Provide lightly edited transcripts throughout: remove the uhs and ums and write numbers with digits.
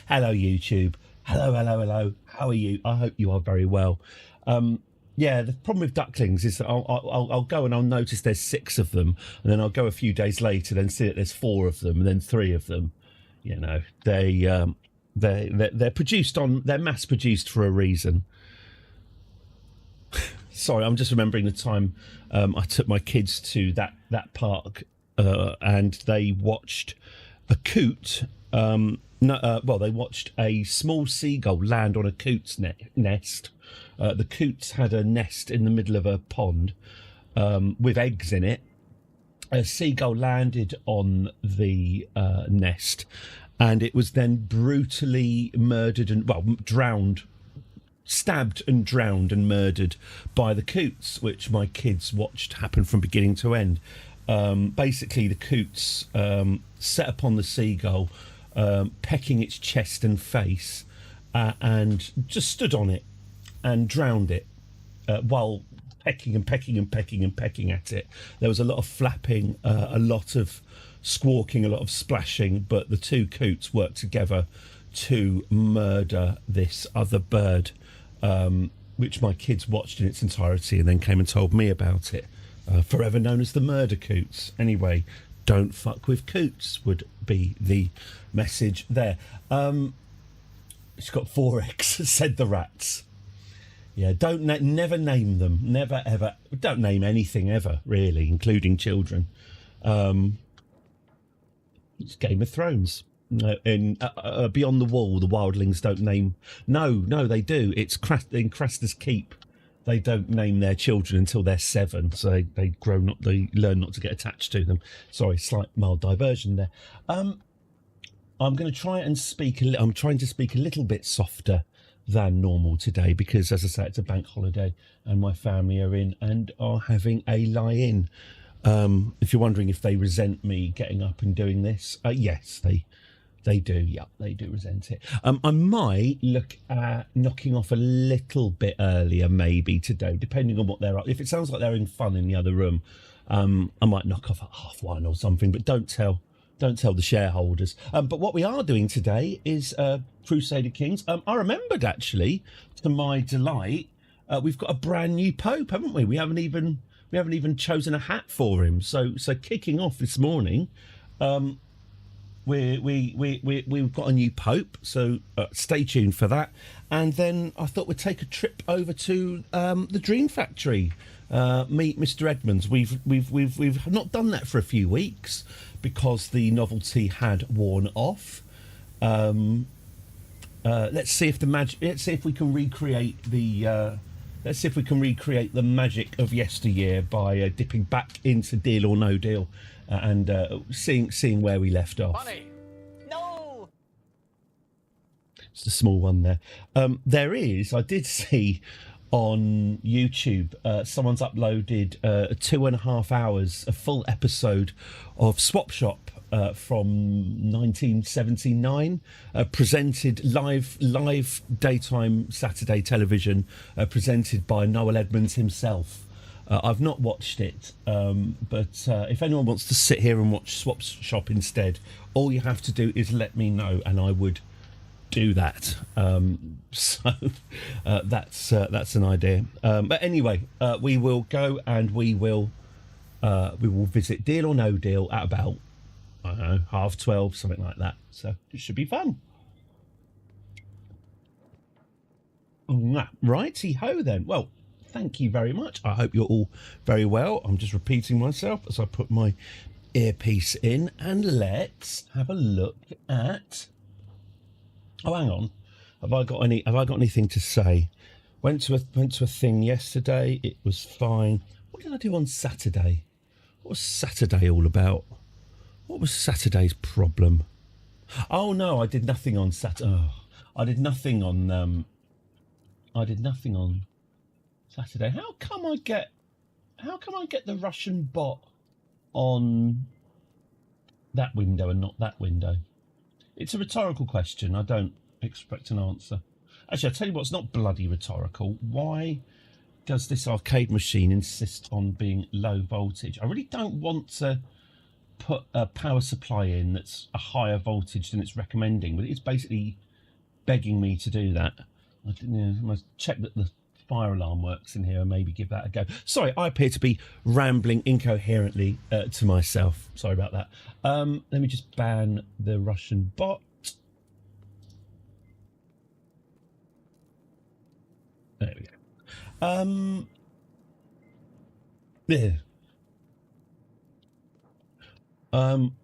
Hello, YouTube. Hello, hello, hello. How are you? I hope you are very well. Yeah, the problem with ducklings is that I'll go and I'll notice there's 6 of them, and then I'll go a few days later, then see that there's 4 of them, and then 3 of them. You know, they're produced on, they're mass produced for a reason. Sorry, I'm just remembering the time I took my kids to that park, and they watched a coot. Well, they watched a small seagull land on a coot's nest. The coots had a nest in the middle of a pond with eggs in it. A seagull landed on the nest, and it was then brutally murdered and, well, drowned, stabbed and drowned and murdered by the coots, which my kids watched happen from beginning to end. Basically, the coots set upon the seagull, pecking its chest and face, and just stood on it and drowned it while pecking and pecking and pecking and pecking at it. There was a lot of flapping, a lot of squawking, a lot of splashing, but the 2 coots worked together to murder this other bird, which my kids watched in its entirety and then came and told me about it. Forever known as the murder coots. Anyway, don't fuck with coots would be the message there. It's got 4 eggs, said the rats. Yeah, never name them. Never, ever. Don't name anything ever, really, including children. It's Game of Thrones. In Beyond the Wall, the wildlings don't name... No, they do. It's in Craster's Keep. They don't name their children until they're 7, so they learn not to get attached to them. Sorry, slight mild diversion there. I'm going to try and I'm trying to speak a little bit softer than normal today because, as I say, it's a bank holiday and my family are in and are having a lie-in. If you're wondering if they resent me getting up and doing this, yes, they do. Yeah, they do resent it. I might look at knocking off a little bit earlier, maybe today, depending on what they're up. If it sounds like they're having fun in the other room, I might knock off at 1:30 or something. But don't tell the shareholders. But what we are doing today is Crusader Kings. I remembered, actually, to my delight, we've got a brand new Pope, haven't we? We haven't even chosen a hat for him. So kicking off this morning. We've got a new Pope, so stay tuned for that. And then I thought we'd take a trip over to the Dream Factory, meet Mr. Edmonds. We've not done that for a few weeks because the novelty had worn off. Let's see if the magic. Let's see if we can recreate the. Let's see if we can recreate the magic of yesteryear by dipping back into Deal or No Deal. And seeing where we left off. Funny. No. It's a small one there. I did see on YouTube, someone's uploaded 2.5 hours, a full episode of Swap Shop from 1979, presented live daytime Saturday television, presented by Noel Edmonds himself. I've not watched it, but if anyone wants to sit here and watch Swap Shop instead, all you have to do is let me know, and I would do that. So that's an idea. But anyway, we will go and we will visit Deal or No Deal at about, I don't know, 12:30, something like that. So it should be fun. Righty ho then. Well, thank you very much. I hope you're all very well. I'm just repeating myself as I put my earpiece in, and let's have a look at. Oh, hang on. Have I got anything to say? Went to a thing yesterday. It was fine. What did I do on Saturday? What was Saturday all about? What was Saturday's problem? Oh no, I did nothing on Saturday. Oh, I did nothing on Saturday. How come I get the Russian bot on that window and not that window? It's a rhetorical question. I don't expect an answer. Actually, I'll tell you what, it's not bloody rhetorical. Why does this arcade machine insist on being low voltage? I really don't want to put a power supply in that's a higher voltage than it's recommending, but it's basically begging me to do that. I must check that the fire alarm works in here and maybe give that a go. Sorry, I appear to be rambling incoherently to myself. Sorry about that. Let me just ban the Russian bot. There we go. Yeah.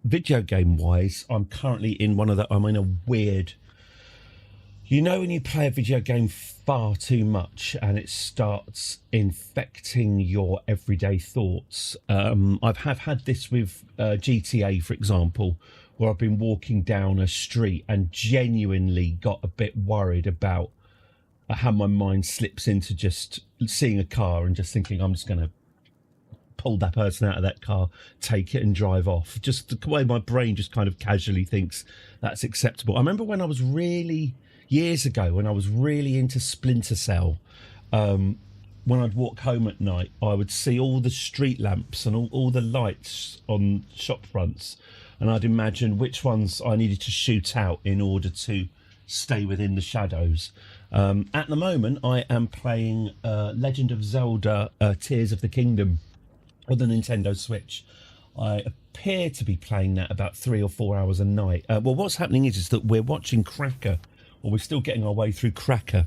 Video game wise, I'm currently in I'm in a weird, you know, when you play a video game far too much and it starts infecting your everyday thoughts. I've had this with GTA, for example, where I've been walking down a street and genuinely got a bit worried about how my mind slips into just seeing a car and just thinking I'm just going to pull that person out of that car, take it and drive off. Just the way my brain just kind of casually thinks that's acceptable. I remember when I was really, years ago, when I was really into Splinter Cell, when I'd walk home at night, I would see all the street lamps and all the lights on shop fronts, and I'd imagine which ones I needed to shoot out in order to stay within the shadows. At the moment, I am playing Legend of Zelda Tears of the Kingdom on the Nintendo Switch. I appear to be playing that about 3 or 4 hours a night. Well, what's happening is that we're watching Cracker, or we're still getting our way through Cracker,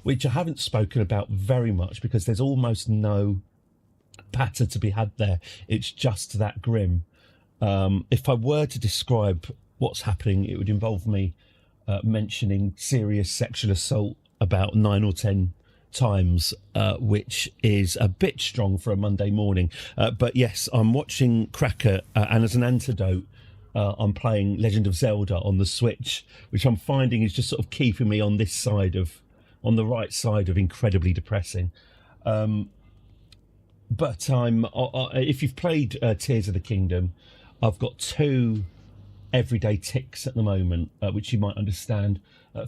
which I haven't spoken about very much because there's almost no patter to be had there. It's just that grim. If I were to describe what's happening, it would involve me mentioning serious sexual assault about 9 or 10 times, which is a bit strong for a Monday morning. But yes, I'm watching Cracker, and as an antidote, I'm playing Legend of Zelda on the Switch, which I'm finding is just sort of keeping me on the right side of incredibly depressing. But if you've played Tears of the Kingdom, I've got 2 everyday ticks at the moment, which you might understand.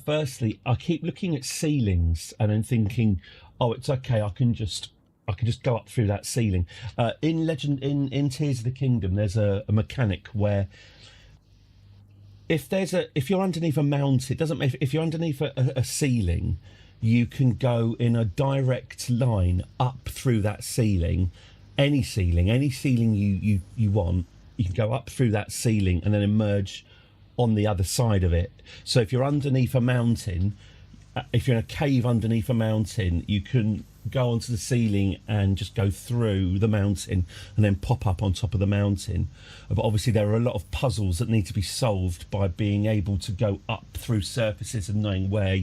Firstly, I keep looking at ceilings and then thinking, oh, it's okay, I can just go up through that ceiling. In Tears of the Kingdom, there's a mechanic where if you're underneath a mountain, it doesn't matter if you're underneath a ceiling, you can go in a direct line up through that ceiling, any ceiling you want. You can go up through that ceiling and then emerge on the other side of it. So if you're underneath a mountain, if you're in a cave underneath a mountain, you can go onto the ceiling and just go through the mountain and then pop up on top of the mountain. But obviously there are a lot of puzzles that need to be solved by being able to go up through surfaces and knowing where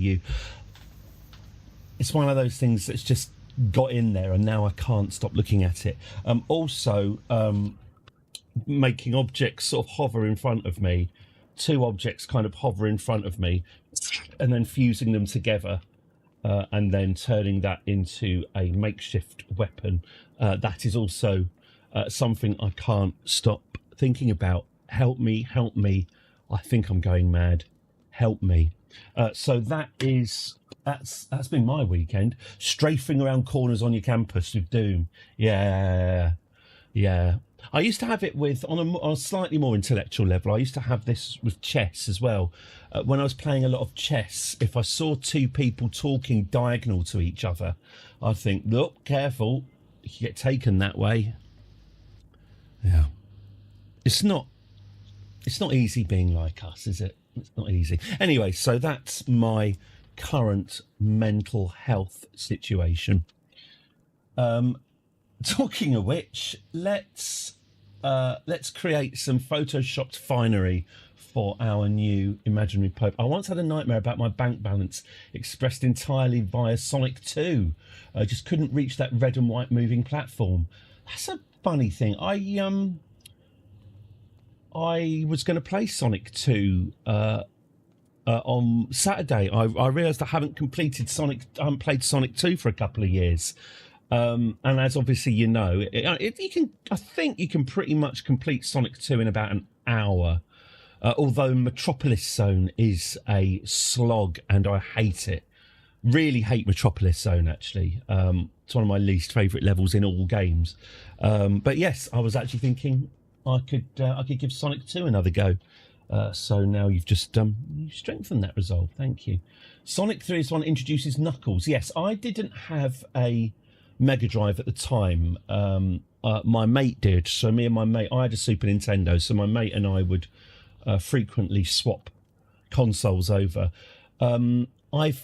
it's one of those things that's just got in there and now I can't stop looking at it. Also, making objects sort of hover in front of me, 2 objects kind of hover in front of me, and then fusing them together, and then turning that into a makeshift weapon. That is also something I can't stop thinking about. Help me, help me. I think I'm going mad. Help me. So that's been my weekend. Strafing around corners on your campus with Doom. Yeah. I used to have it on a slightly more intellectual level. I used to have this with chess as well. When I was playing a lot of chess, if I saw 2 people talking diagonal to each other, I'd think, look, careful, you get taken that way. Yeah. It's not easy being like us, is it? It's not easy. Anyway, so that's my current mental health situation. Talking of which, let's create some photoshopped finery for our new imaginary Pope. I once had a nightmare about my bank balance expressed entirely via Sonic 2. I just couldn't reach that red and white moving platform. That's a funny thing. I was going to play Sonic 2 on Saturday. I realised I haven't played Sonic 2 for a couple of years. And as obviously you know, I think you can pretty much complete Sonic 2 in about an hour. Although Metropolis Zone is a slog and I hate it. Really hate Metropolis Zone, actually. It's one of my least favourite levels in all games. But yes, I was actually thinking I could give Sonic 2 another go. So now you've just you strengthened that resolve. Thank you. Sonic 3 is the one that introduces Knuckles. Yes, I didn't have a Mega Drive at the time. My mate did. So me and my mate, I had a Super Nintendo. So my mate and I would frequently swap consoles over. I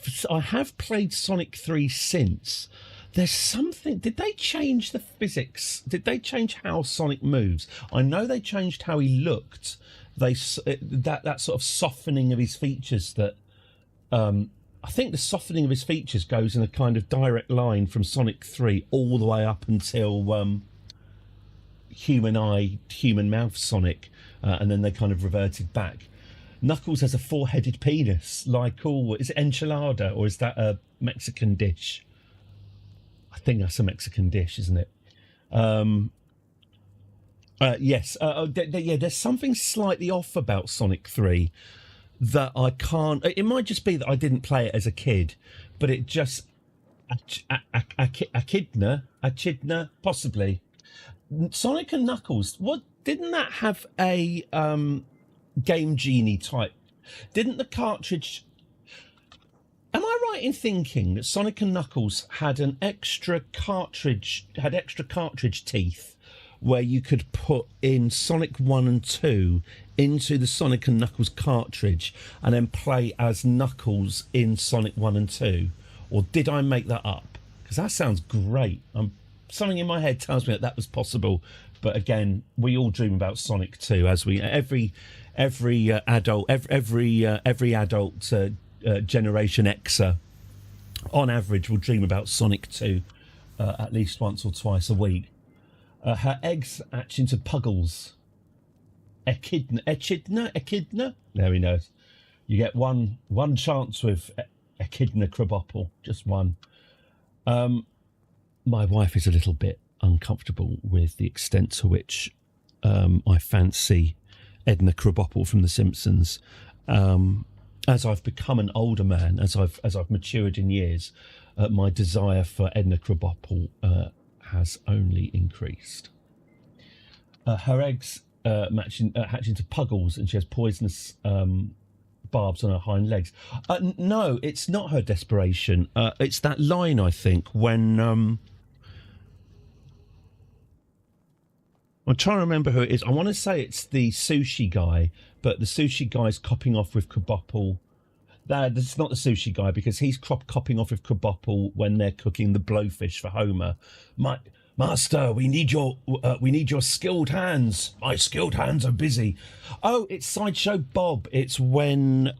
have played Sonic 3 since. There's something. Did they change the physics? Did they change how Sonic moves? I know they changed how he looked. That sort of softening of his features. That I think the softening of his features goes in a kind of direct line from Sonic 3 all the way up until human eye, human mouth Sonic, and then they kind of reverted back. Knuckles has a four-headed penis, like all. Is it enchilada or is that a Mexican dish? I think that's a Mexican dish, isn't it? Yes. Yeah, there's something slightly off about Sonic 3 that I can't. It might just be that I didn't play it as a kid, but it just. Echidna, possibly. Sonic and Knuckles. What didn't that have a Game Genie type? Didn't the cartridge? Am I right in thinking that Sonic and Knuckles had an extra cartridge, teeth, where you could put in Sonic 1 and 2 into the Sonic and Knuckles cartridge and then play as Knuckles in Sonic 1 and 2? Or did I make that up? Because that sounds great. Something in my head tells me that was possible. But again, we all dream about Sonic 2, as we every adult Generation Xer on average will dream about Sonic 2 at least once or twice a week. Her eggs hatch into puggles. Echidna. There he knows. You get one chance with Echidna Krabappel, just one. My wife is a little bit uncomfortable with the extent to which I fancy Edna Krabappel from The Simpsons. As I've become an older man, as I've matured in years, my desire for Edna Krabappel has only increased. Her eggs hatch into puggles, and she has poisonous barbs on her hind legs. No, it's not her desperation. It's that line, I think, when I'm trying to remember who it is. I want to say it's the sushi guy, but the sushi guy's copping off with Krabappel. This is not the sushi guy, because he's copping off with Krabappel when they're cooking the blowfish for Homer. Master, we need your skilled hands. My skilled hands are busy. Oh, it's Sideshow Bob. It's when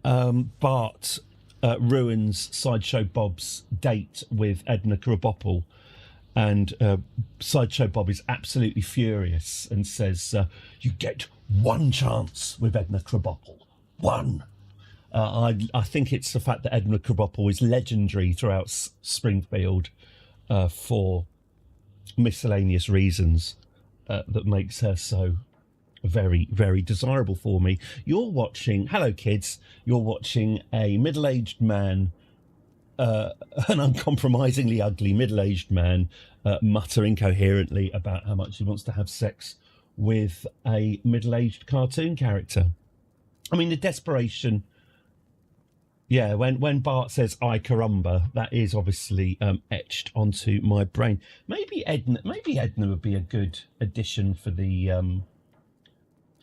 Bart ruins Sideshow Bob's date with Edna Krabappel. And Sideshow Bob is absolutely furious and says, you get one chance with Edna Krabappel. One. I think it's the fact that Edna Krabappel is legendary throughout Springfield for miscellaneous reasons that makes her so very, very desirable for me. You're watching, hello kids, you're watching a middle-aged man, an uncompromisingly ugly middle-aged man mutter incoherently about how much he wants to have sex with a middle-aged cartoon character. I mean, the desperation. Yeah, when Bart says "I caramba," that is obviously etched onto my brain. Maybe Edna would be a good addition for the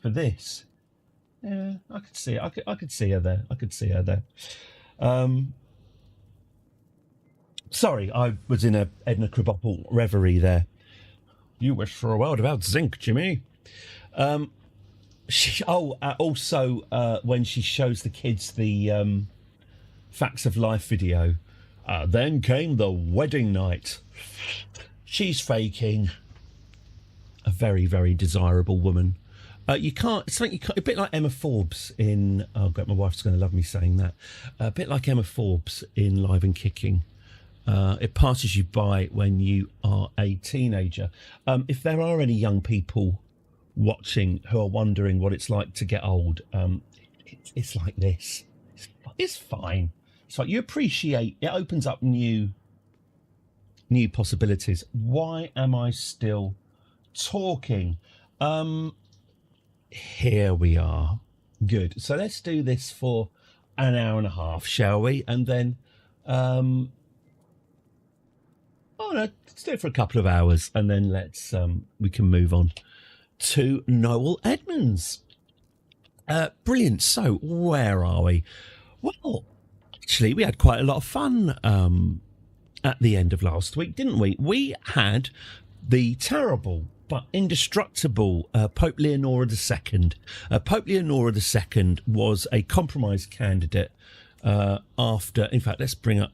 for this. Yeah, I could see it. I could see her there. I could see her there. Sorry, I was in a Edna Krabappel reverie there. You wish for a world without zinc, Jimmy. Also, when she shows the kids the Facts of Life video, then came the wedding night. She's faking. A very, very desirable woman. You can't. It's like a bit like Emma Forbes in. Oh God, my wife's going to love me saying that. A bit like Emma Forbes in Live and Kicking. It passes you by when you are a teenager. If there are any young people watching who are wondering what it's like to get old, it's like this. It's fine. It's like you appreciate. It opens up new possibilities. Why am I still talking? Here we are. Good. So let's do this for an hour and a half, shall we? And then, oh no, let's do it for a couple of hours, and then we can move on to Noel Edmonds. Brilliant. So where are we? Well, actually, we had quite a lot of fun at the end of last week, didn't we? We had the terrible but indestructible Pope Leonora II. Pope Leonora II was a compromise candidate after. In fact, let's bring up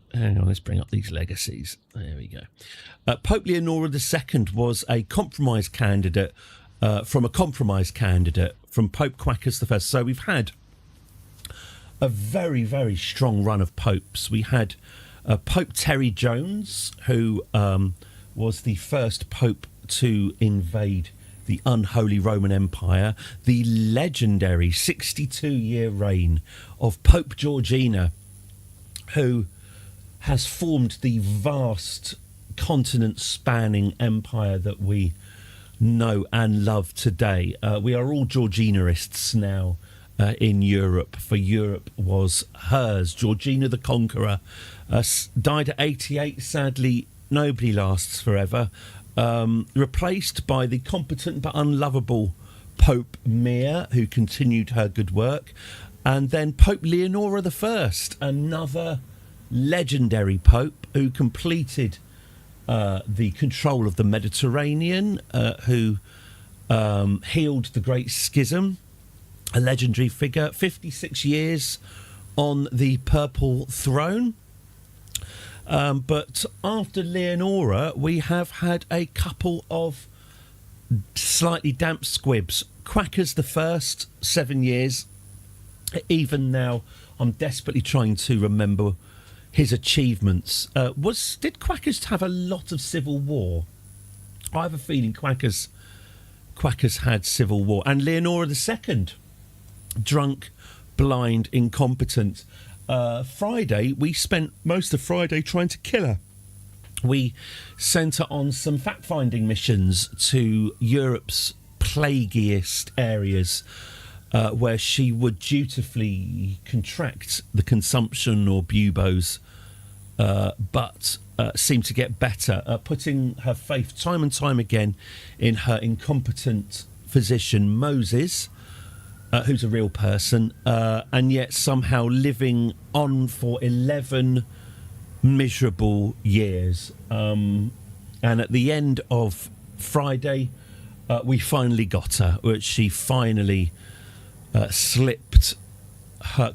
these legacies. There we go. Pope Leonora II was a compromise candidate from a compromise candidate from Pope Quackers I. So we've had a very, very strong run of popes. We had Pope Terry Jones, who was the first pope to invade the unholy Roman Empire, the legendary 62-year reign of Pope Georgina, who has formed the vast continent-spanning empire that we know and love today. We are all Georginaists now in Europe, for Europe was hers. Georgina the Conqueror died at 88. Sadly, nobody lasts forever. Replaced by the competent but unlovable Pope Mia, who continued her good work, and then Pope Leonora I, another legendary pope who completed the control of the Mediterranean, who healed the Great Schism, a legendary figure, 56 years on the Purple Throne. But after Leonora, we have had a couple of slightly damp squibs. Quackers I, 7 years. Even now, I'm desperately trying to remember his achievements. Did Quackers have a lot of civil war? I have a feeling Quackers had civil war. And Leonora II, drunk, blind, incompetent. Friday, we spent most of Friday trying to kill her. We sent her on some fact-finding missions to Europe's plaguiest areas, where she would dutifully contract the consumption or buboes, but seemed to get better, putting her faith time and time again in her incompetent physician Moses, who's a real person, and yet somehow living on for 11 miserable years. And at the end of Friday, we finally got her, which she finally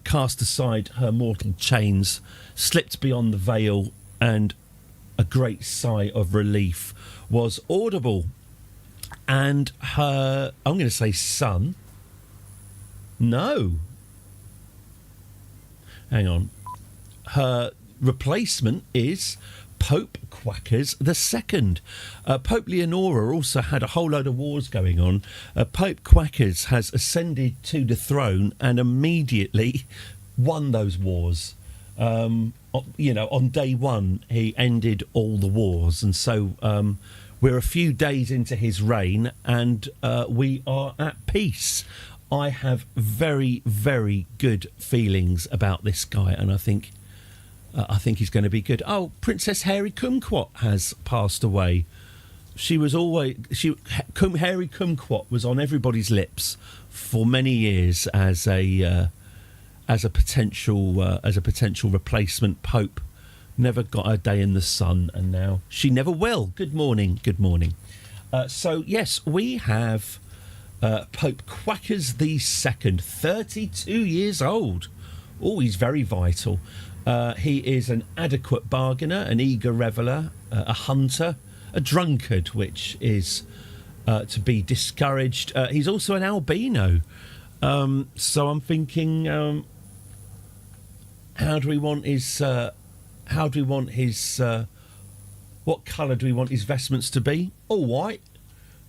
cast aside her mortal chains, slipped beyond the veil, and a great sigh of relief was audible. And her, I'm going to say son, no. Hang on. Her replacement is Pope Quackers II. Pope Leonora also had a whole load of wars going on. Pope Quackers has ascended to the throne and immediately won those wars. On day one, he ended all the wars. And so we're a few days into his reign and we are at peace. I have very, very good feelings about this guy, and I think he's going to be good. Oh, Princess Hairy Kumquat has passed away. Hairy Kumquat was on everybody's lips for many years as a potential replacement pope. Never got a day in the sun, and now she never will. Good morning. So yes, we have Pope Quackers II, 32 years old. Oh, he's very vital. He is an adequate bargainer, an eager reveller, a hunter, a drunkard, which is to be discouraged. He's also an albino. So I'm thinking, how do we want his what colour do we want his vestments to be? All white.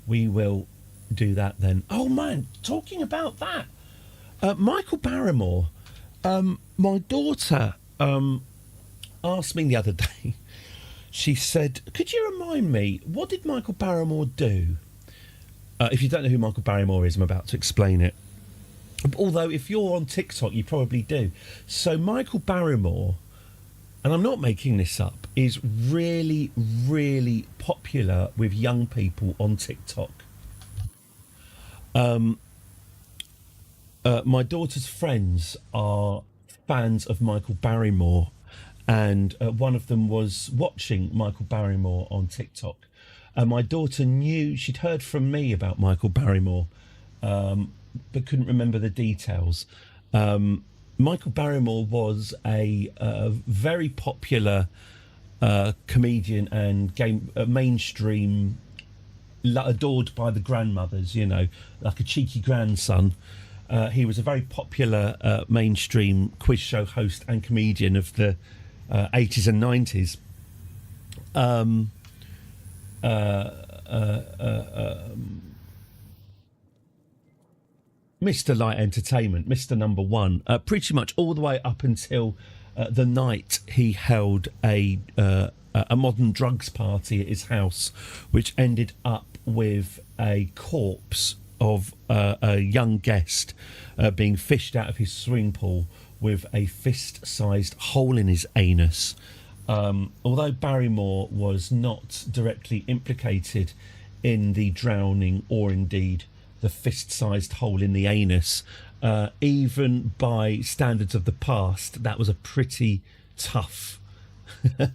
We will do that then. Oh man, talking about that, Michael Barrymore, my daughter asked me the other day, she said, could you remind me, what did Michael Barrymore do? If you don't know who Michael Barrymore is, I'm about to explain it. Although, if you're on TikTok, you probably do. So, Michael Barrymore, and I'm not making this up, is really, really popular with young people on TikTok. My daughter's friends are fans of Michael Barrymore, and one of them was watching Michael Barrymore on TikTok. And my daughter knew, she'd heard from me about Michael Barrymore, but couldn't remember the details. Michael Barrymore was a very popular comedian and mainstream, adored by the grandmothers, you know, like a cheeky grandson. He was a very popular mainstream quiz show host and comedian of the 80s and 90s. Mr. Light Entertainment, Mr. Number One, pretty much all the way up until the night he held a modern drugs party at his house, which ended up with a corpse of a young guest being fished out of his swimming pool with a fist-sized hole in his anus. Although Barrymore was not directly implicated in the drowning or indeed the fist-sized hole in the anus, even by standards of the past, that was a pretty tough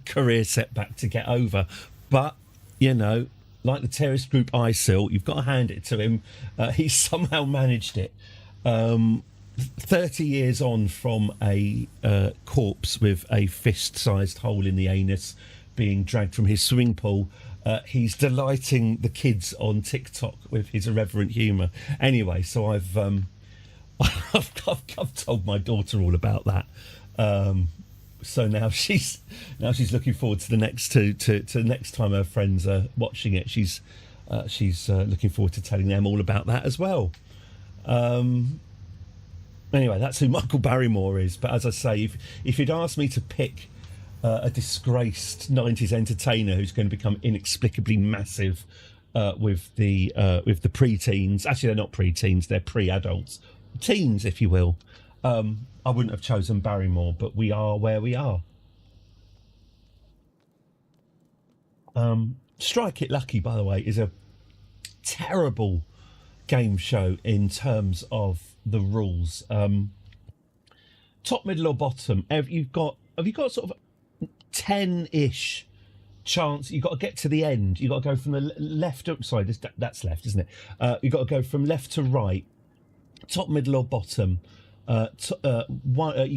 career setback to get over. But, you know, like the terrorist group ISIL, you've got to hand it to him. He somehow managed it. 30 years on from a corpse with a fist-sized hole in the anus being dragged from his swimming pool, he's delighting the kids on TikTok with his irreverent humour. Anyway, so I've told my daughter all about that. So now she's looking forward to the next to the next time her friends are watching it. She's looking forward to telling them all about that as well. Anyway, that's who Michael Barrymore is. But as I say, if you'd asked me to pick a disgraced 90s entertainer who's going to become inexplicably massive with the pre-teens, actually they're not pre-teens, they're pre-adults, teens if you will, I wouldn't have chosen Barrymore, but we are where we are. Strike It Lucky, by the way, is a terrible game show in terms of the rules. Top, middle or bottom, have you got sort of 10-ish chance? You've got to get to the end. You've got to go from the left to, sorry, that's left, isn't it? You've got to go from left to right, top, middle or bottom. You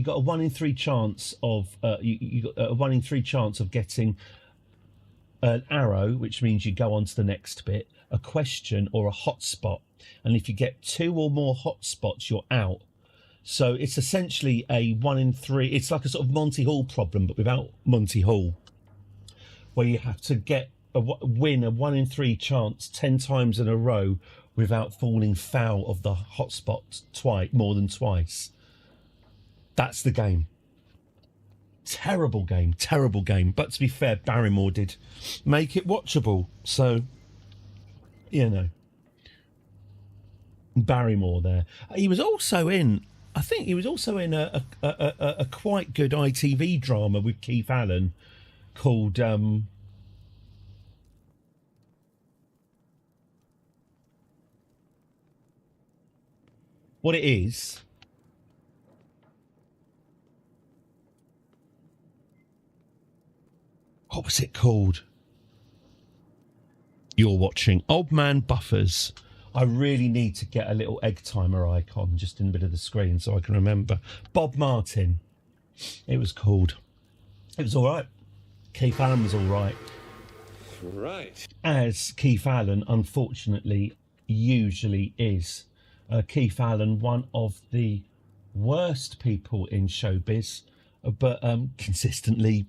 got a 1 in 3 chance of you got a 1 in 3 chance of getting an arrow, which means you go on to the next bit, a question or a hotspot. And if you get 2 or more hotspots, you're out. So it's essentially a 1 in 3. It's like a sort of Monty Hall problem, but without Monty Hall, where you have to win a 1 in 3 chance 10 times in a row without falling foul of the hotspot more than twice. That's the game. Terrible game. But to be fair, Barrymore did make it watchable. So, you know, Barrymore there. He was also in, I think he was also in a quite good ITV drama with Keith Allen called what it is. What was it called? You're watching Old Man Buffers. I really need to get a little egg timer icon just in the middle of the screen so I can remember. Bob Martin, it was called. It was all right. Keith Allen was all right. Right. As Keith Allen, unfortunately, usually is. Keith Allen, one of the worst people in showbiz, but consistently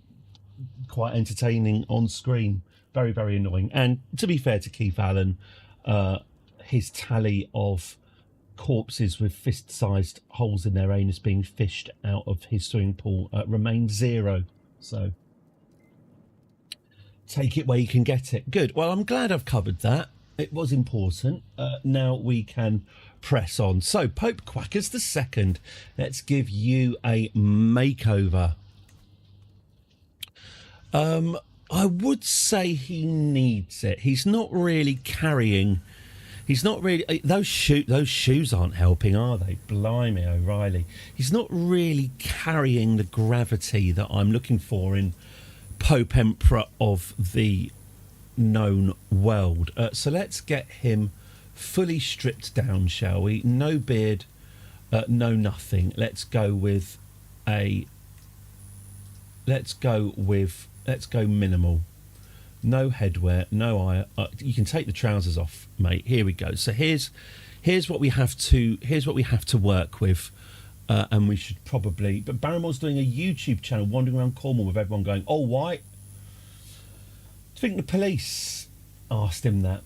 quite entertaining on screen. Very, very annoying. And to be fair to Keith Allen, his tally of corpses with fist-sized holes in their anus being fished out of his swimming pool remains 0. So take it where you can get it. Good. Well, I'm glad I've covered that. It was important. Now we can press on. So, Pope Quackers II, let's give you a makeover. I would say he needs it. He's not really carrying. He's not really. Those shoes aren't helping, are they? Blimey, O'Reilly. He's not really carrying the gravity that I'm looking for in Pope Emperor of the known world. So let's get him fully stripped down, shall we? No beard, no nothing. Let's go minimal. No headwear, no eye. You can take the trousers off, mate. Here we go. So here's what we have to work with, and we should probably. But Barrymore's doing a YouTube channel, wandering around Cornwall with everyone going, "Oh, white." I think the police asked him that.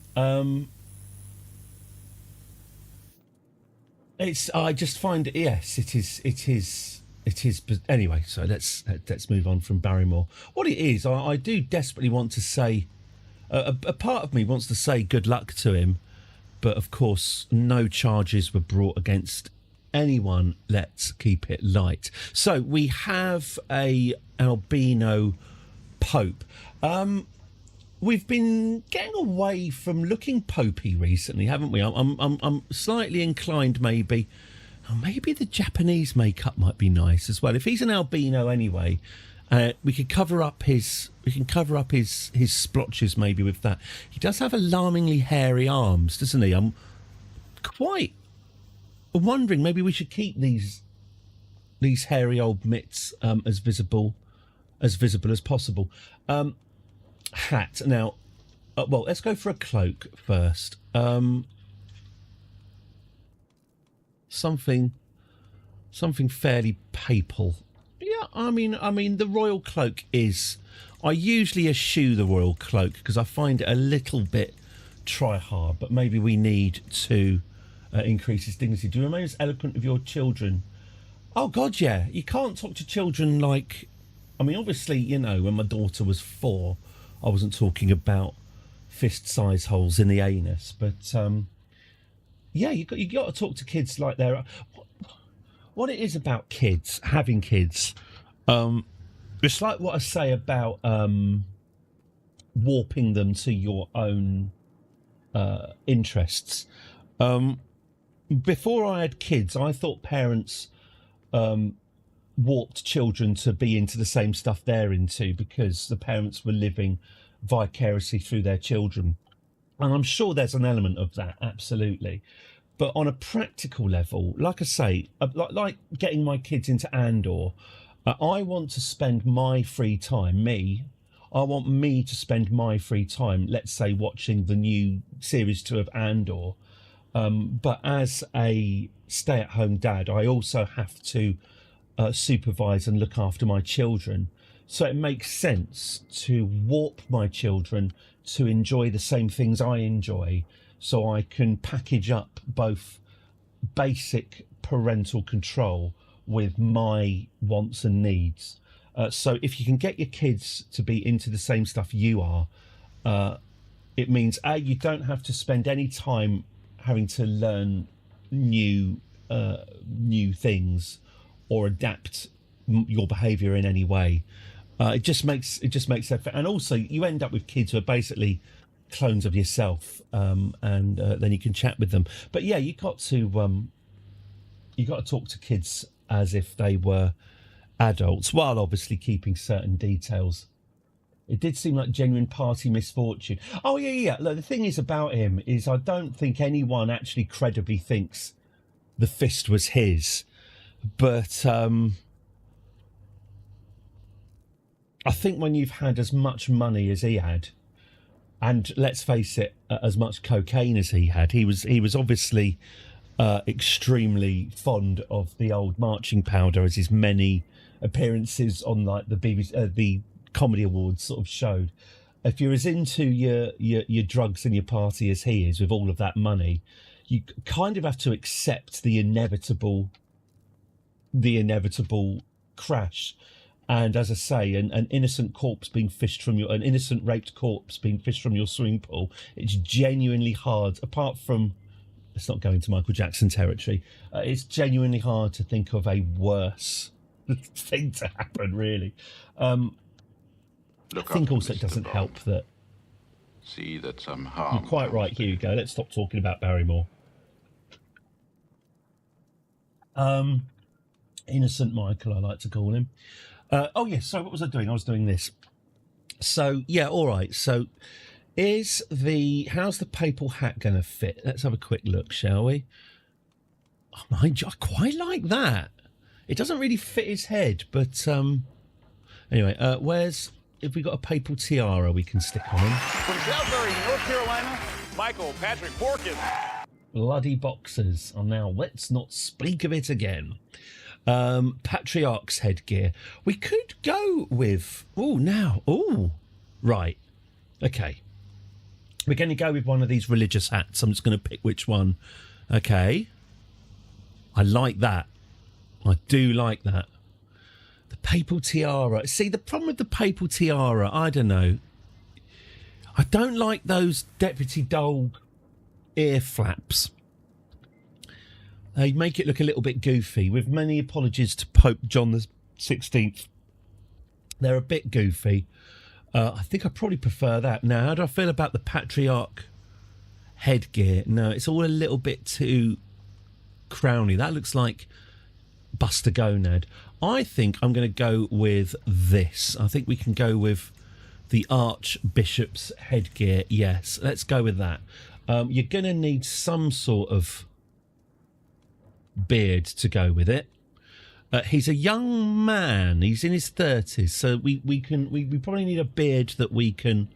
I just find it. Yes, it is. But anyway, so let's move on from Barrymore. What it is, I do desperately want to say, a part of me wants to say good luck to him, but of course no charges were brought against anyone. Let's keep it light. So we have a albino pope. We've been getting away from looking popey recently, haven't we? I'm slightly inclined, maybe. Oh, maybe the Japanese makeup might be nice as well. If he's an albino anyway, we can cover up his splotches maybe with that. He does have alarmingly hairy arms, doesn't he? I'm quite wondering maybe we should keep these hairy old mitts as visible as possible. Hat now. Well, let's go for a cloak first. Something fairly papal. Yeah, I mean the royal cloak is. I usually eschew the royal cloak because I find it a little bit try hard. But maybe we need to increase his dignity. Do you remain as eloquent of your children? Oh God, yeah. You can't talk to children like. I mean, obviously, you know, when my daughter was 4, I wasn't talking about fist-size holes in the anus, but. Yeah, you got to talk to kids like they're. What it is about kids, having kids, it's like what I say about warping them to your own interests. Before I had kids, I thought parents warped children to be into the same stuff they're into because the parents were living vicariously through their children. And I'm sure there's an element of that, absolutely. But on a practical level, like I say, like getting my kids into Andor, I want to spend my free time, I want me to spend my free time, let's say, watching the new series 2 of Andor. But as a stay-at-home dad, I also have to supervise and look after my children. So it makes sense to warp my children to enjoy the same things I enjoy, so I can package up both basic parental control with my wants and needs. So if you can get your kids to be into the same stuff you are, it means you don't have to spend any time having to learn new things or adapt your behaviour in any way. It just makes that, and also you end up with kids who are basically clones of yourself, and then you can chat with them. But yeah, you got to talk to kids as if they were adults, while obviously keeping certain details. It did seem like genuine party misfortune. Oh yeah. Look, the thing is about him is I don't think anyone actually credibly thinks the fist was his, but I think when you've had as much money as he had, and let's face it, as much cocaine as he had, he was obviously extremely fond of the old marching powder, as his many appearances on like the BBC, the Comedy Awards sort of showed. If you're as into your drugs and your party as he is, with all of that money, you kind of have to accept the inevitable crash. And as I say, an innocent corpse being fished from an innocent raped corpse being fished from your swimming pool. It's genuinely hard. Apart from, let's not go into Michael Jackson territory. It's genuinely hard to think of a worse thing to happen. Really, I think also it doesn't help that. See that some harm. You're quite right. Here you go. Let's stop talking about Barrymore. Innocent Michael, I like to call him. Oh yes. So what was I doing? I was doing this. So yeah, all right. So how's the papal hat going to fit? Let's have a quick look, shall we? Oh, mind you, I quite like that. It doesn't really fit his head, but anyway, have we got a papal tiara we can stick on him? From Salisbury, North Carolina, Michael Patrick Porkin. Bloody boxers. Oh, now let's not speak of it again. Patriarch's headgear. We could go with... Right. Okay. We're going to go with one of these religious hats. I'm just going to pick which one. Okay. I like that. I do like that. The papal tiara. See, the problem with the papal tiara, I don't know. I don't like those Deputy Dog ear flaps. They make it look a little bit goofy. With many apologies to Pope John the 16th, they're a bit goofy. I think I probably prefer that. Now, how do I feel about the Patriarch headgear? No, it's all a little bit too crowny. That looks like Buster Gonad. I think I'm going to go with this. I think we can go with the Archbishop's headgear. Yes, let's go with that. You're going to need some sort of beard to go with it. He's a young man. He's in his 30s, so we probably need a beard that we can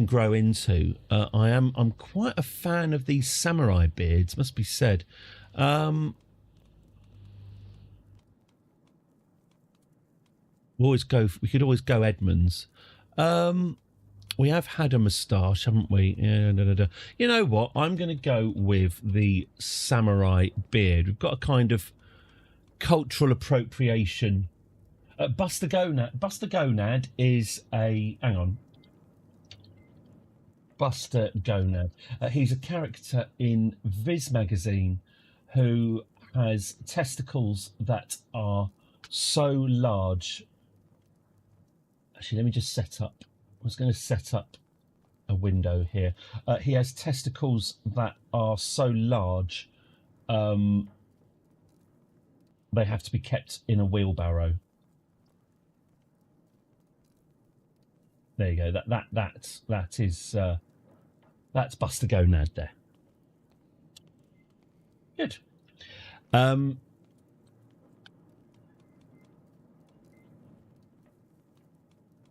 grow into. I'm quite a fan of these samurai beards, must be said. We could always go Edmonds. We have had a moustache, haven't we? Yeah, You know what? I'm going to go with the samurai beard. We've got a kind of cultural appropriation. Buster Gonad is a... Hang on. Buster Gonad. He's a character in Viz magazine who has testicles that are so large. Actually, let me just set up. I was going to set up a window here. He has testicles that are so large they have to be kept in a wheelbarrow. There you go. That's Buster Gonad there. Good.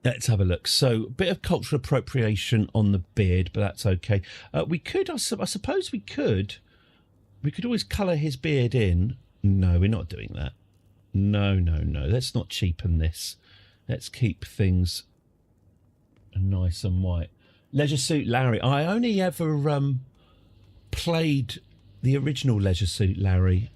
Let's have a look. So, a bit of cultural appropriation on the beard, but that's okay. We could, I suppose we could always colour his beard in. No, we're not doing that. No. Let's not cheapen this. Let's keep things nice and white. Leisure Suit Larry. I only ever played the original Leisure Suit Larry.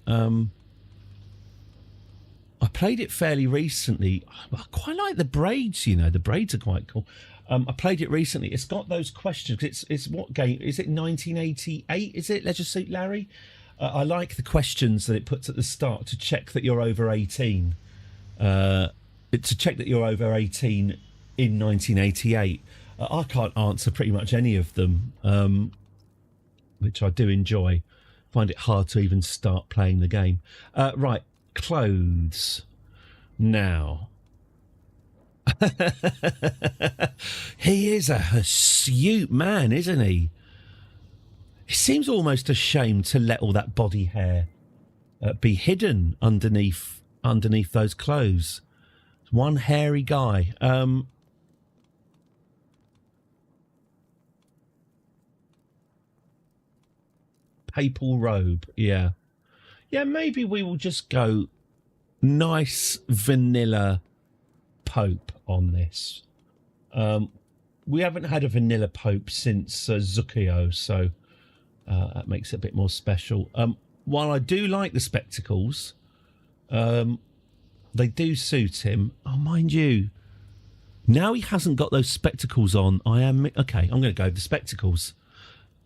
I played it fairly recently. I quite like the braids, you know. The braids are quite cool. I played it recently. It's got those questions. It's what game? Is it 1988? Is it Leisure Suit Larry? I like the questions that it puts at the start to check that you're over 18. To check that you're over 18 in 1988. I can't answer pretty much any of them, which I do enjoy. Find it hard to even start playing the game. Right. Clothes now. He is a hirsute man, isn't he? It seems almost a shame to let all that body hair be hidden underneath those clothes. One hairy guy. Papal robe, yeah. Yeah, maybe we will just go nice vanilla Pope on this. We haven't had a vanilla Pope since Zucchio, so that makes it a bit more special. While I do like the spectacles, They do suit him. Oh, mind you, now he hasn't got those spectacles on. I'm going to go with the spectacles.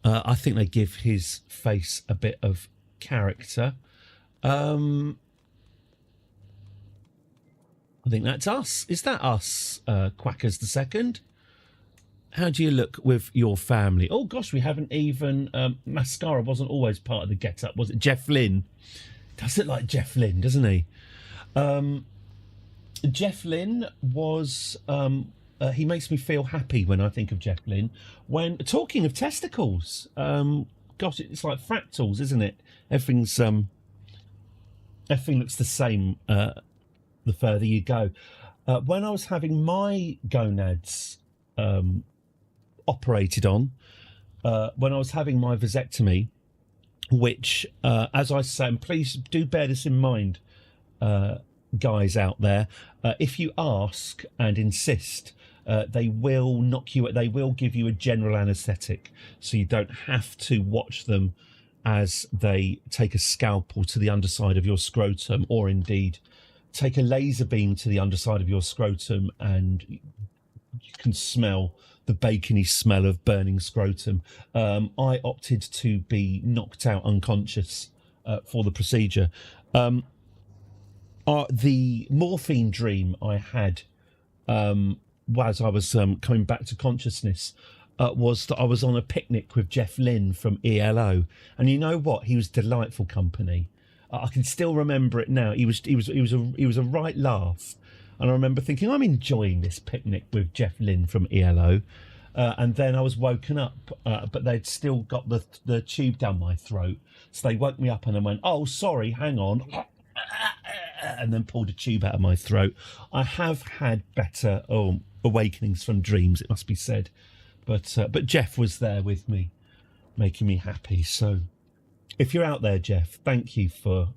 I think they give his face a bit of character. I think that's us. Is that us, Quackers the Second? How do you look with your family? Oh, gosh, we haven't even... mascara wasn't always part of the get-up, was it? Jeff Lynne. Does look like Jeff Lynne, doesn't he? Jeff Lynne was... he makes me feel happy when I think of Jeff Lynne. When talking of testicles, gosh, it's like fractals, isn't it? Everything looks the same the further you go. When I was having my gonads operated on, when I was having my vasectomy, which, as I say, and please do bear this in mind, guys out there, if you ask and insist, they will knock you. They will give you a general anaesthetic, so you don't have to watch them as they take a scalpel to the underside of your scrotum, or indeed take a laser beam to the underside of your scrotum, and you can smell the bacony smell of burning scrotum. I opted to be knocked out unconscious for the procedure. The morphine dream I had as I was coming back to consciousness was that I was on a picnic with Jeff Lynne from ELO, and you know what? He was delightful company. I can still remember it now. He was a right laugh, and I remember thinking, I'm enjoying this picnic with Jeff Lynne from ELO. And then I was woken up, but they'd still got the tube down my throat, so they woke me up and I went, "Oh, sorry, hang on." And then pulled a tube out of my throat. I have had better awakenings from dreams, it must be said, but Jeff was there with me, making me happy. So if you're out there, Jeff, thank you for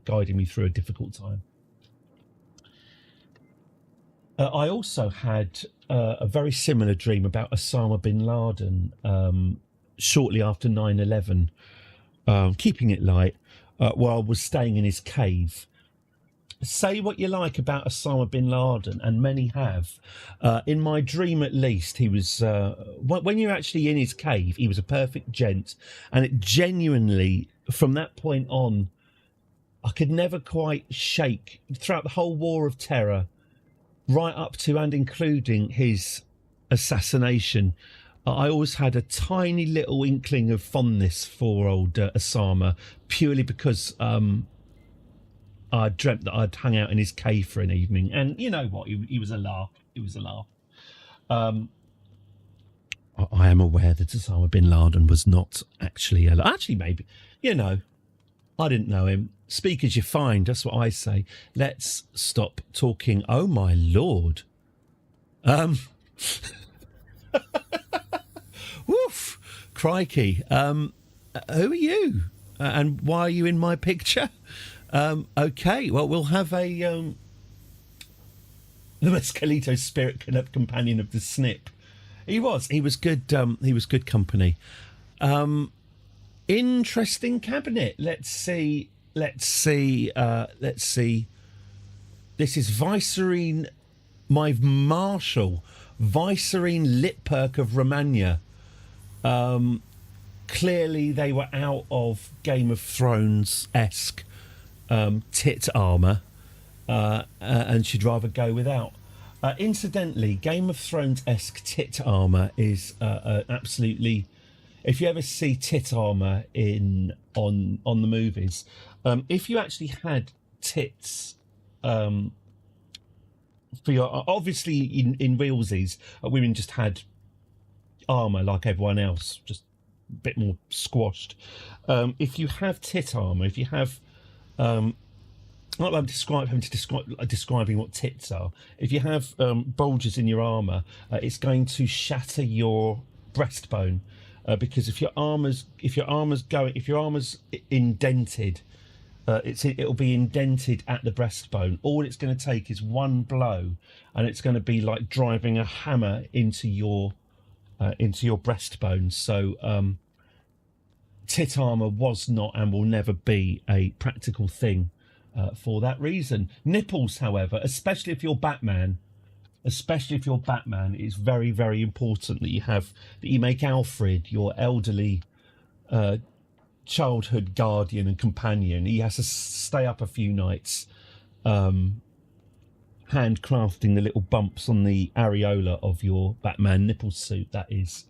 guiding me through a difficult time. I also had a very similar dream about Osama bin Laden shortly after 9/11, keeping it light, while I was staying in his cave. Say what you like about Osama bin Laden, and many have. In my dream, at least, he was, when you're actually in his cave, he was a perfect gent. And it genuinely, from that point on, I could never quite shake, throughout the whole war of terror, right up to and including his assassination, I always had a tiny little inkling of fondness for old Osama, purely because I dreamt that I'd hung out in his cave for an evening, and you know what? He was a laugh. It was a laugh. I am aware that Osama bin Laden was not actually a... Actually, maybe, you know, I didn't know him. Speak as you find. That's what I say. Let's stop talking. Oh my lord. Woof. Crikey. Who are you? And why are you in my picture? Okay, well, we'll have a the Mescalito spirit companion of the snip. He was good. He was good company. Interesting cabinet. Let's see. This is Vicereine, my Marshal, Vicereine Litperk of Romagna. Clearly, they were out of Game of Thrones-esque tit armour, and she'd rather go without. Incidentally, Game of Thrones-esque tit armour is absolutely... If you ever see tit armour on the movies, if you actually had tits for your... Obviously, in realsies, women just had armour like everyone else, just a bit more squashed. If you have tit armour, if you have... I'm describing what tits are. If you have bulges in your armour, it's going to shatter your breastbone, because if your armour's indented, it'll be indented at the breastbone. All it's going to take is one blow, and it's going to be like driving a hammer into your breastbone. So tit armour was not and will never be a practical thing for that reason. Nipples, however, especially if you're Batman, it's very, very important that you make Alfred, your elderly childhood guardian and companion. He has to stay up a few nights handcrafting the little bumps on the areola of your Batman nipple suit. That is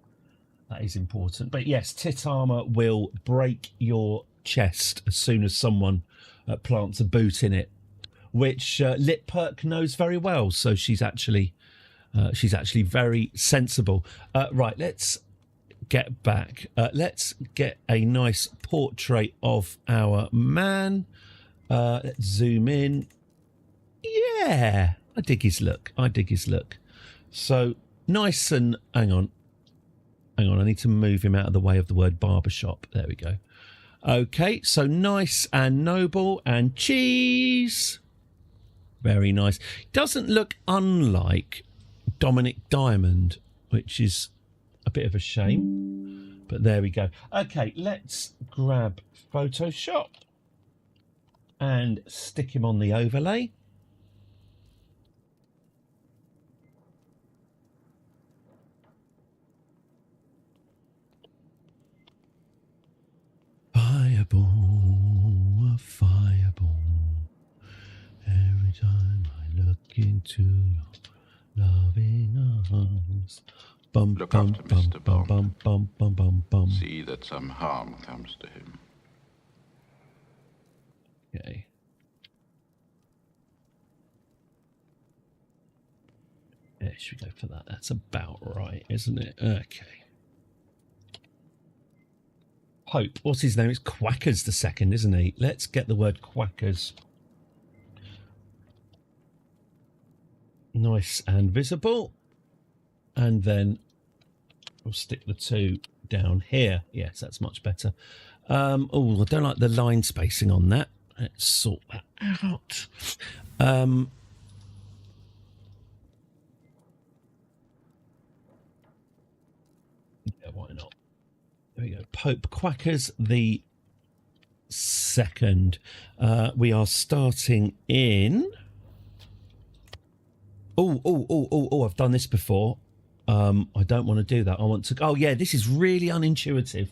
important. But yes, tit armor will break your chest as soon as someone plants a boot in it, which Lip Perk knows very well. So she's actually very sensible. Right, let's get back. Let's get a nice portrait of our man. Let's zoom in. Yeah, I dig his look. So nice and hang on. I need to move him out of the way of the word barbershop. There we go. Okay, so nice and noble and cheese. Very nice. Doesn't look unlike Dominic Diamond, which is a bit of a shame. But there we go. Okay, let's grab Photoshop and stick him on the overlay. A fireball. Every time I look into your loving arms. Look after Mr. Bond. See that some harm comes to him. Okay. Yeah, should we go for that? That's about right, isn't it? Okay. Pope, what's his name? It's Quackers the second, isn't he? Let's get the word Quackers. Nice and visible. And then we'll stick the two down here. Yes, that's much better. Oh, I don't like the line spacing on that. Let's sort that out. Yeah, why not? There we go. Pope Quackers the second. We are starting in. Oh! I've done this before. I don't want to do that. I want to. Oh yeah, this is really unintuitive.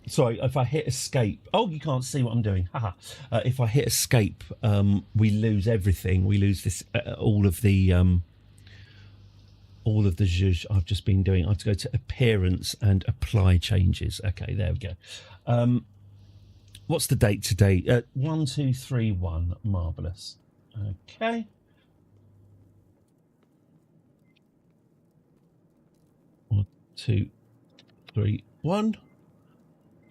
Sorry, if I hit escape. Oh, you can't see what I'm doing. Haha. If I hit escape, we lose everything. We lose this. All of the zhuzh I've just been doing. I have to go to appearance and apply changes. Okay, there we go. What's the date today? 1231. Marvellous. Okay. One, 2, 3, 1.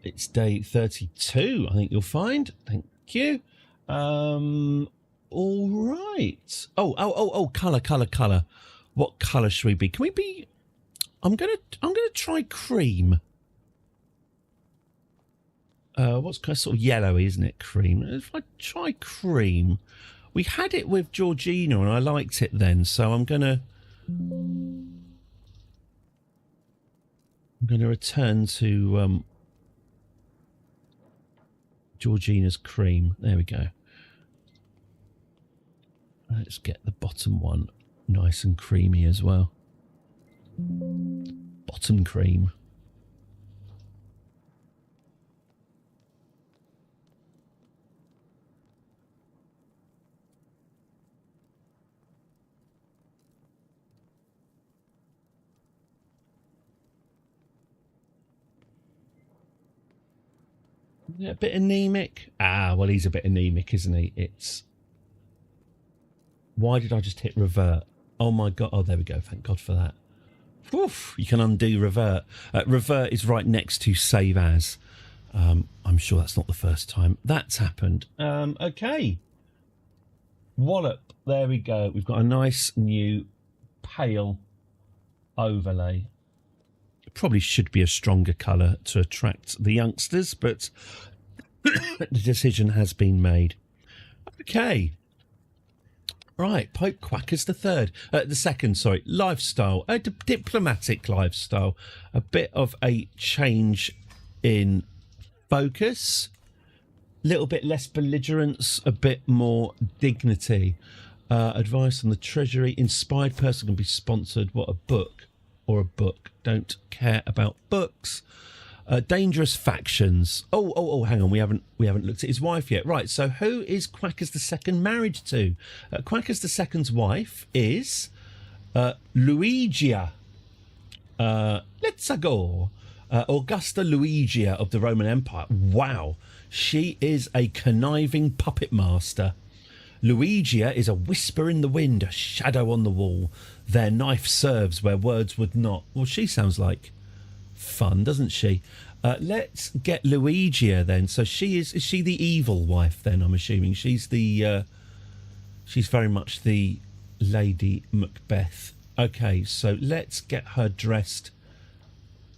It's day 32, I think you'll find. Thank you. All right. Oh, colour. What colour should we be? Can we be? I'm gonna try cream. What's kind of sort of yellowy, isn't it? Cream. If I try cream, we had it with Georgina and I liked it then, so I'm gonna return to Georgina's cream. There we go. Let's get the bottom one nice and creamy as well. Bottom cream. A bit anemic. Well, he's a bit anemic, isn't he? It's. Why did I just hit revert? Oh my god! Oh, there we go. Thank God for that. Oof, you can undo revert. Revert is right next to save as. I'm sure that's not the first time that's happened. Okay. Wallop. There we go. We've got a nice new pale overlay. Probably should be a stronger colour to attract the youngsters, but the decision has been made. Okay. Right, Pope Quackers the second, sorry, lifestyle, a diplomatic lifestyle, a bit of a change in focus. little bit less belligerence, a bit more dignity. Advice on the Treasury. Inspired person can be sponsored. What, a book or a book? Don't care about books. Dangerous factions. Oh, hang on. We haven't looked at his wife yet. Right. So who is Quackers II married to? Quackers II's wife is Luigia. Let's go. Augusta Luigia of the Roman Empire. Wow. She is a conniving puppet master. Luigia is a whisper in the wind, a shadow on the wall. Their knife serves where words would not. Well, she sounds like fun, doesn't she? Let's get Luigia then. So is she the evil wife then? I'm assuming she's very much the Lady Macbeth. Okay, so let's get her dressed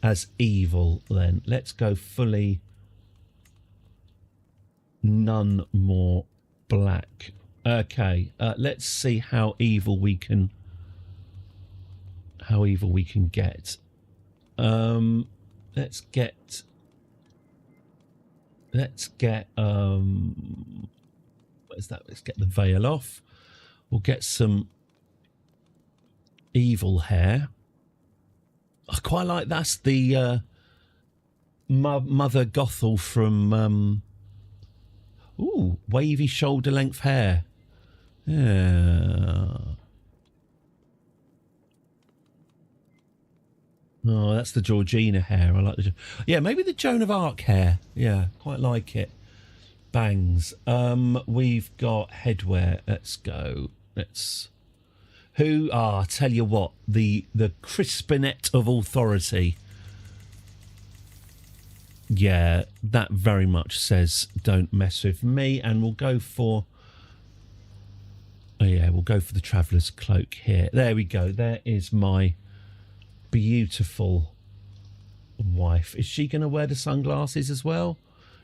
as evil then. Let's go fully none more black. Okay, let's see how evil we can get. Let's get where's that? Let's get the veil off. We'll get some evil hair. I quite like that's the Mother Gothel from wavy shoulder length hair. Yeah. Oh, that's the Georgina hair. I like maybe the Joan of Arc hair. Yeah, quite like it. Bangs. We've got headwear. Let's go. I tell you what, the Crispinet of authority. Yeah, that very much says don't mess with me, and we'll go for the traveller's cloak here. There we go. There is my beautiful wife. Is she going to wear the sunglasses as well?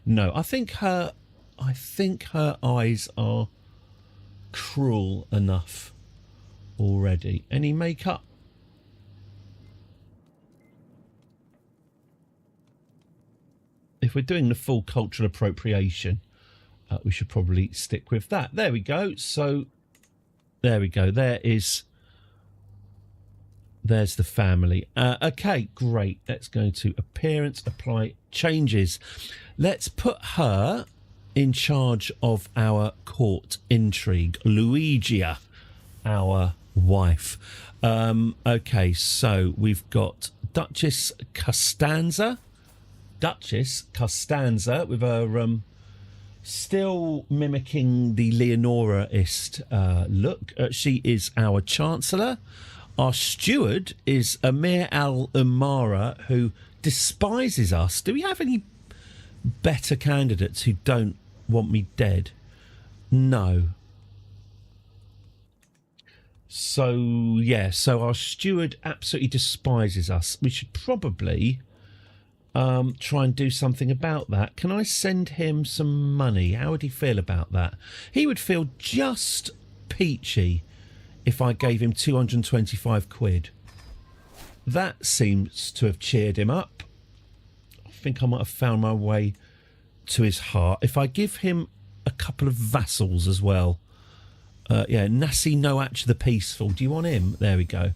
No, I think her eyes are cruel enough already. Any makeup? If we're doing the full cultural appropriation, we should probably stick with that. There we go. So there we go. There's the family. Okay, great. Let's go to appearance, apply changes. Let's put her in charge of our court intrigue. Luigia, our wife. Okay, so we've got Duchess Costanza with her still mimicking the Leonora-ist look. She is our Chancellor. Our steward is Amir al-Umara, who despises us. Do we have any better candidates who don't want me dead? No. So our steward absolutely despises us. We should probably try and do something about that. Can I send him some money? How would he feel about that? He would feel just peachy if I gave him 225 quid. That seems to have cheered him up. I think I might have found my way to his heart. If I give him a couple of vassals as well. Nasi Noach the Peaceful. Do you want him? There we go.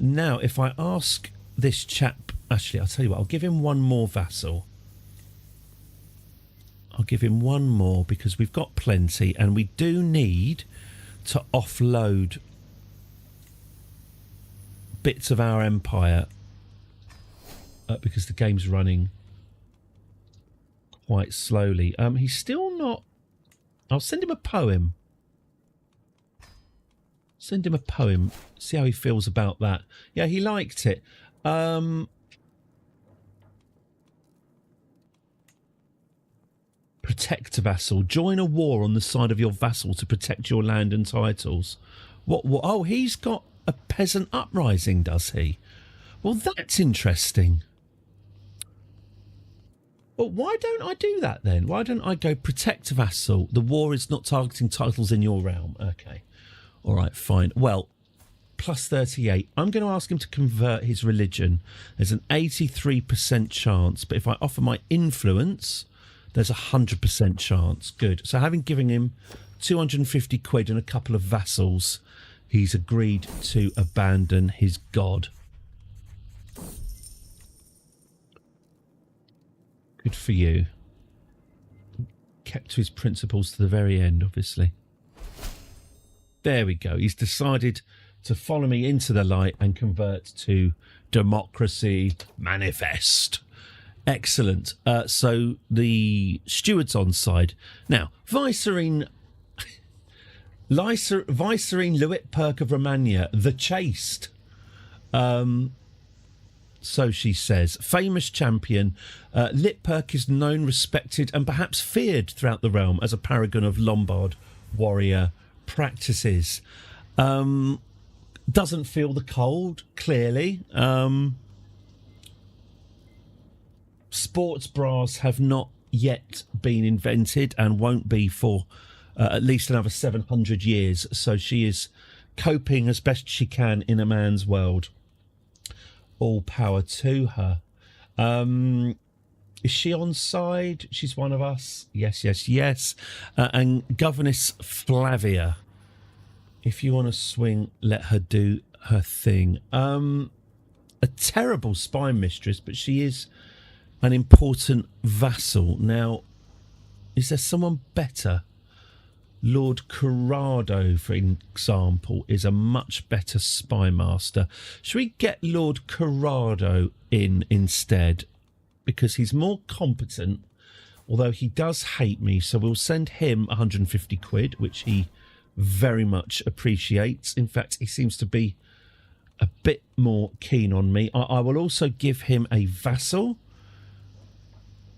Now, if I ask this chap... Actually, I'll tell you what. I'll give him one more vassal. I'll give him one more because we've got plenty and we do need to offload bits of our empire because the game's running quite slowly. He's still not... I'll send him a poem. Send him a poem. See how he feels about that. Yeah, he liked it. Protect a vassal. Join a war on the side of your vassal to protect your land and titles. What? Oh, he's got a peasant uprising, does he? Well, that's interesting. Well, why don't I do that then? Why don't I go protect a vassal? The war is not targeting titles in your realm. Okay. All right, fine. Well, plus 38. I'm going to ask him to convert his religion. There's an 83% chance. But if I offer my influence There's 100% chance. Good. So having given him 250 quid and a couple of vassals, he's agreed to abandon his god. Good for you. Kept to his principles to the very end, obviously. There we go. He's decided to follow me into the light and convert to democracy manifest. Excellent. So the steward's on side. Now, Viceroy Luitpold of Romania, the Chaste. So she says, famous champion, Luitpold is known, respected and perhaps feared throughout the realm as a paragon of Lombard warrior practices. Doesn't feel the cold, clearly. Sports bras have not yet been invented and won't be for at least another 700 years. So she is coping as best she can in a man's world. All power to her. Is she on side? She's one of us. Yes, yes, yes. And Governess Flavia. If you want to swing, let her do her thing. A terrible spy mistress, but she is an important vassal. Now, is there someone better? Lord Corrado, for example, is a much better spy master. Should we get Lord Corrado in instead? Because he's more competent, although he does hate me. So we'll send him 150 quid, which he very much appreciates. In fact, he seems to be a bit more keen on me. I will also give him a vassal.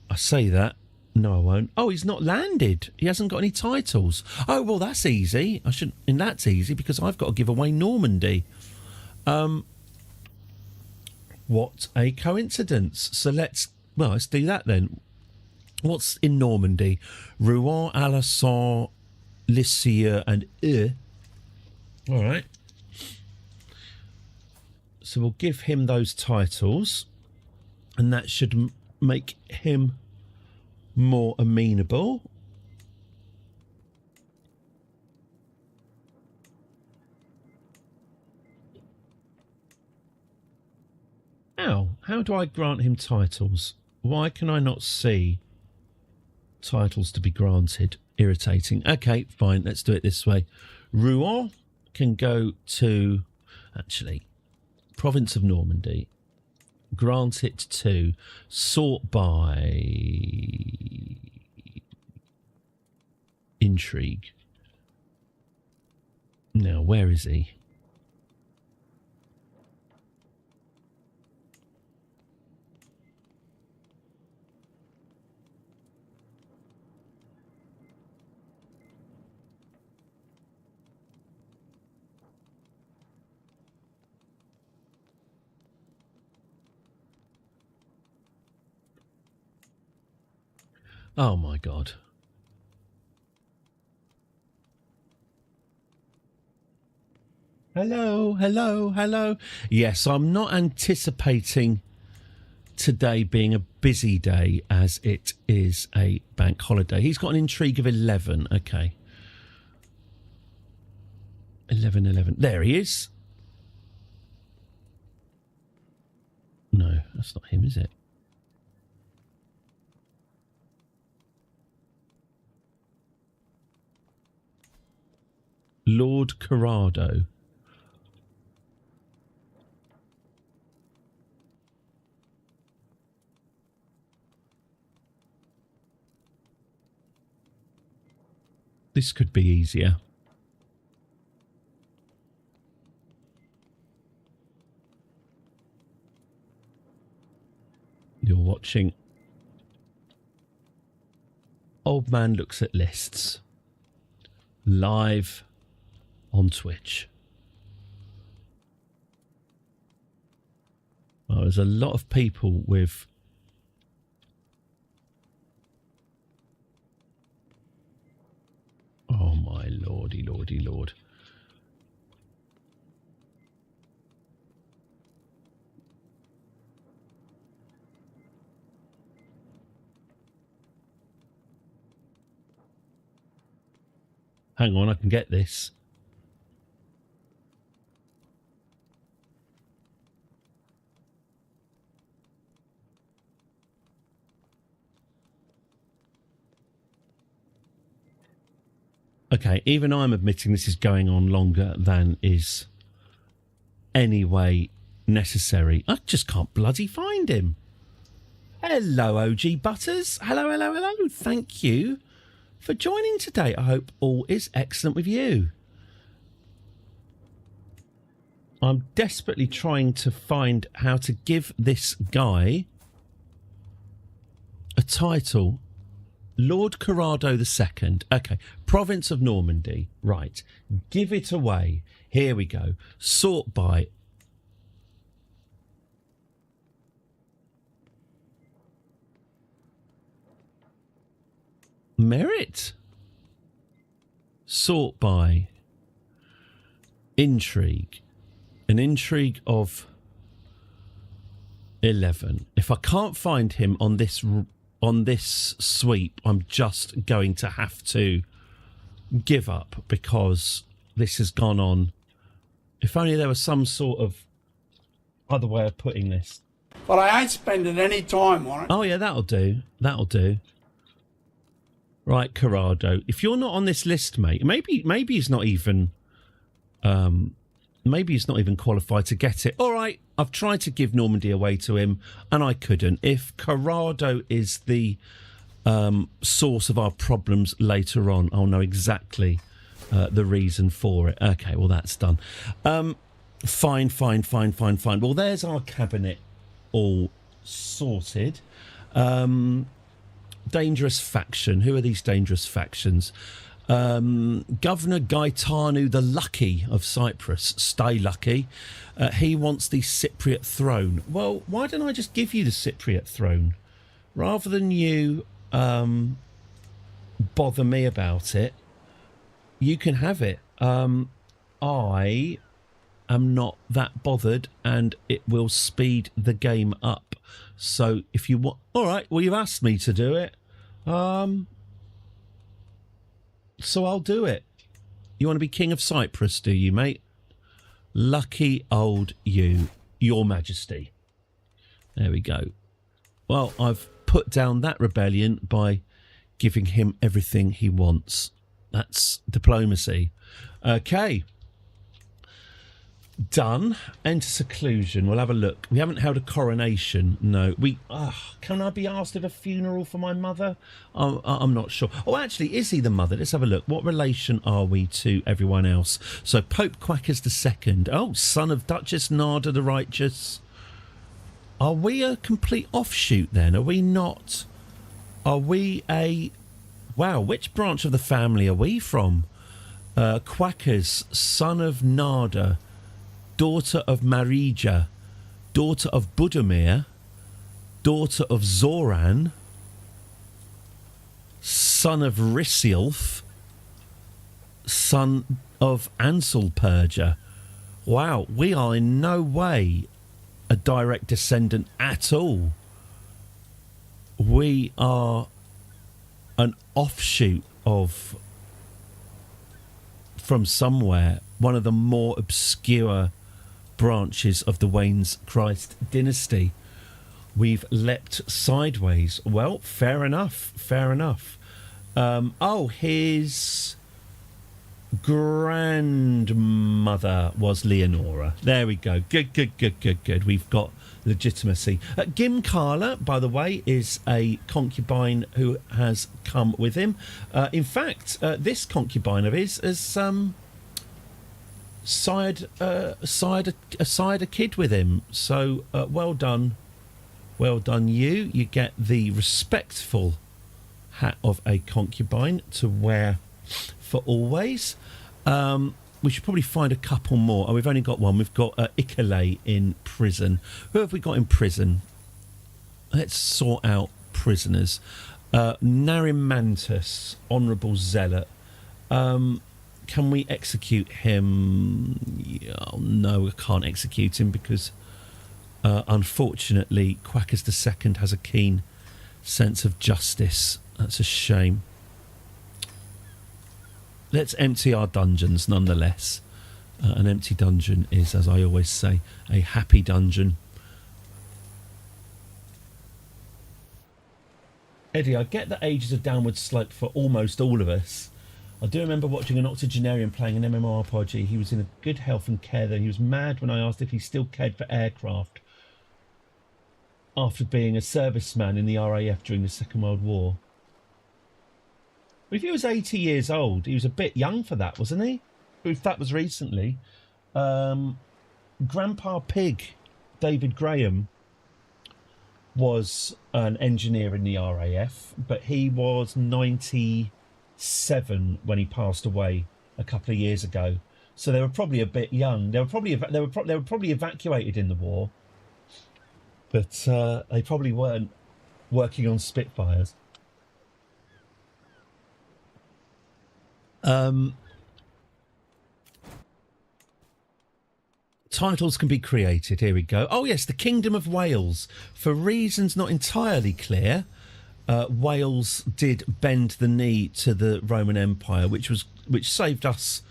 I say that. No, I won't. Oh, he's not landed. He hasn't got any titles. Oh, well, that's easy. And that's easy because I've got to give away Normandy. What a coincidence. So let's do that then. What's in Normandy? Rouen, Alençon, Lisieux, and All right. So we'll give him those titles, and that should make him more amenable. How do I grant him titles? Why can I not see titles to be granted? Irritating. Okay, fine, let's do it this way. Rouen can go to, actually, province of Normandy. Grant it to, sort by intrigue. Now, where is he? Oh my God. Hello, hello, hello. Yes, I'm not anticipating today being a busy day as it is a bank holiday. He's got an intrigue of 11. Okay. 11. There he is. No, that's not him, is it? Lord Corrado. This could be easier. You're watching Old Man Looks at Lists live on Twitch. Oh, there's a lot of people with oh my lordy lord. hang on, I can get this. Okay, even I'm admitting this is going on longer than is anyway necessary. I just can't bloody find him. Hello, OG Butters. Hello, hello, hello. Thank you for joining today. I hope all is excellent with you. I'm desperately trying to find how to give this guy a title. Lord Corrado II. Okay. Province of Normandy. Right. Give it away. Here we go. Sort by. Merit. Sort by. Intrigue. An intrigue of 11. If I can't find him on this sweep, I'm just going to have to give up because this has gone on. If only there was some sort of other way of putting this. But I ain't spending any time on it. Oh yeah, that'll do. That'll do. Right, Corrado. If you're not on this list, mate, maybe he's not even maybe he's not even qualified to get it. All right, I've tried to give Normandy away to him, and I couldn't. If Corrado is the source of our problems later on, I'll know exactly the reason for it. Okay, well, that's done. Fine. Well, there's our cabinet all sorted. Dangerous faction. Who are these dangerous factions? Governor Gaetano the Lucky of Cyprus. Stay lucky. He wants the Cypriot throne. Well, why don't I just give you the Cypriot throne? Rather than you bother me about it, you can have it. I am not that bothered, and it will speed the game up. So if you want... All right, well, you've asked me to do it. So I'll do it. You want to be King of Cyprus, do you, mate? Lucky old you, Your Majesty. There we go. Well, I've put down that rebellion by giving him everything he wants. That's diplomacy. Okay. Done. Enter seclusion. We'll have a look. We haven't held a coronation. No. Can I be asked of a funeral for my mother? I'm not sure. Oh, actually, is he the mother? Let's have a look. What relation are we to everyone else? So Pope Quackers II. Oh, son of Duchess Narda the Righteous. Are we a complete offshoot then? Are we not? Are we a... Wow, which branch of the family are we from? Quackers, son of Narda, daughter of Marija, daughter of Budimir, daughter of Zoran, son of Risilf, son of Anselpurger. Wow, we are in no way a direct descendant at all. We are an offshoot of, from somewhere, one of the more obscure branches of the Wayne's Christ dynasty. We've leapt sideways. Well, fair enough. His grandmother was Leonora. There we go. Good. We've got legitimacy. Gimkala, by the way, is a concubine who has come with him. In fact, this concubine of his has sired a kid with him. So well done you. You get the respectful hat of a concubine to wear for always. We should probably find a couple more. Oh, we've only got one. We've got Ikale in prison. Who have we got in prison? Let's sort out prisoners. Narimantus, Honourable Zealot. Can we execute him? Oh, no, we can't execute him because, unfortunately, Quackers II has a keen sense of justice. That's a shame. let's empty our dungeons nonetheless. An empty dungeon is, as I always say, a happy dungeon. Eddie, I get that age is a downward slope for almost all of us. I do remember watching an octogenarian playing an MMORPG. He was in good health and care then. He was mad when I asked if he still cared for aircraft after being a serviceman in the RAF during the Second World War. But if he was 80 years old, he was a bit young for that, wasn't he? If that was recently. Grandpa Pig, David Graham, was an engineer in the RAF, but he was 97 when he passed away a couple of years ago. So they were probably a bit young. They were probably evacuated in the war, but they probably weren't working on Spitfires. Titles can be created. Here we go. Oh yes, the Kingdom of Wales. For reasons not entirely clear, Wales did bend the knee to the Roman Empire, which saved us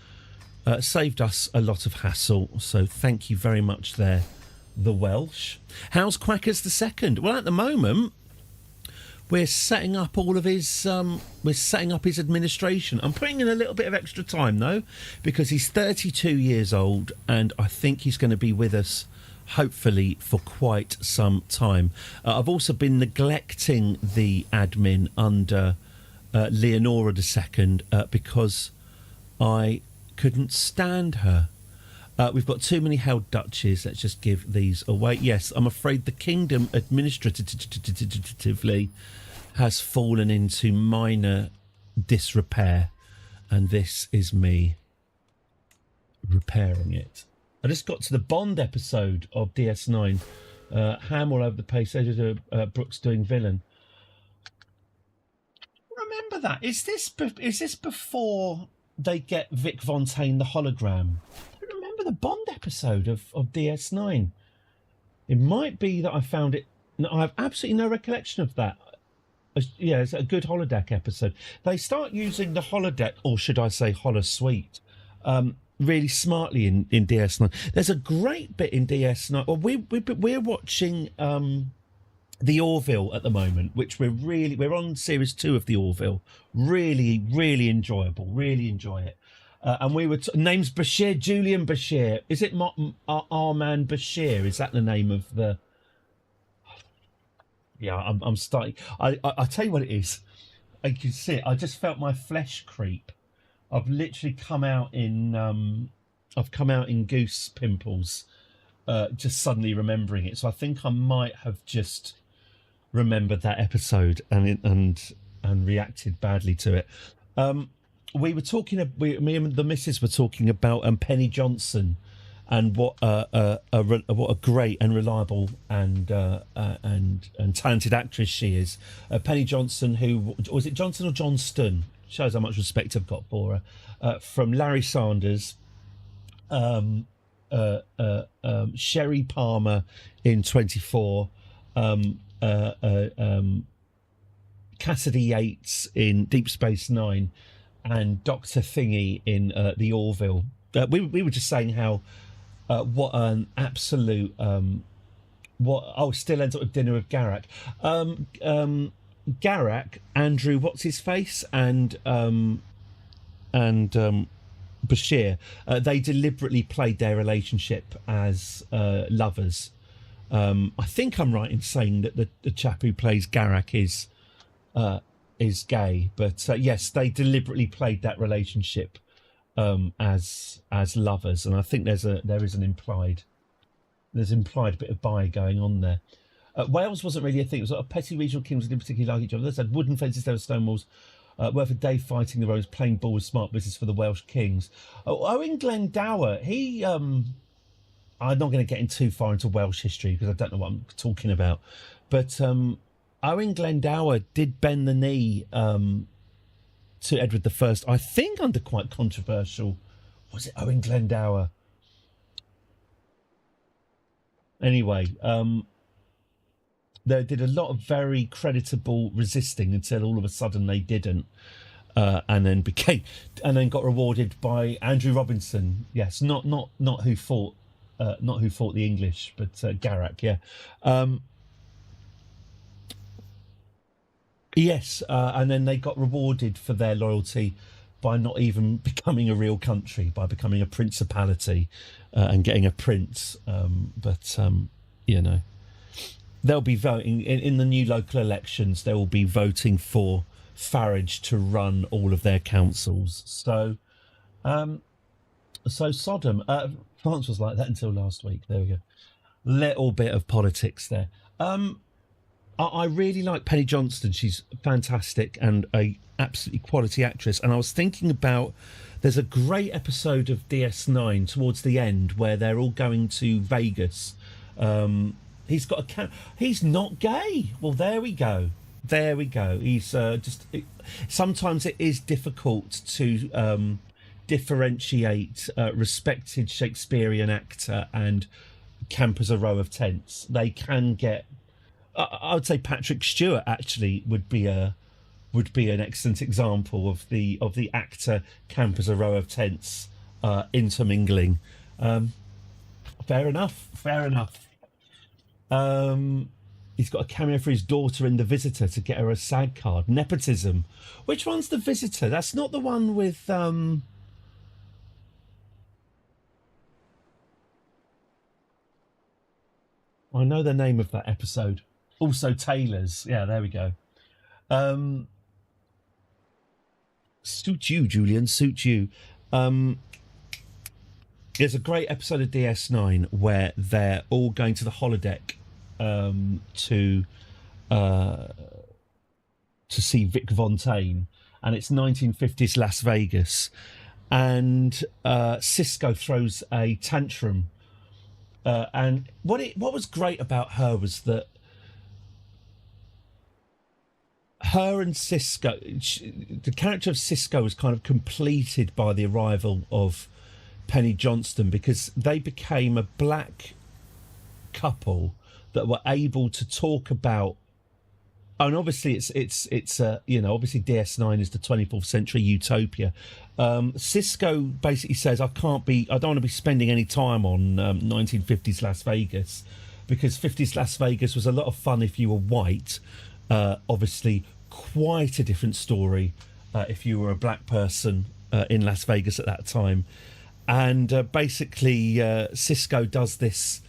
a lot of hassle. So thank you very much there, the Welsh. How's Quackers II? Well, at the moment, we're setting up all of his his administration. I'm putting in a little bit of extra time though, because he's 32 years old and I think he's going to be with us hopefully for quite some time. I've also been neglecting the admin under Leonora II because I couldn't stand her. We've got too many held duchies. Let's just give these away. Yes, I'm afraid the kingdom administratively has fallen into minor disrepair, and this is me repairing it. I just got to the Bond episode of DS9. Ham all over the place. Brooks doing villain. Remember that? Is this before they get Vic Fontaine the hologram? The Bond episode of DS9. It might be that I found it. No, I have absolutely no recollection of that. Yeah, it's a good holodeck episode. They start using the holodeck, or should I say holosuite, really smartly in DS9. There's a great bit in DS9. Well, we're watching the Orville at the moment, which we're on series 2 of the Orville. Really enjoyable. Really enjoy it. And we were name's Bashir, Julian Bashir. Is it Arman Bashir? Is that the name of the? Yeah, I'm starting. I tell you what it is. You can see it. I just felt my flesh creep. I've literally come out in goose pimples. Just suddenly remembering it. So I think I might have just remembered that episode and reacted badly to it. We were talking. Me and the missus were talking about Penny Johnson, and what a great and reliable and talented actress she is. Penny Johnson, who was it, Johnson or Johnston? Shows how much respect I've got for her. From Larry Sanders, Sherry Palmer in 24, Cassidy Yates in Deep Space Nine, and Dr. Thingy in the Orville. We were just saying how what an absolute still ends up with dinner with Garak. Garak, Andrew, what's his face, and Bashir. They deliberately played their relationship as lovers. I think I'm right in saying that the chap who plays Garak is gay, but yes, they deliberately played that relationship as lovers, and I think there is an implied bit of bi going on there. Wales wasn't really a thing. It was a petty regional kings who didn't particularly like each other. They had wooden fences, there were stone walls. Worth a day fighting the Romans, playing ball with smart business for the Welsh kings. Owen Glendower, I'm not going to get in too far into Welsh history because I don't know what I'm talking about, but Owen Glendower did bend the knee to Edward I, I think under quite controversial. Was it Owen Glendower? Anyway, they did a lot of very creditable resisting until all of a sudden they didn't. and then got rewarded by Andrew Robinson. Yes, not who fought the English, but Garak. Yeah. Yes, and then they got rewarded for their loyalty by not even becoming a real country, by becoming a principality and getting a prince. You know, they'll be voting in the new local elections. They will be voting for Farage to run all of their councils. So Sodom. France was like that until last week. There we go. Little bit of politics there. I really like Penny Johnston. She's fantastic and a absolutely quality actress. And I was thinking about, there's a great episode of DS9 towards the end where they're all going to Vegas. He's got he's not gay. Well, there we go. He's sometimes it is difficult to differentiate respected Shakespearean actor and camp as a row of tents. They can get. I would say Patrick Stewart actually would be an excellent example of the actor camp as a row of tents intermingling. Fair enough. He's got a cameo for his daughter in The Visitor to get her a SAG card. Nepotism. Which one's The Visitor? That's not the one with I know the name of that episode. Also Taylor's. Yeah, there we go. Suit you, Julian, suit you. There's a great episode of DS9 where they're all going to the holodeck to see Vic Fontaine, and it's 1950s Las Vegas, and Cisco throws a tantrum, and what was great about her was that her and Cisco, the character of Cisco was kind of completed by the arrival of Penny Johnston, because they became a black couple that were able to talk about, and obviously it's obviously DS9 is the 24th century utopia. Cisco basically says, I don't want to be spending any time on 1950s Las Vegas, because 50s Las Vegas was a lot of fun if you were white. Obviously quite a different story if you were a black person in Las Vegas at that time. And basically Cisco does this,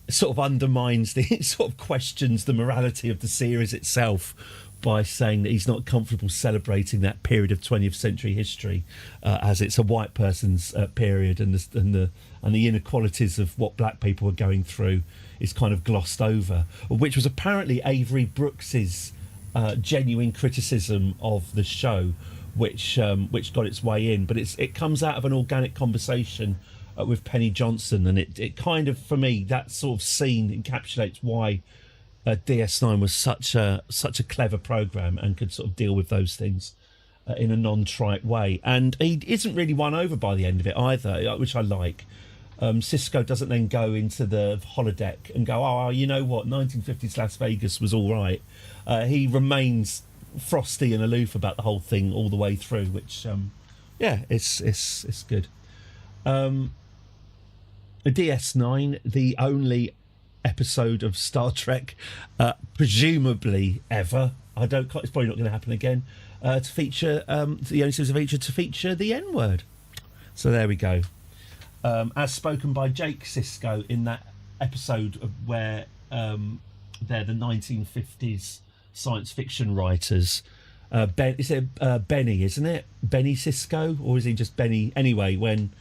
sort of undermines sort of questions the morality of the series itself by saying that he's not comfortable celebrating that period of 20th century history as it's a white person's period, and the inequalities of what black people were going through is kind of glossed over, which was apparently Avery Brooks's genuine criticism of the show, which got its way in. But it comes out of an organic conversation with Penny Johnston, and it kind of, for me, that sort of scene encapsulates why DS9 was such a clever program and could sort of deal with those things in a non-trite way. And he isn't really won over by the end of it either, which I like. Cisco doesn't then go into the holodeck and go, oh, you know what, 1950s Las Vegas was all right. He remains frosty and aloof about the whole thing all the way through, which it's good. DS9, the only episode of Star Trek presumably ever, it's probably not going to happen again, to feature the only series of feature to feature the N-word. So there we go. As spoken by Jake Sisko in that episode where they're the 1950s science fiction writers. Benny, isn't it? Benny Sisko, or is he just Benny? Anyway, when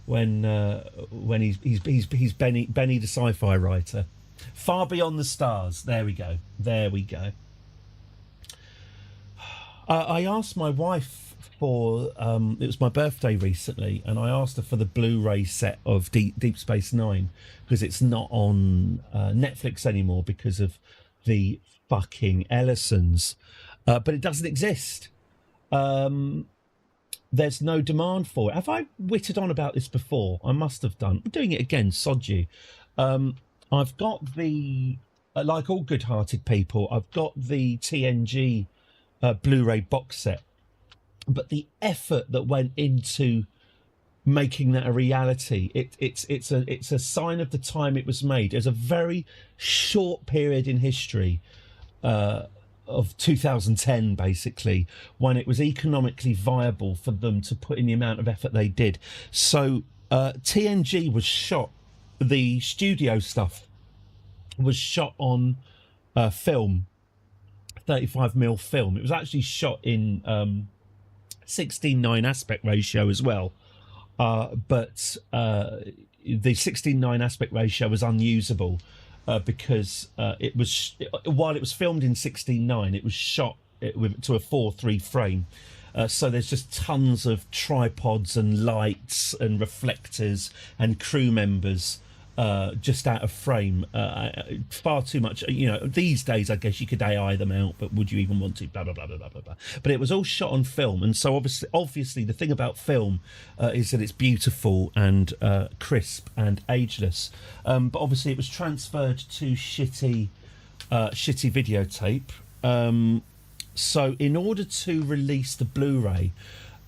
he's Benny the sci-fi writer. Far Beyond the Stars. There we go. I asked my wife for it was my birthday recently, and I asked her for the Blu-ray set of Deep Space Nine, because it's not on Netflix anymore because of the fucking Ellisons, but it doesn't exist. There's no demand for it. Have I whittled on about this before? I must have done. I'm doing it again, sod you. I've got the, like all good-hearted people, I've got the TNG Blu-ray box set but the effort that went into making that a reality, it's a sign of the time it was made. There's a very short period in history of 2010, basically, when it was economically viable for them to put in the amount of effort they did. So TNG was shot, the studio stuff was shot on film, 35mm film. It was actually shot in 16:9 aspect ratio as well, but the 16:9 aspect ratio was unusable because while it was filmed in 16:9, it was shot to a 4:3 frame. So there's just tons of tripods and lights and reflectors and crew members just out of frame. Far too much. These days, I guess you could AI them out, but would you even want to? Blah blah blah blah blah blah. But it was all shot on film, and so obviously, the thing about film is that it's beautiful and crisp and ageless. But obviously, it was transferred to shitty videotape. So in order to release the Blu-ray,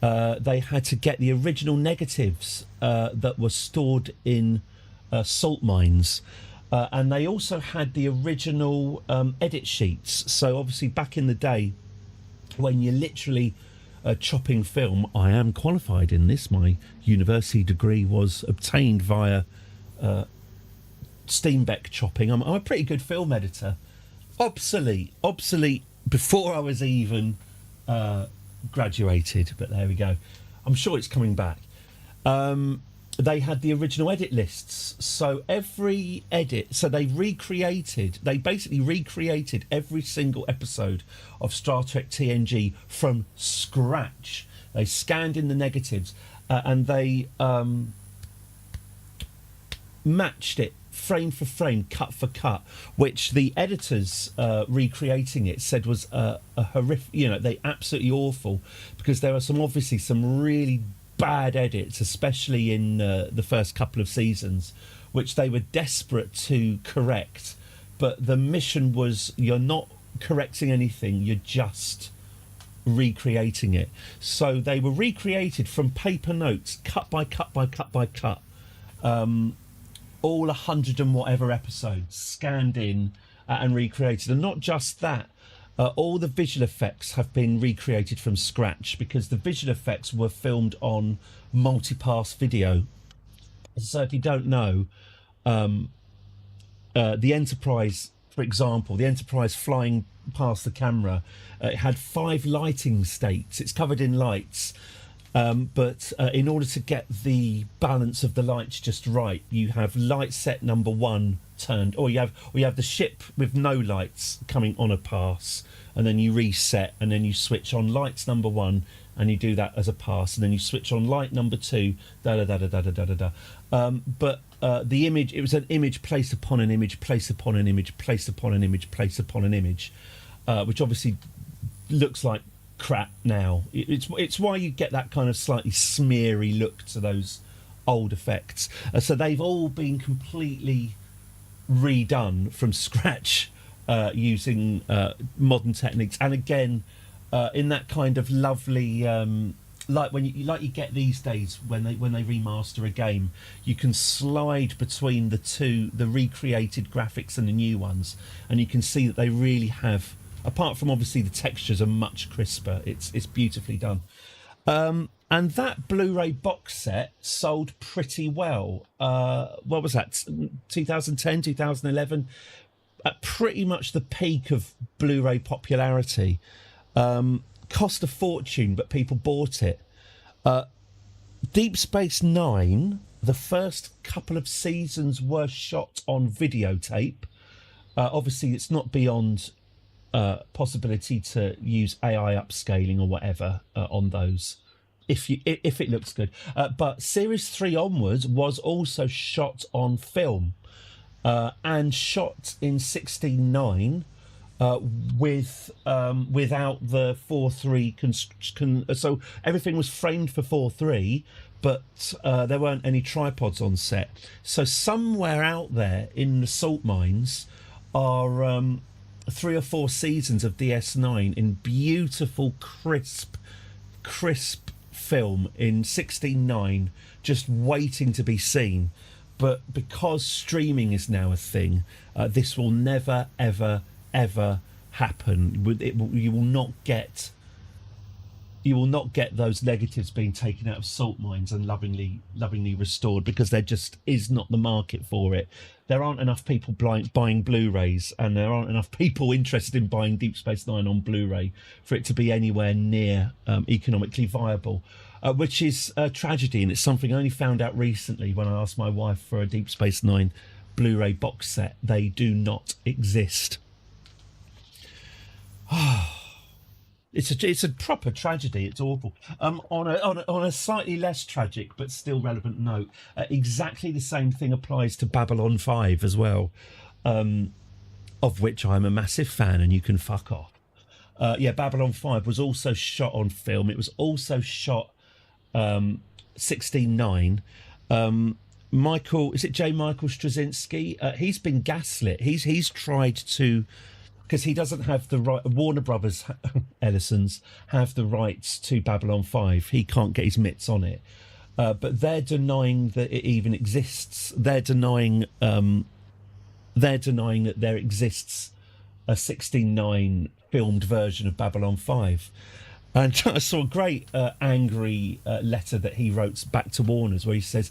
they had to get the original negatives that were stored in salt mines, and they also had the original edit sheets. So obviously back in the day, when you're literally chopping film, I am qualified in this. My university degree was obtained via Steenbeck chopping. I'm a pretty good film editor. Obsolete before I was even graduated, but there we go. I'm sure it's coming back. They had the original edit lists, so every edit, so they basically recreated every single episode of Star Trek TNG from scratch. They scanned in the negatives and they matched it frame for frame, cut for cut, which the editors recreating it said was a horrific, they absolutely awful, because there are some really bad edits, especially in the first couple of seasons, which they were desperate to correct. But the mission was, you're not correcting anything, you're just recreating it. So they were recreated from paper notes, cut by cut by cut by cut. All 100 and whatever episodes scanned in and recreated. And not just that, all the visual effects have been recreated from scratch, because the visual effects were filmed on multi-pass video. So if you don't know, the Enterprise, for example, the Enterprise flying past the camera, it had 5 lighting states. It's covered in lights. But in order to get the balance of the lights just right, you have light set number 1 turned, or you have the ship with no lights coming on a pass, and then you reset, and then you switch on lights number 1, and you do that as a pass, and then you switch on light number 2, da da da da da da da da. But the image, it was an image placed upon an image, placed upon an image, placed upon an image, placed upon an image, which obviously looks like crap now. It's why you get that kind of slightly smeary look to those old effects. So they've all been completely redone from scratch using modern techniques, and again in that kind of lovely like you get these days when they remaster a game, you can slide between the recreated graphics and the new ones, and you can see that they really have, apart from obviously the textures are much crisper, it's beautifully done. And that Blu-ray box set sold pretty well. What was that, 2010, 2011? At pretty much the peak of Blu-ray popularity. Cost a fortune, but people bought it. Deep Space Nine, the first couple of seasons were shot on videotape. Obviously, it's not beyond possibility to use AI upscaling or whatever on those, if it looks good. But Series 3 onwards was also shot on film and shot in 16:9 without the 4:3 so everything was framed for 4:3, but there weren't any tripods on set. So somewhere out there in the salt mines are 3 or 4 seasons of DS9 in beautiful, crisp crisp film in 16:9, just waiting to be seen. But because streaming is now a thing, this will never, ever, ever happen. You will not get those negatives being taken out of salt mines and lovingly restored, because there just is not the market for it. There aren't enough people buying Blu-rays, and there aren't enough people interested in buying Deep Space Nine on Blu-ray for it to be anywhere near economically viable, which is a tragedy. And it's something I only found out recently when I asked my wife for a Deep Space Nine Blu-ray box set. They do not exist. It's a proper tragedy. It's awful. On a slightly less tragic but still relevant note, exactly the same thing applies to Babylon 5 as well, of which I'm a massive fan, and you can fuck off. Babylon 5 was also shot on film. It was also shot 16:9. Michael, is it J. Michael Straczynski? He's been gaslit. He's tried to, because he doesn't have the right. Warner Brothers, Ellison's, have the rights to Babylon 5. He can't get his mitts on it. But they're denying that it even exists. They're denying that there exists a 16:9 filmed version of Babylon 5. And I saw a great angry letter that he wrote back to Warner's, where he says,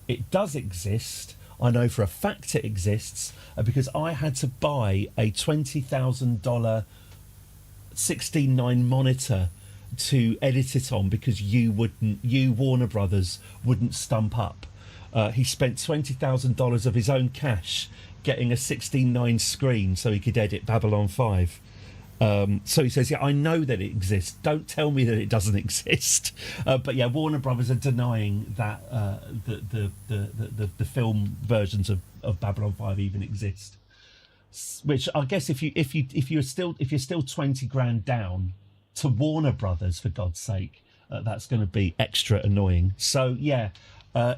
"It does exist. I know for a fact it exists, because I had to buy a $20,000 16:9 monitor to edit it on, because you Warner Brothers wouldn't stump up." He spent $20,000 of his own cash getting a 16:9 screen so he could edit Babylon 5. So he says, "Yeah, I know that it exists. Don't tell me that it doesn't exist." But yeah, Warner Brothers are denying that the film versions of Babylon 5 even exist. Which I guess if you're still 20 grand down to Warner Brothers, for God's sake, that's going to be extra annoying. So yeah.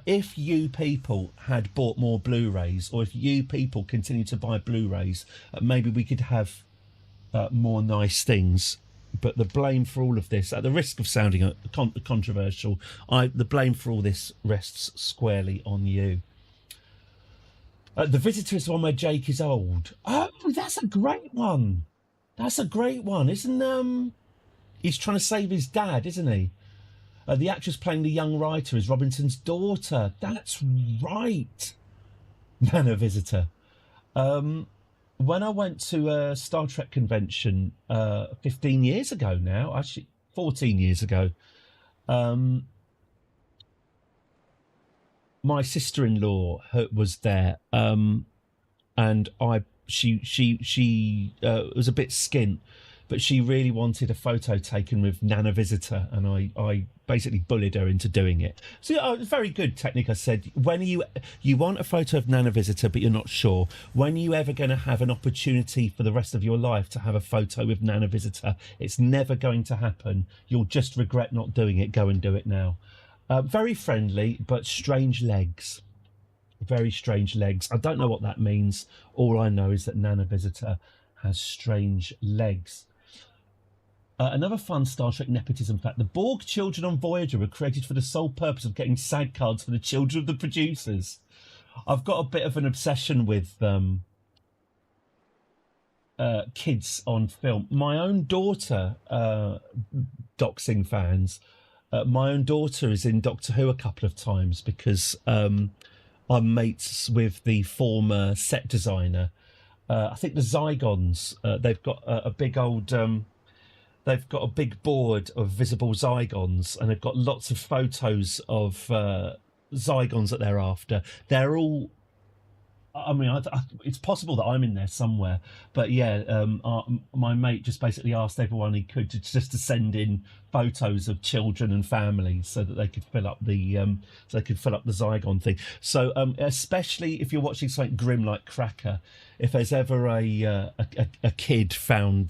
If you people had bought more Blu-rays, or if you people continue to buy Blu-rays, maybe we could have more nice things. But the blame for all of this, at the risk of sounding controversial, the blame for all this rests squarely on you. The Visitor is the one where Jake is old. Oh, that's a great one. That's a great one, isn't he's trying to save his dad, isn't he? The actress playing the young writer is Robinson's daughter. That's right. Nana Visitor. When I went to a Star Trek convention 15 years ago now, actually 14 years ago, my sister-in-law was there, and she was a bit skint, but she really wanted a photo taken with Nana Visitor, and I basically bullied her into doing it. So very good technique. I said, when you want a photo of Nana Visitor, but you're not sure, when are you ever going to have an opportunity for the rest of your life to have a photo with Nana Visitor? It's never going to happen. You'll just regret not doing it. Go and do it now. Very friendly, but strange legs. Very strange legs. I don't know what that means. All I know is that Nana Visitor has strange legs. Another fun Star Trek nepotism fact: the Borg children on Voyager were created for the sole purpose of getting SAG cards for the children of the producers. I've got a bit of an obsession with kids on film. My own daughter, doxing fans, my own daughter is in Doctor Who a couple of times, because I'm mates with the former set designer. I think the Zygons, they've got a big old... they've got a big board of visible Zygons, and they've got lots of photos of Zygons that they're after. They're all... I mean, it's possible that I'm in there somewhere, but yeah, my mate just basically asked everyone he could to send in photos of children and families so that they could fill up the Zygon thing. So especially if you're watching something grim like Cracker, if there's ever a kid found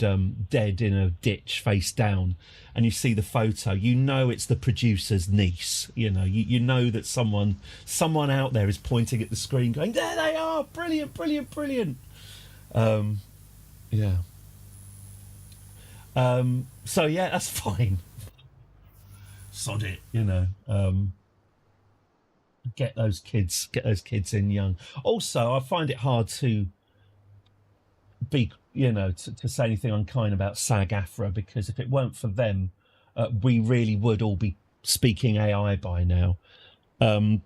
dead in a ditch face down, and you see the photo, you know it's the producer's niece. You know that someone out there is pointing at the screen going, "There they are, brilliant, brilliant, brilliant." Yeah. So yeah, that's fine. sod it, get those kids in young. Also, I find it hard to be, to say anything unkind about SAG-AFTRA, because if it weren't for them, we really would all be speaking AI by now. There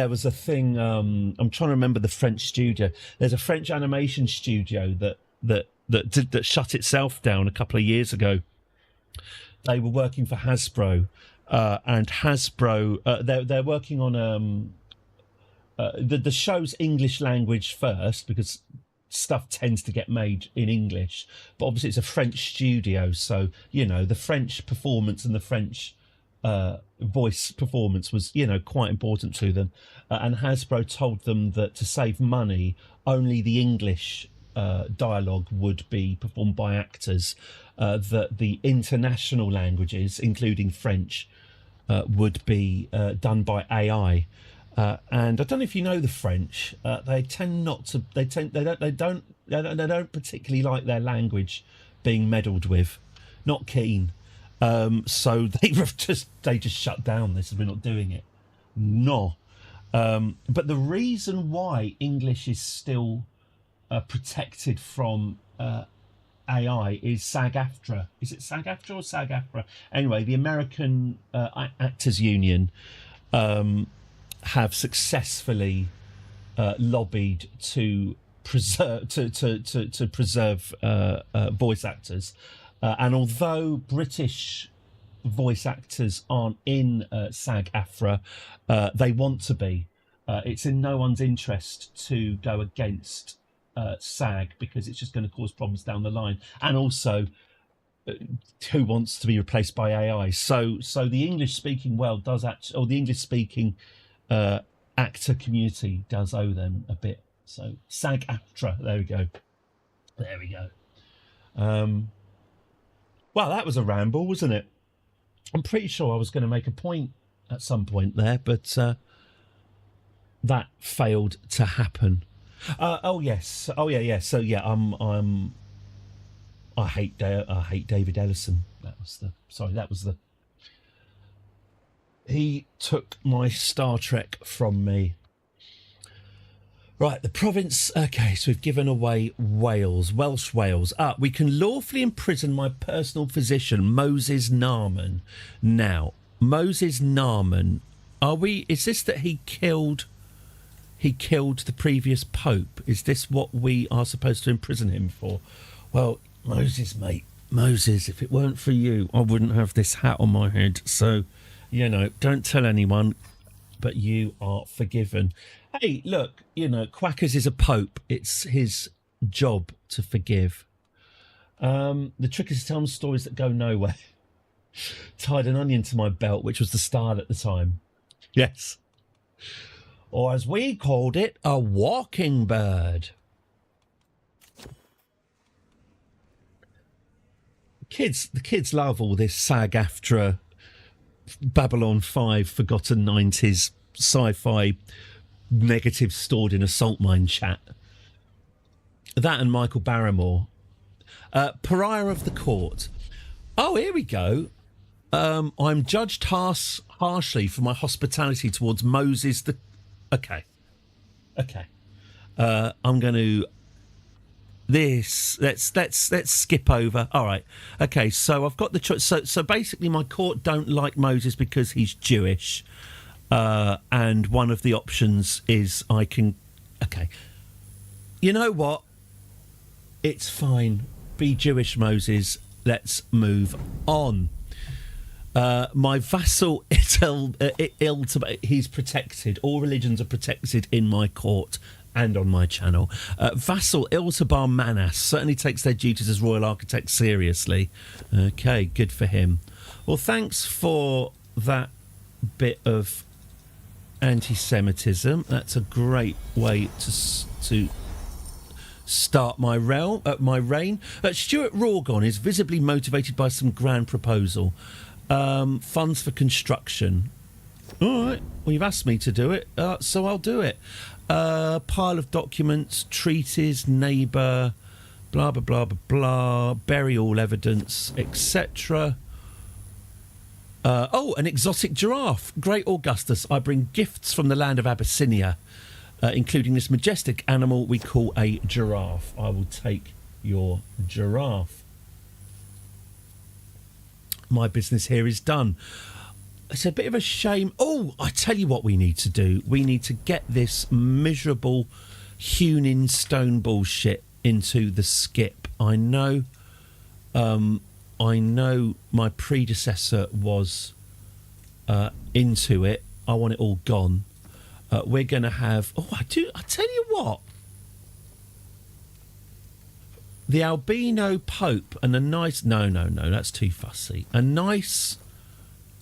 was a thing, I'm trying to remember the French studio. There's a French animation studio that shut itself down a couple of years ago. They were working for Hasbro, and Hasbro, they're working on the show's English language first, because stuff tends to get made in English, but obviously it's a French studio, so the French performance and the French voice performance was quite important to them, and Hasbro told them that to save money, only the English dialogue would be performed by actors, that the international languages, including French, would be done by AI. And I don't know if you know the French. They tend not to. They don't particularly like their language being meddled with. Not keen. So they just shut down this. We're not doing it. No. But the reason why English is still protected from AI is SAG-AFTRA. Is it SAG-AFTRA or SAG-AFTRA? Anyway, the American Actors Union have successfully lobbied to preserve voice actors, and although British voice actors aren't in SAG-AFTRA, they want to be. It's in no one's interest to go against SAG, because it's just going to cause problems down the line, and also who wants to be replaced by AI? So the English speaking world does actually, or the English speaking actor community does owe them a bit. So SAG-AFTRA, there we go. Well, that was a ramble, wasn't it? I'm pretty sure I was going to make a point at some point there, but that failed to happen. Oh yes. So yeah, I hate David Ellison. He took my Star Trek from me. Right, the province. Okay, so we've given away Welsh Wales. We can lawfully imprison my personal physician, Moses Naaman. Now, Moses Naaman, is this that he killed the previous pope? Is this what we are supposed to imprison him for? Well, Moses, mate, if it weren't for you, I wouldn't have this hat on my head. So, don't tell anyone, but you are forgiven. Hey, look, Quackers is a pope. It's his job to forgive. The trick is to tell them stories that go nowhere. Tied an onion to my belt, which was the style at the time. Yes. Or as we called it, a walking bird. The kids love all this SAG-AFTRA, Babylon 5, forgotten 90s sci-fi negative stored in a salt mine chat. That and Michael Barrymore. Pariah of the court. Oh, here we go. I'm judged harshly for my hospitality towards Moses the... Okay. I'm going to... Let's skip over. All right. Okay, so I've got the choice. So basically my court don't like Moses because he's Jewish. And one of the options is I can... Okay. You know what? It's fine. Be Jewish, Moses. Let's move on. My vassal, he's protected. All religions are protected in my court and on my channel. Vassal Iltabar Manas certainly takes their duties as royal architect seriously. Okay, good for him. Well, thanks for that bit of anti-Semitism. That's a great way to start my reign. Stuart Rawgon is visibly motivated by some grand proposal. Funds for construction. All right, well, you've asked me to do it, so I'll do it. Pile of documents, treaties, neighbour, blah, blah, blah, blah, blah, bury all evidence, etc. An exotic giraffe. Great Augustus, I bring gifts from the land of Abyssinia, including this majestic animal we call a giraffe. I will take your giraffe. My business here is done. It's a bit of a shame. Oh, I tell you what we need to do. We need to get this miserable hewn-in stone bullshit into the skip. I know my predecessor was into it. I want it all gone. We're going to have... Oh, I tell you what. The albino pope and a nice... No, that's too fussy. A nice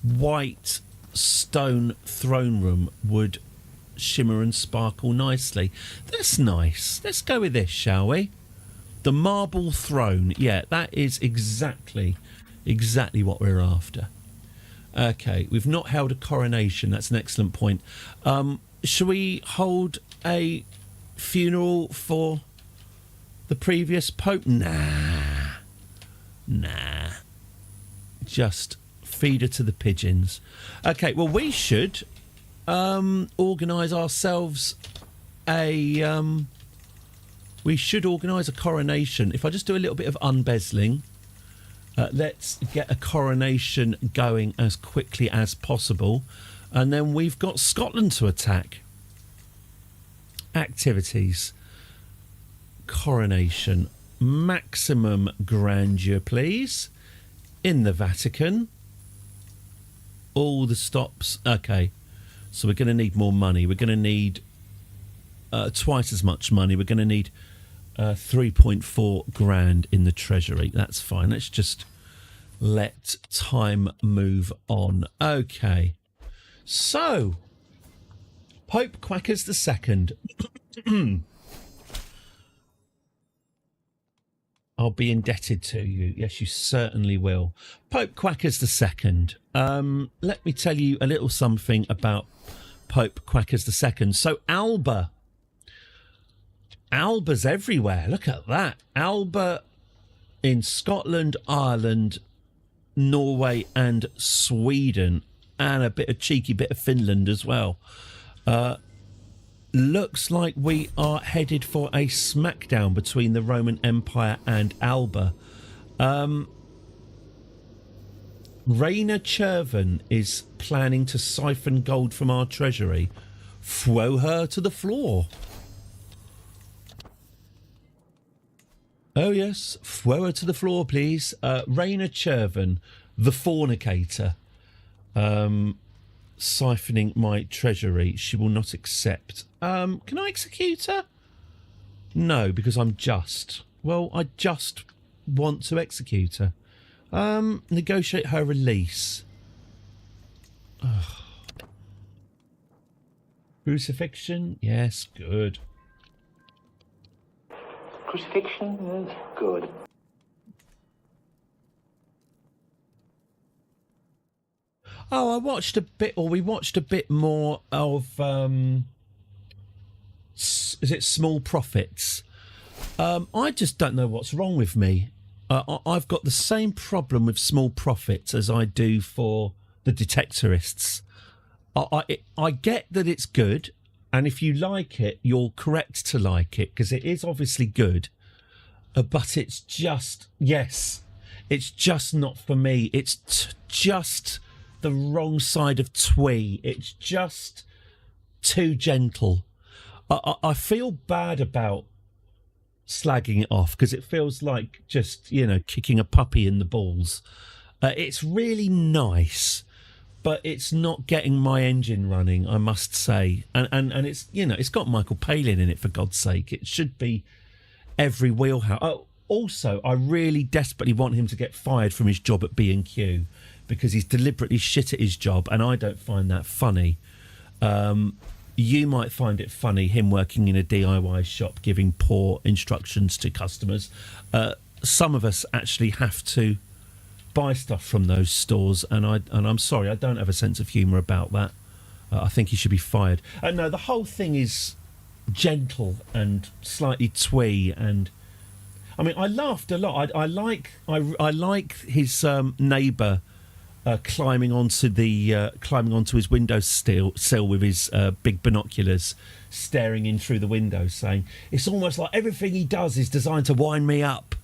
white stone throne room would shimmer and sparkle nicely. That's nice. Let's go with this, shall we? The marble throne. Yeah, that is exactly what we're after. Okay, we've not held a coronation. That's an excellent point. Shall we hold a funeral for the previous pope? Nah. Just feed her to the pigeons. Okay, well, we should organise ourselves we should organise a coronation. If I just do a little bit of unbezzling, let's get a coronation going as quickly as possible. And then we've got Scotland to attack. Activities. Coronation. Maximum grandeur, please. In the Vatican. All the stops. Okay. So we're going to need more money. We're going to need twice as much money. We're going to need 3.4 grand in the treasury. That's fine. Let's just let time move on. Okay. So, Pope Quackers II. I'll be indebted to you. Yes, you certainly will. Pope Quackers II. Let me tell you a little something about Pope Quackers II. So, Alba's everywhere. Look at that. Alba in Scotland, Ireland, Norway and Sweden, and a cheeky bit of Finland as well. Looks like we are headed for a smackdown between the Roman Empire and Alba. Raina Chervan is planning to siphon gold from our treasury. Throw her to the floor. Oh, yes. Throw her to the floor, please. Raina Chervan, the fornicator, siphoning my treasury. She will not accept. Can I execute her? No, because I'm just. Well, I just want to execute her. Negotiate her release. Ugh. Crucifixion? Yes, good. Crucifixion is good. Oh, I watched a bit, or we watched a bit more of, is it Small Profits? I just don't know what's wrong with me. I've got the same problem with Small Profits as I do for the Detectorists. I get that it's good, and if you like it, you're correct to like it, because it is obviously good, but it's just, yes, it's just not for me. It's just the wrong side of twee. It's just too gentle. I feel bad about slagging it off, because it feels like just, kicking a puppy in the balls. It's really nice, but it's not getting my engine running, I must say. And it's, it's got Michael Palin in it, for God's sake. It should be every wheelhouse. Oh, also, I really desperately want him to get fired from his job at B&Q, because he's deliberately shit at his job, and I don't find that funny. You might find it funny, him working in a DIY shop, giving poor instructions to customers. Some of us actually have to buy stuff from those stores, and I'm sorry, I don't have a sense of humour about that. I think he should be fired. No, the whole thing is gentle and slightly twee, and I mean, I laughed a lot. I like his neighbour climbing onto his window sill with his big binoculars, staring in through the window, saying, "It's almost like everything he does is designed to wind me up."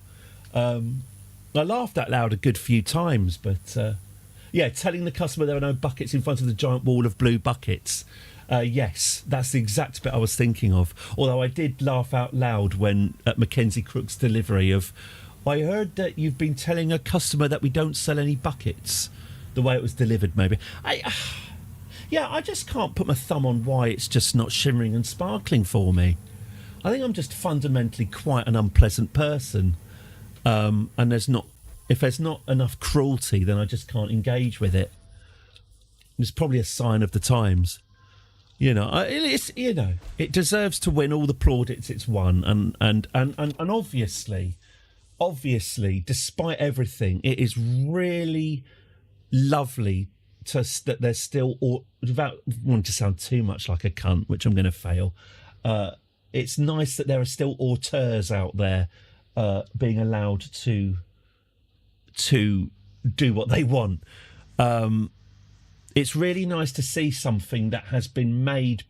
I laughed out loud a good few times, but yeah, telling the customer there are no buckets in front of the giant wall of blue buckets. Yes, that's the exact bit I was thinking of. Although I did laugh out loud when at Mackenzie Crook's delivery of, "I heard that you've been telling a customer that we don't sell any buckets." The way it was delivered, maybe. I just can't put my thumb on why it's just not shimmering and sparkling for me. I think I'm just fundamentally quite an unpleasant person. And if there's not enough cruelty, then I just can't engage with it. It's probably a sign of the times. It deserves to win all the plaudits it's won, and obviously, despite everything, it is really lovely that there's still, without wanting to sound too much like a cunt, which I'm going to fail. It's nice that there are still auteurs out there being allowed to do what they want. It's really nice to see something that has been made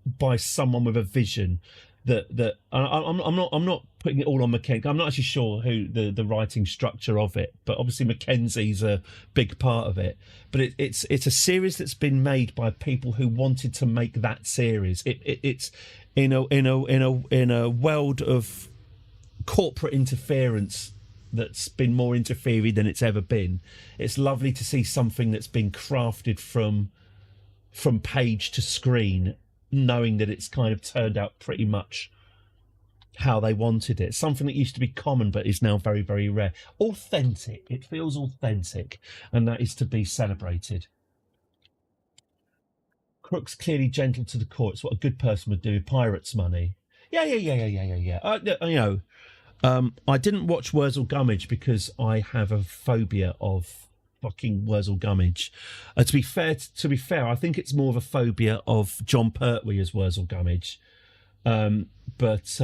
by someone with a vision. That I'm not putting it all on Mackenzie. I'm not actually sure who the writing structure of it, but obviously Mackenzie's a big part of it. But it's a series that's been made by people who wanted to make that series. It's in a world of corporate interference that's been more interfering than it's ever been. It's lovely to see something that's been crafted from page to screen, knowing that it's kind of turned out pretty much how they wanted it. Something that used to be common but is now very, very rare. Authentic. It feels authentic, and that is to be celebrated. Crook's clearly gentle to the core. It's what a good person would do with pirates' money. Yeah. I didn't watch Wurzel Gummidge because I have a phobia of fucking Wurzel Gummidge. To be fair, I think it's more of a phobia of John Pertwee as Wurzel Gummidge. But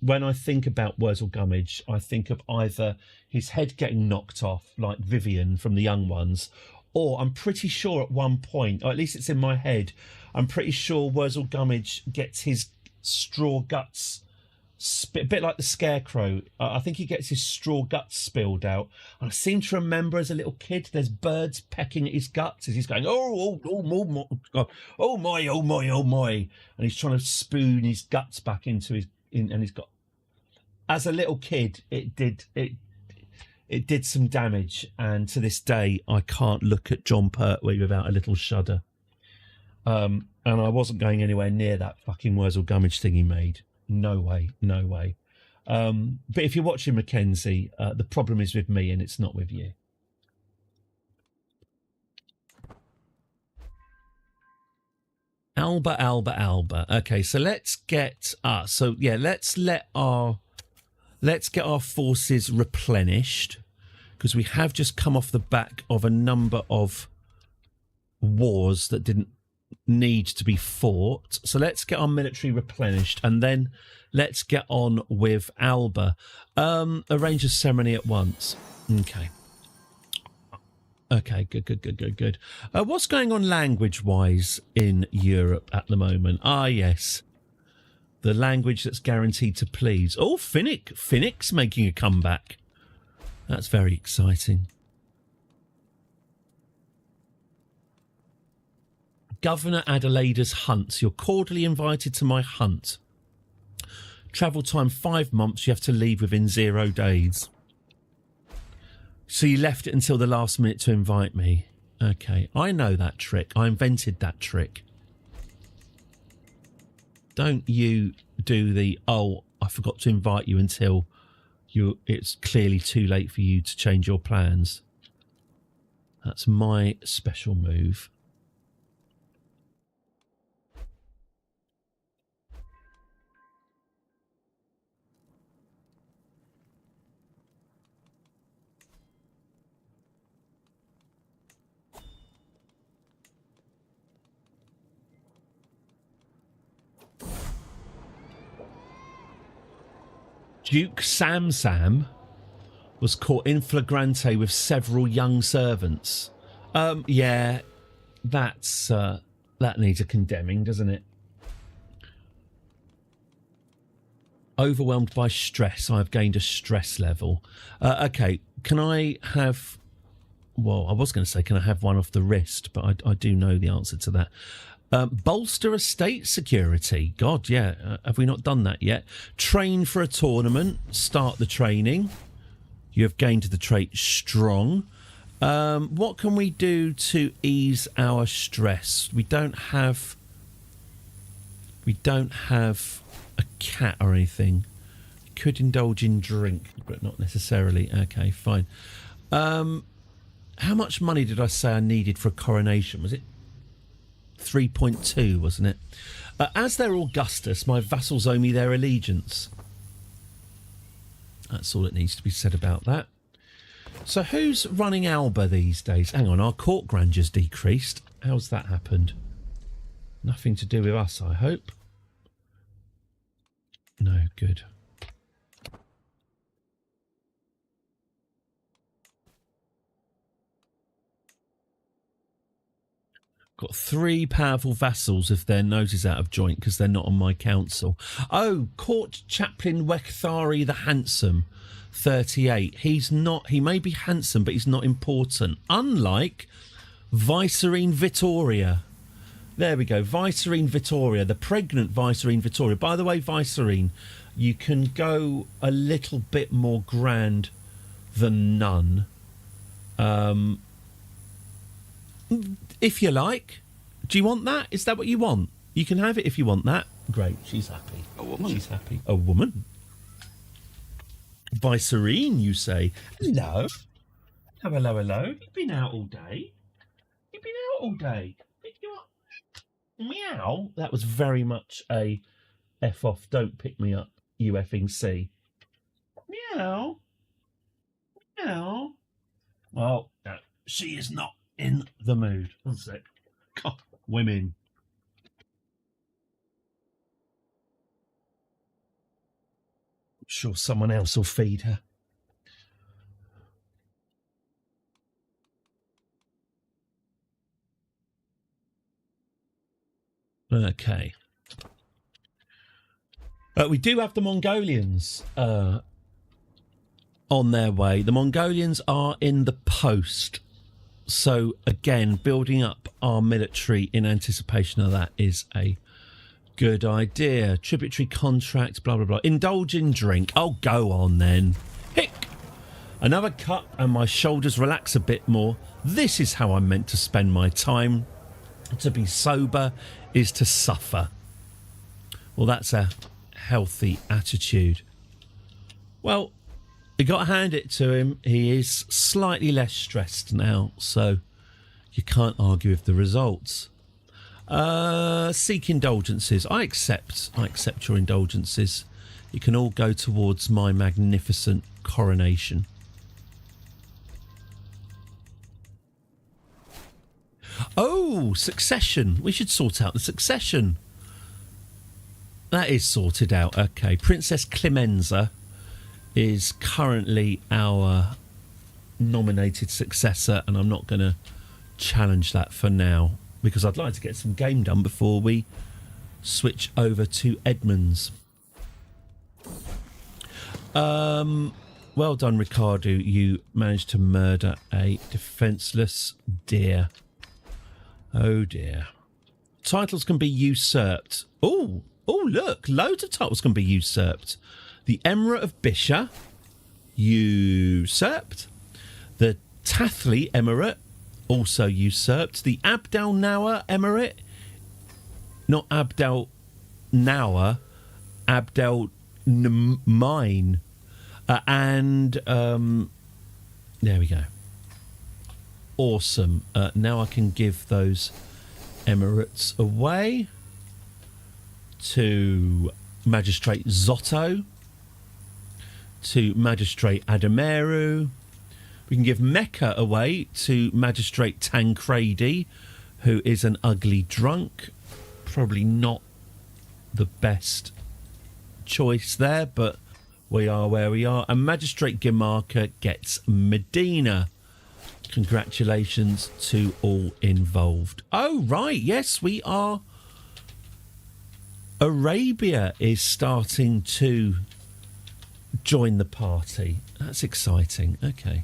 when I think about Wurzel Gummidge, I think of either his head getting knocked off, like Vivian from The Young Ones, or I'm pretty sure at one point, or at least it's in my head, I'm pretty sure Wurzel Gummidge gets his straw guts, a bit like the Scarecrow. I think he gets his straw guts spilled out. I seem to remember as a little kid, there's birds pecking at his guts as he's going, oh my, and he's trying to spoon his guts back into and he's got. As a little kid, it did some damage, and to this day, I can't look at John Pertwee without a little shudder. And I wasn't going anywhere near that fucking Wurzel Gummidge thing he made. No way. But if you're watching Mackenzie, the problem is with me and it's not with you. Alba. Okay, so let's get let's get our forces replenished, because we have just come off the back of a number of wars that didn't need to be fought. So let's get our military replenished, and then let's get on with Alba. Arrange a ceremony at once. Okay, good. What's going on language-wise in Europe at the moment? Yes. The language that's guaranteed to please. Oh, Finnick's making a comeback. That's very exciting. Governor Adelaide's hunt. You're cordially invited to my hunt. Travel time 5 months. You have to leave within 0 days. So you left it until the last minute to invite me. Okay, I know that trick. I invented that trick. Don't you do the, I forgot to invite you until it's clearly too late for you to change your plans. That's my special move. Duke Sam. was caught in flagrante with several young servants. Yeah, that's that needs a condemning, doesn't it? Overwhelmed by stress. I've gained a stress level. Okay, can I have... Well, I was going to say, can I have one off the wrist? But I do know the answer to that. Bolster estate security. God, yeah. Have we not done that yet? Train for a tournament. Start the training. You have gained the trait strong. What can we do to ease our stress? We don't have a cat or anything. Could indulge in drink, but not necessarily. Okay, fine. How much money did I say I needed for a coronation? Was it 3.2, wasn't it? As their Augustus, my vassals owe me their allegiance. That's all that needs to be said about that. So who's running Alba these days? Hang on, our court grandure's decreased. How's that happened? Nothing to do with us, I hope. No, good. Got 3 powerful vassals if their nose is out of joint because they're not on my council. Oh, Court Chaplain Wekthari the Handsome, 38. He's not... He may be handsome, but he's not important. Unlike Vicerine Vittoria. There we go. Vicerine Vittoria, the pregnant Vicerine Vittoria. By the way, Vicerine, you can go a little bit more grand than none. If you like. Do you want that? Is that what you want? You can have it if you want that. Great. She's happy. A woman? She's happy. A woman? Vicerine, you say? Hello. Hello, hello. You've been out all day. You've been out all day. Pick you up. Meow. That was very much a F off. Don't pick me up, you effing C. Meow. Meow. Well, she is not in the mood. One sec. God, women. I'm sure someone else will feed her. Okay. We do have the Mongolians on their way. The Mongolians are in the post. So, again, building up our military in anticipation of that is a good idea. Tributary contract, blah, blah, blah. Indulge in drink. Oh, go on then. Hick! Another cup and my shoulders relax a bit more. This is how I'm meant to spend my time. To be sober is to suffer. Well, that's a healthy attitude. Well, you got to hand it to him. He is slightly less stressed now, so you can't argue with the results. Seek indulgences. I accept your indulgences. You can all go towards my magnificent coronation. Oh, succession. We should sort out the succession. That is sorted out. Okay, Princess Clemenza is currently our nominated successor, and I'm not going to challenge that for now because I'd like to get some game done before we switch over to Edmonds. Well done, Ricardo. You managed to murder a defenceless deer. Oh dear. Titles can be usurped. Oh, look, loads of titles can be usurped. The Emirate of Bisha, usurped. The Tathli Emirate, also usurped. The Abdel Nawa Emirate, not Abdel Nawa, Abdel Mine. And there we go. Awesome. Now I can give those emirates away to Magistrate Zotto, to Magistrate Adameru. We can give Mecca away to Magistrate Tancredi, who is an ugly drunk. Probably not the best choice there, but We are where we are. And Magistrate Gimarca gets Medina. Congratulations to all involved. Oh, right. Yes, we are. Arabia is starting to join the party. That's exciting. Okay.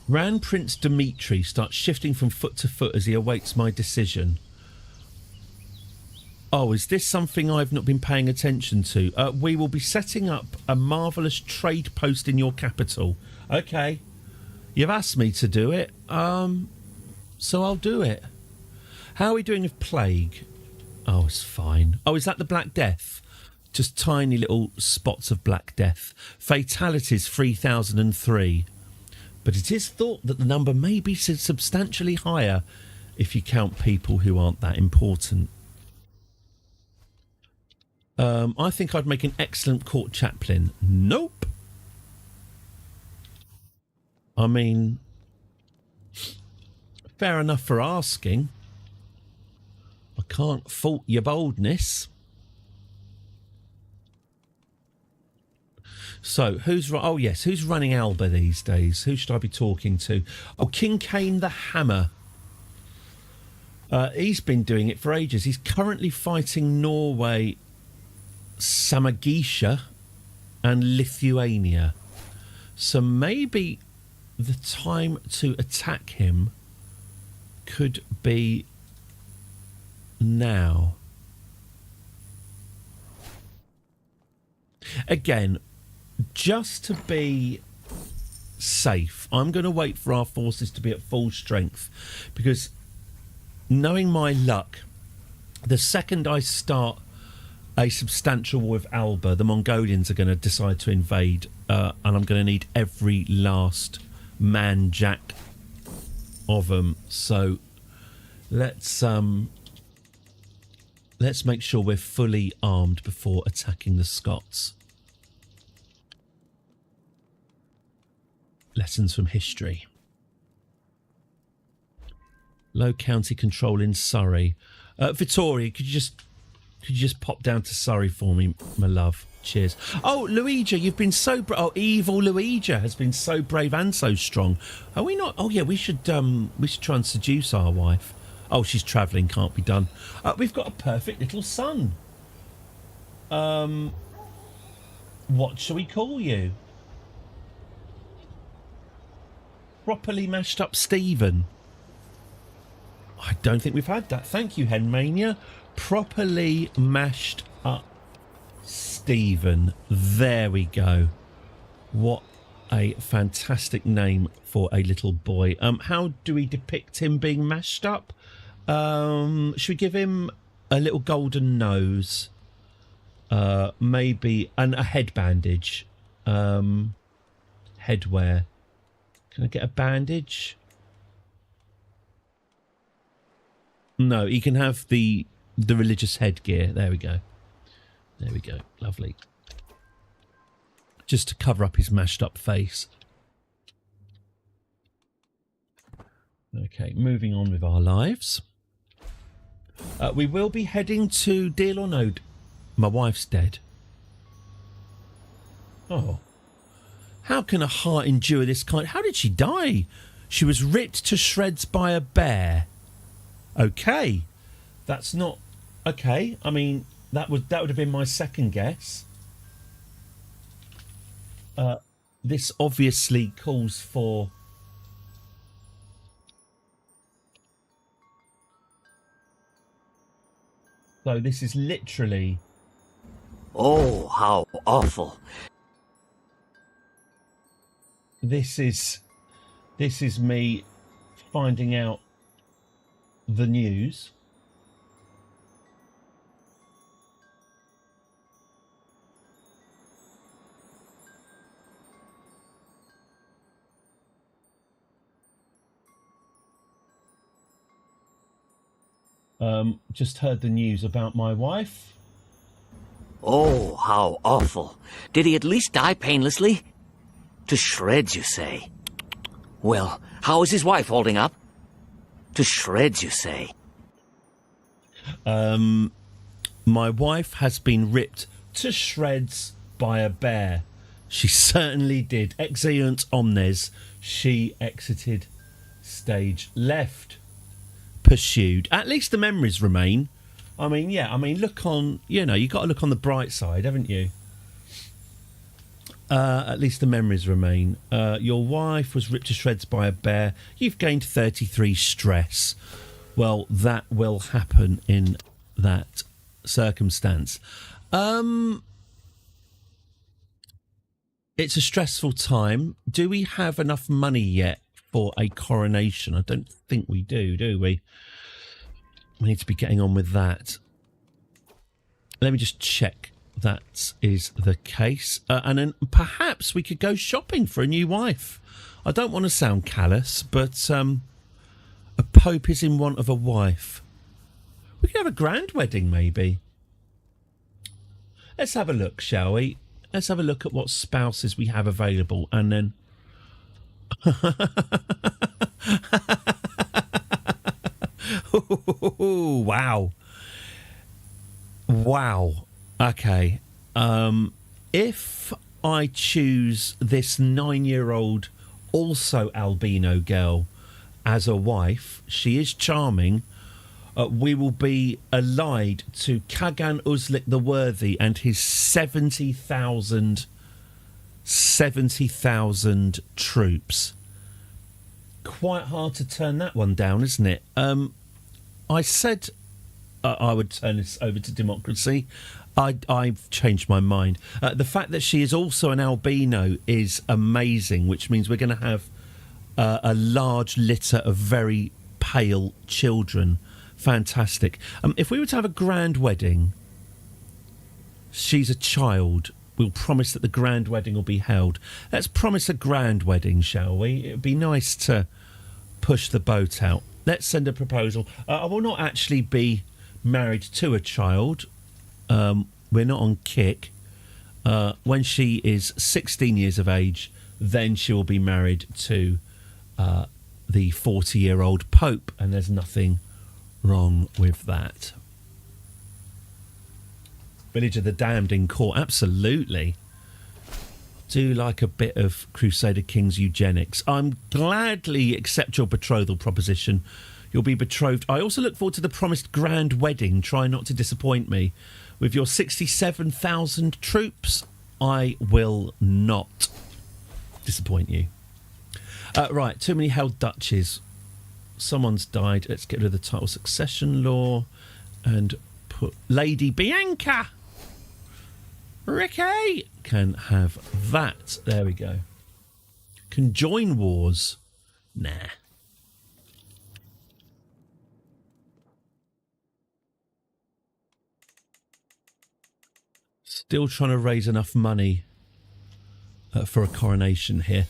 Ran Prince Dmitri starts shifting from foot to foot as he awaits my decision. Oh, is this something I've not been paying attention to? We will be setting up a marvellous trade post in your capital. Okay. You've asked me to do it, so I'll do it. How are we doing with plague? Oh, it's fine. Oh, is that the Black Death? Just tiny little spots of Black Death. Fatalities 3,003. But it is thought that the number may be substantially higher if you count people who aren't that important. I think I'd make an excellent court chaplain. Nope. I mean, fair enough for asking. I can't fault your boldness. So, who's running Alba these days? Who should I be talking to? Oh, King Cain the Hammer. He's been doing it for ages. He's currently fighting Norway, Samagisha, and Lithuania. So maybe the time to attack him could be now. Again, just to be safe, I'm going to wait for our forces to be at full strength, because knowing my luck, the second I start a substantial war with Alba, the Mongolians are going to decide to invade, and I'm going to need every last man jack of them. So let's make sure we're fully armed before attacking the Scots. Lessons from history. Low county control in Surrey. Vittoria, could you just pop down to Surrey for me, my love? Cheers. Oh, Luigi, you've been so evil Luigi has been so brave and so strong. Are we not? Oh yeah, we should try and seduce our wife. Oh, she's travelling, can't be done. We've got a perfect little son. What shall we call you? Properly mashed up Stephen. I don't think we've had that. Thank you, Henmania. Properly mashed up Stephen. There we go. What a fantastic name for a little boy. How do we depict him being mashed up? Should we give him a little golden nose? Maybe a head bandage. Headwear. Can I get a bandage? No, he can have the religious headgear. There we go. There we go. Lovely. Just to cover up his mashed up face. Okay, moving on with our lives. We will be heading to Deal or No. My wife's dead. Oh. How can a heart endure this kind? How did she die? She was ripped to shreds by a bear. Okay. That's not... Okay. I mean, that would have been my second guess. This obviously calls for... So this is literally... Oh, how awful. This is me finding out the news. Just heard the news about my wife. Oh, how awful. Did he at least die painlessly? To shreds, you say? Well, How is his wife holding up? To shreds, you say? My wife has been ripped to shreds by a bear. She certainly did. Exeunt omnes. She exited stage left. Pursued. At least the memories remain. I mean, look on, you got to look on the bright side, haven't you? At least the memories remain. Your wife was ripped to shreds by a bear. You've gained 33 stress. Well, that will happen in that circumstance. It's a stressful time. Do we have enough money yet for a coronation? I don't think we do we? We need to be getting on with that. Let me just check that is the case. And then perhaps we could go shopping for a new wife. I don't want to sound callous, but a pope is in want of a wife. We could have a grand wedding, maybe. Let's have a look, shall we? Let's have a look at what spouses we have available, and then... Wow. Wow. Okay. If I choose this 9-year-old, also albino girl as a wife, she is charming. We will be allied to Kagan Uzlik the Worthy and his 70,000 troops. Quite hard to turn that one down, isn't it? I said I would turn this over to democracy. I've changed my mind. The fact that she is also an albino is amazing, which means we're going to have a large litter of very pale children. Fantastic. If we were to have a grand wedding, she's a child. We'll promise that the grand wedding will be held. Let's promise a grand wedding, shall we? It would be nice to push the boat out. Let's send a proposal. I will not actually be married to a child. We're not on kick. When she is 16 years of age, then she will be married to the 40-year-old Pope, and there's nothing wrong with that. Village of the Damned in court, absolutely. Do like a bit of Crusader Kings eugenics. I'm gladly accept your betrothal proposition. You'll be betrothed. I also look forward to the promised grand wedding. Try not to disappoint me. With your 67,000 troops, I will not disappoint you. Right, too many held duchies. Someone's died. Let's get rid of the title succession law and put Lady Bianca. Ricky can have that. There we go. Conjoin wars. Nah. Still trying to raise enough money for a coronation here.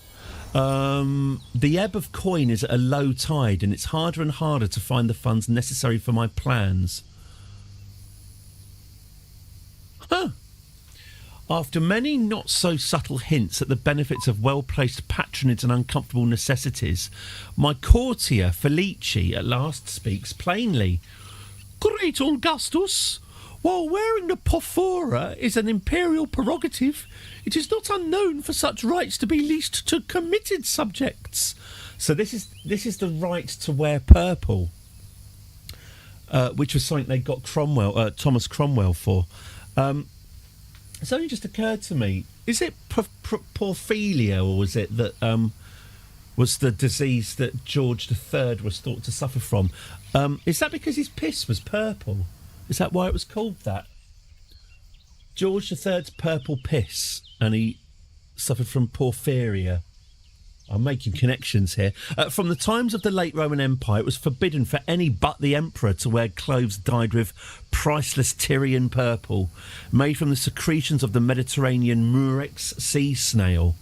The ebb of coin is at a low tide, and it's harder and harder to find the funds necessary for my plans. Huh. After many not-so-subtle hints at the benefits of well-placed patronage and uncomfortable necessities, my courtier, Felici, at last speaks plainly. Great Augustus, while wearing the porphyra is an imperial prerogative, it is not unknown for such rights to be leased to committed subjects. So this is the right to wear purple, which was something they got Thomas Cromwell for. It's only just occurred to me, is it porphyria, or was it that was the disease that George III was thought to suffer from? Is that because his piss was purple? Is that why it was called that? George III's purple piss, and he suffered from porphyria. I'm making connections here. From the times of the late Roman Empire, it was forbidden for any but the emperor to wear clothes dyed with priceless Tyrian purple, made from the secretions of the Mediterranean murex sea snail.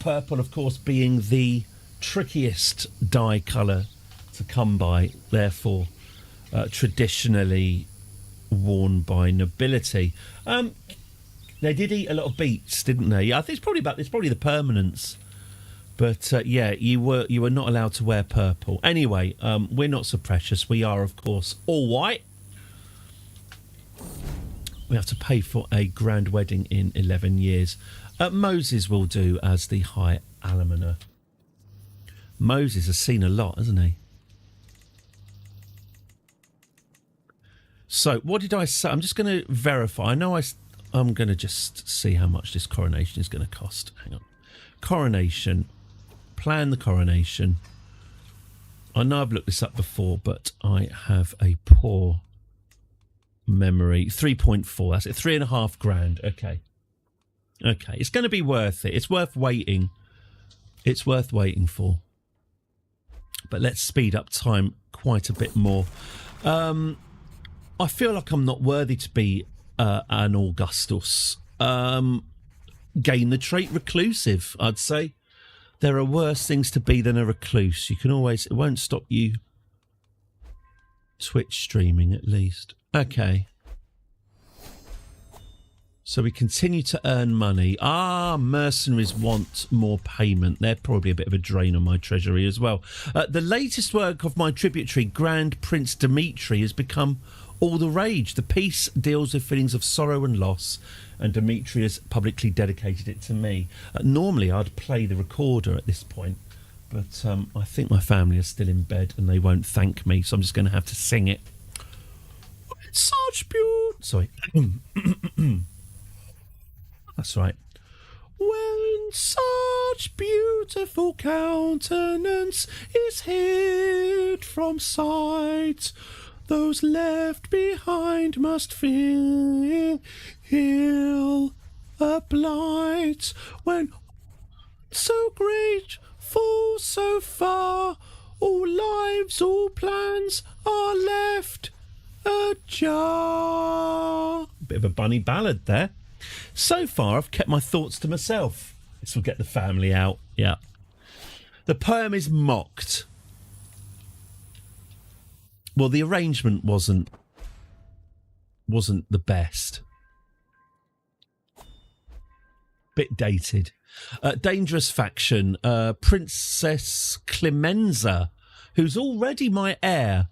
Purple, of course, being the trickiest dye colour to come by, therefore traditionally worn by nobility. They did eat a lot of beets, didn't they? Yeah, I think it's probably the permanence But yeah, you were not allowed to wear purple. Anyway, we're not so precious. We are, of course, all white. We have to pay for a grand wedding in 11 years. Moses will do as the High Almoner. Moses has seen a lot, hasn't he? So, what did I say? I'm just going to verify. I know I'm going to just see how much this coronation is going to cost. Hang on. Coronation. Plan the coronation. I know I've looked this up before, but I have a poor memory. 3.4. That's it. 3.5 grand. Okay. Okay. It's going to be worth it. It's worth waiting. It's worth waiting for. But let's speed up time quite a bit more. I feel like I'm not worthy to be an Augustus. Gain the trait reclusive, I'd say. There are worse things to be than a recluse. You can always... It won't stop you Twitch streaming, at least. Okay. So we continue to earn money. Mercenaries want more payment. They're probably a bit of a drain on my treasury as well. The latest work of my tributary, Grand Prince Dimitri, has become all the rage. The piece deals with feelings of sorrow and loss, and Dimitri has publicly dedicated it to me. Normally, I'd play the recorder at this point, but I think my family are still in bed and they won't thank me, so I'm just going to have to sing it. It's such beauty. Sorry. That's right. When such beautiful countenance is hid from sight, those left behind must feel a blight. When so great, full so far, all lives, all plans are left ajar. Bit of a bunny ballad there. So far, I've kept my thoughts to myself. This will get the family out. Yeah. The poem is mocked. Well, the arrangement wasn't the best. Bit dated. Dangerous faction. Princess Clemenza, who's already my heir,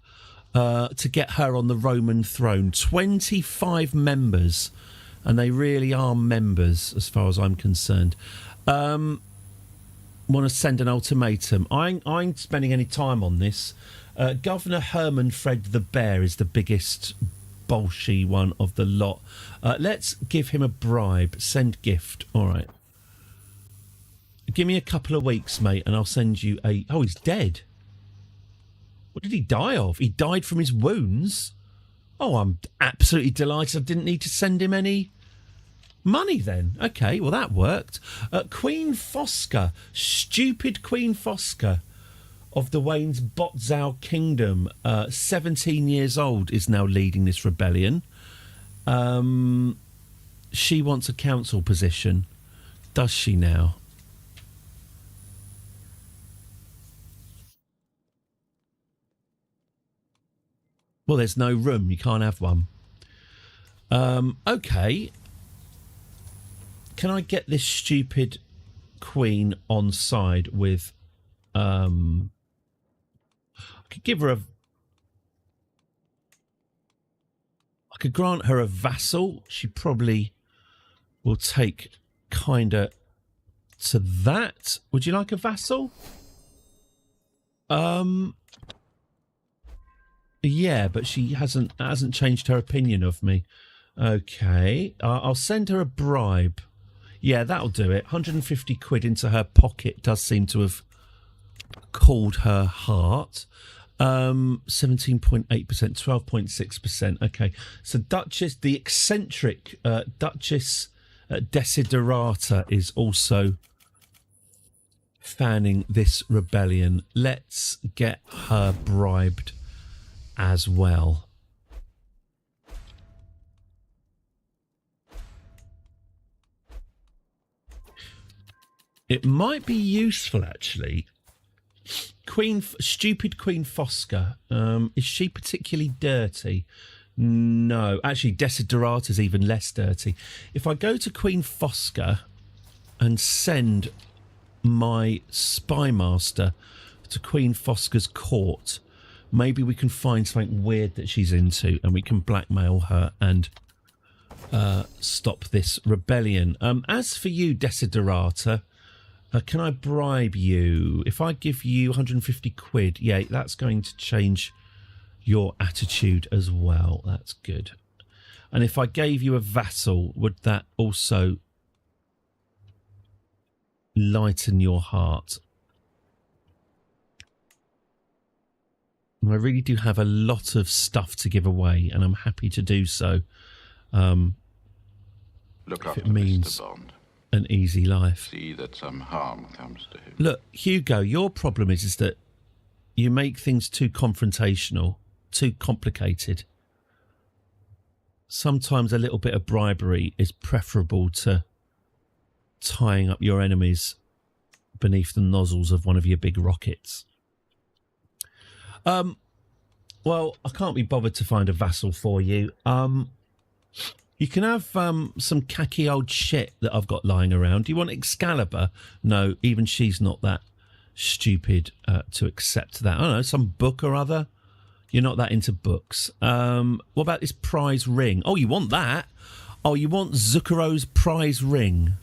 to get her on the Roman throne. 25 members. And they really are members, as far as I'm concerned. Want to send an ultimatum. I ain't spending any time on this. Governor Herman Fred the Bear is the biggest bolshy one of the lot. Let's give him a bribe. Send gift. All right. Give me a couple of weeks, mate, and I'll send you a... Oh, he's dead. What did he die of? He died from his wounds? Oh, I'm absolutely delighted I didn't need to send him any money then. Okay, well, that worked. Queen Fosca, stupid Queen Fosca of the Wayne's Botzau Kingdom, 17 years old, is now leading this rebellion. She wants a council position. Does she now? Well, there's no room. You can't have one. Okay. Can I get this stupid queen on side with... I could give her a... I could grant her a vassal. She probably will take kind of to that. Would you like a vassal? Yeah, but she hasn't changed her opinion of me. Okay, I'll send her a bribe. Yeah, that'll do it. 150 quid into her pocket does seem to have called her heart. 17.8%, 12.6%. Okay, so Duchess, the eccentric Duchess Desiderata is also fanning this rebellion. Let's get her bribed as well. It might be useful, actually. Stupid Queen Fosca. Is she particularly dirty? No. Actually, Desiderata is even less dirty. If I go to Queen Fosca and send my spy master to Queen Fosca's court. Maybe we can find something weird that she's into and we can blackmail her and stop this rebellion. As for you, Desiderata, can I bribe you? If I give you 150 quid, yeah, that's going to change your attitude as well. That's good. And if I gave you a vassal, would that also lighten your heart? I really do have a lot of stuff to give away, and I'm happy to do so. Look If after it means Mr. Bond. an easy life. See that some harm comes to him. Look, Hugo, your problem is that you make things too confrontational, too complicated. Sometimes a little bit of bribery is preferable to tying up your enemies beneath the nozzles of one of your big rockets. Well, I can't be bothered to find a vassal for you. You can have some khaki old shit that I've got lying around. Do you want Excalibur? No, even she's not that stupid to accept that. I don't know, some book or other. You're not that into books. What about this prize ring? Oh, you want that? Oh, you want Zucchero's prize ring?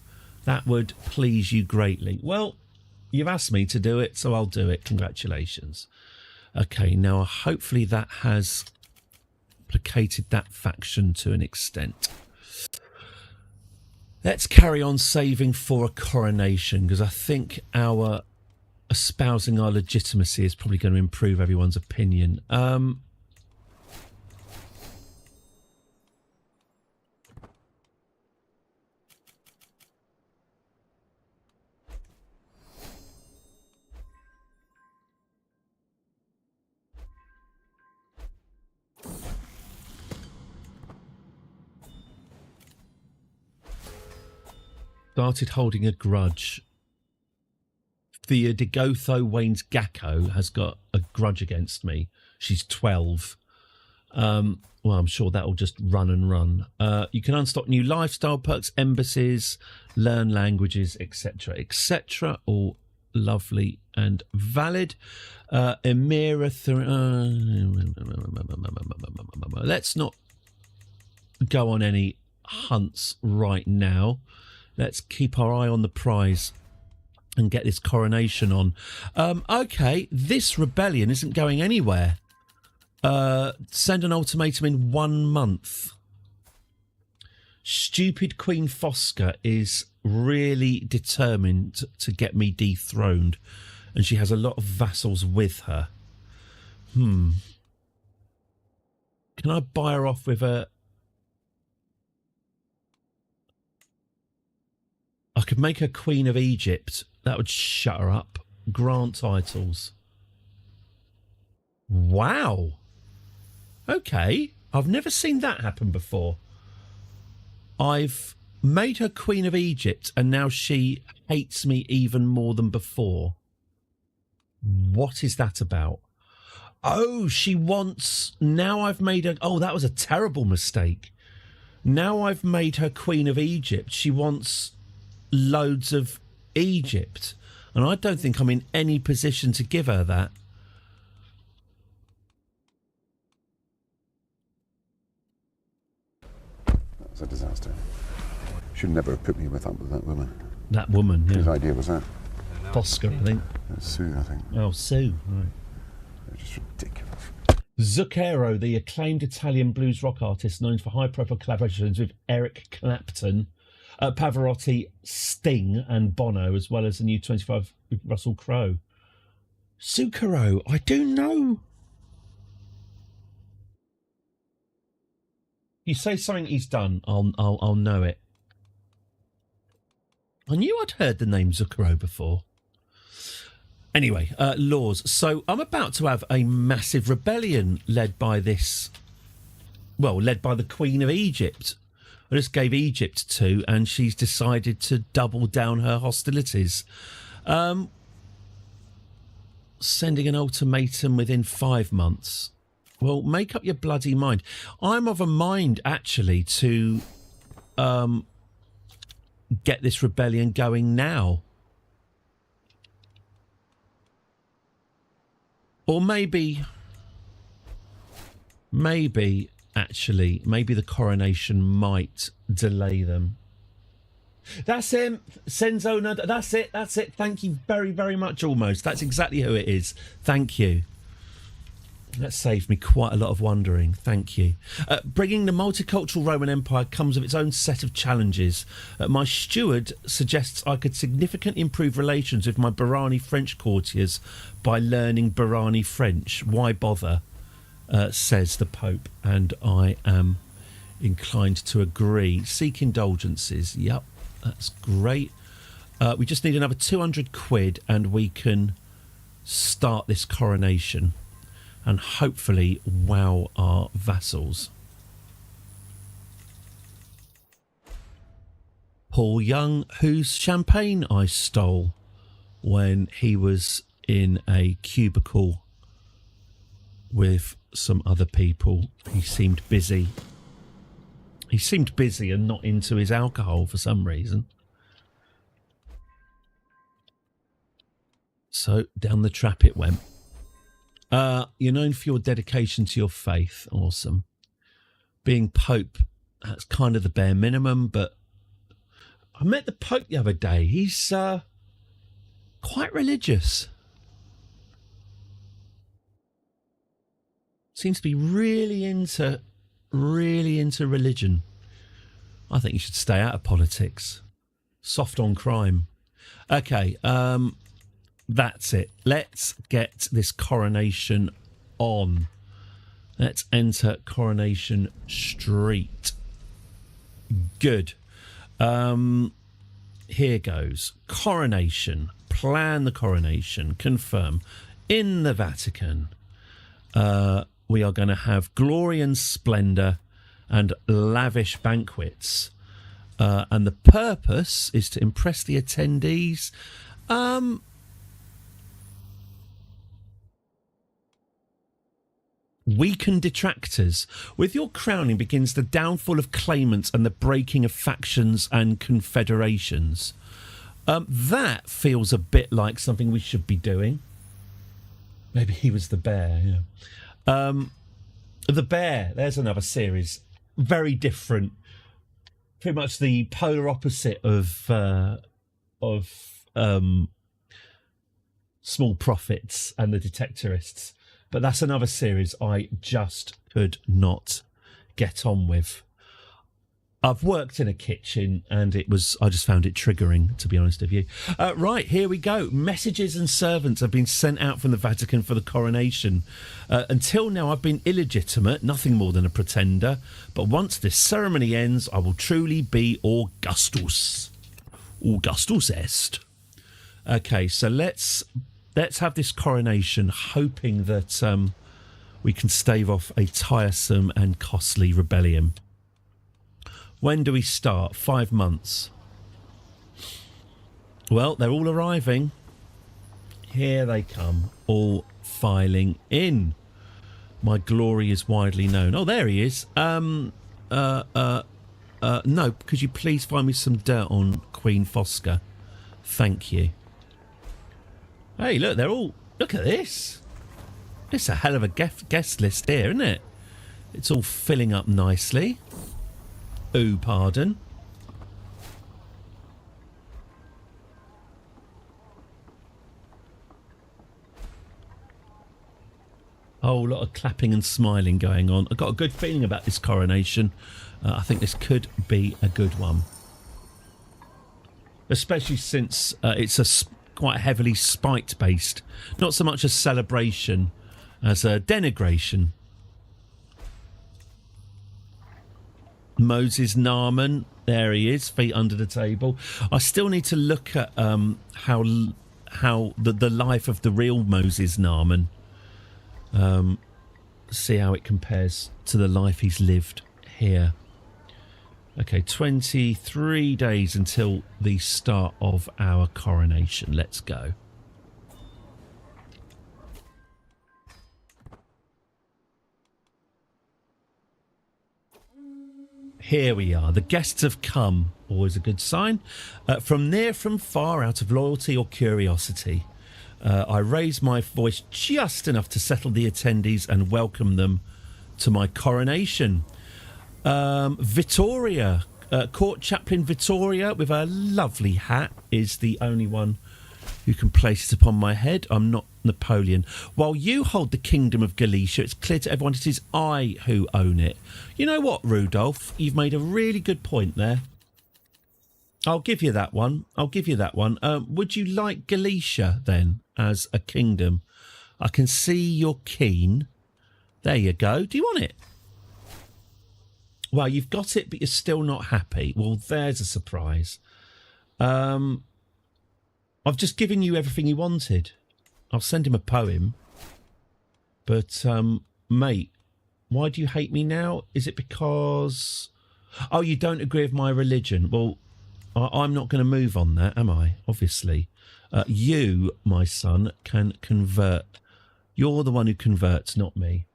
That would please you greatly. Well, you've asked me to do it, so I'll do it. Congratulations. Okay, now hopefully that has placated that faction to an extent. Let's carry on saving for a coronation, because I think our espousing our legitimacy is probably going to improve everyone's opinion. Started holding a grudge. Theodigotho Wayne's Gacko has got a grudge against me. She's 12. Well, I'm sure that'll just run and run. You can unstock new lifestyle perks, embassies, learn languages, etc., etc. All lovely and valid. Emira... Let's not go on any hunts right now. Let's keep our eye on the prize and get this coronation on. Okay, this rebellion isn't going anywhere. Send an ultimatum in 1 month. Stupid Queen Fosca is really determined to get me dethroned, and she has a lot of vassals with her. Can I buy her off with a... I could make her Queen of Egypt. That would shut her up. Grant titles. Wow. Okay. I've never seen that happen before. I've made her Queen of Egypt and now she hates me even more than before. What is that about? Oh, she wants... Now I've made her... Oh, that was a terrible mistake. Now I've made her Queen of Egypt. She wants loads of Egypt. And I don't think I'm in any position to give her that. That was a disaster. Should never have put me with that woman. That woman, yeah. Whose idea was that? Fosca, I think. Sue, I think. Oh, Sue, right. It was just ridiculous. Zucchero, the acclaimed Italian blues rock artist known for high-profile collaborations with Eric Clapton, Pavarotti, Sting and Bono, as well as the new 25 with Russell Crowe. Zucchero, I do know. You say something he's done, I'll know it. I knew I'd heard the name Zucchero before. Anyway, laws. So I'm about to have a massive rebellion led by this... Well, led by the Queen of Egypt. I just gave Egypt to, and she's decided to double down her hostilities. Sending an ultimatum within 5 months. Well, make up your bloody mind. I'm of a mind, actually, to get this rebellion going now. Or maybe actually, maybe the coronation might delay them. That's him, Senzo Nada. That's it. Thank you very, very much, almost. That's exactly who it is. Thank you. That saved me quite a lot of wondering. Thank you. Bringing the multicultural Roman Empire comes with its own set of challenges. My steward suggests I could significantly improve relations with my Barani French courtiers by learning Barani French. Why bother? Says the Pope, and I am inclined to agree. Seek indulgences. Yep, that's great. We just need another 200 quid and we can start this coronation and hopefully wow our vassals. Paul Young, whose champagne I stole when he was in a cubicle with some other people. He seemed busy. He seemed busy and not into his alcohol for some reason. So down the trap it went. You're known for your dedication to your faith. Awesome. Being Pope, that's kind of the bare minimum, but I met the Pope the other day. He's quite religious. Seems to be really into religion. I think you should stay out of politics. Soft on crime. Okay, that's it. Let's get this coronation on. Let's enter Coronation Street. Good. Here goes. Coronation. Plan the coronation. Confirm. In the Vatican, we are going to have glory and splendour and lavish banquets. And the purpose is to impress the attendees. Weaken detractors. With your crowning begins the downfall of claimants and the breaking of factions and confederations. That feels a bit like something we should be doing. Maybe he was the bear, yeah. The Bear, there's another series. Very different. Pretty much the polar opposite of Small Profits and the Detectorists. But that's another series I just could not get on with. I've worked in a kitchen and I just found it triggering, to be honest with you. Right, here we go. Messages and servants have been sent out from the Vatican for the coronation. Until now, I've been illegitimate, nothing more than a pretender. But once this ceremony ends, I will truly be Augustus. Augustus est. Okay, so let's have this coronation, hoping that we can stave off a tiresome and costly rebellion. When do we start? 5 months. Well, they're all arriving. Here they come, all filing in. My glory is widely known. Oh, there he is. No, could you please find me some dirt on Queen Fosca? Thank you. Hey, look, they're all... Look at this. It's a hell of a guest list here, isn't it? It's all filling up nicely. Ooh, pardon. Oh, a lot of clapping and smiling going on. I've got a good feeling about this coronation. I think this could be a good one. Especially since it's quite heavily spite-based. Not so much a celebration as a denigration. Moses Naaman, there he is, feet under the table. I still need to look at how the life of the real Moses Naaman, see how it compares to the life he's lived here. Okay, 23 days until the start of our coronation. Let's go. Here we are. The guests have come. Always a good sign. From near, from far, out of loyalty or curiosity. I raise my voice just enough to settle the attendees and welcome them to my coronation. Vittoria, Court Chaplain Vittoria, with her lovely hat, is the only one who can place it upon my head. I'm not Napoleon. While you hold the Kingdom of Galicia, it's clear to everyone it is I who own it. You know what, Rudolph? You've made a really good point there. I'll give you that one. Would you like Galicia, then, as a kingdom? I can see you're keen. There you go. Do you want it? Well, you've got it, but you're still not happy. Well, there's a surprise. I've just given you everything you wanted. I'll send him a poem. But, mate, why do you hate me now? Is it because... Oh, you don't agree with my religion? Well, I'm not going to move on that, am I? Obviously. You, my son, can convert. You're the one who converts, not me.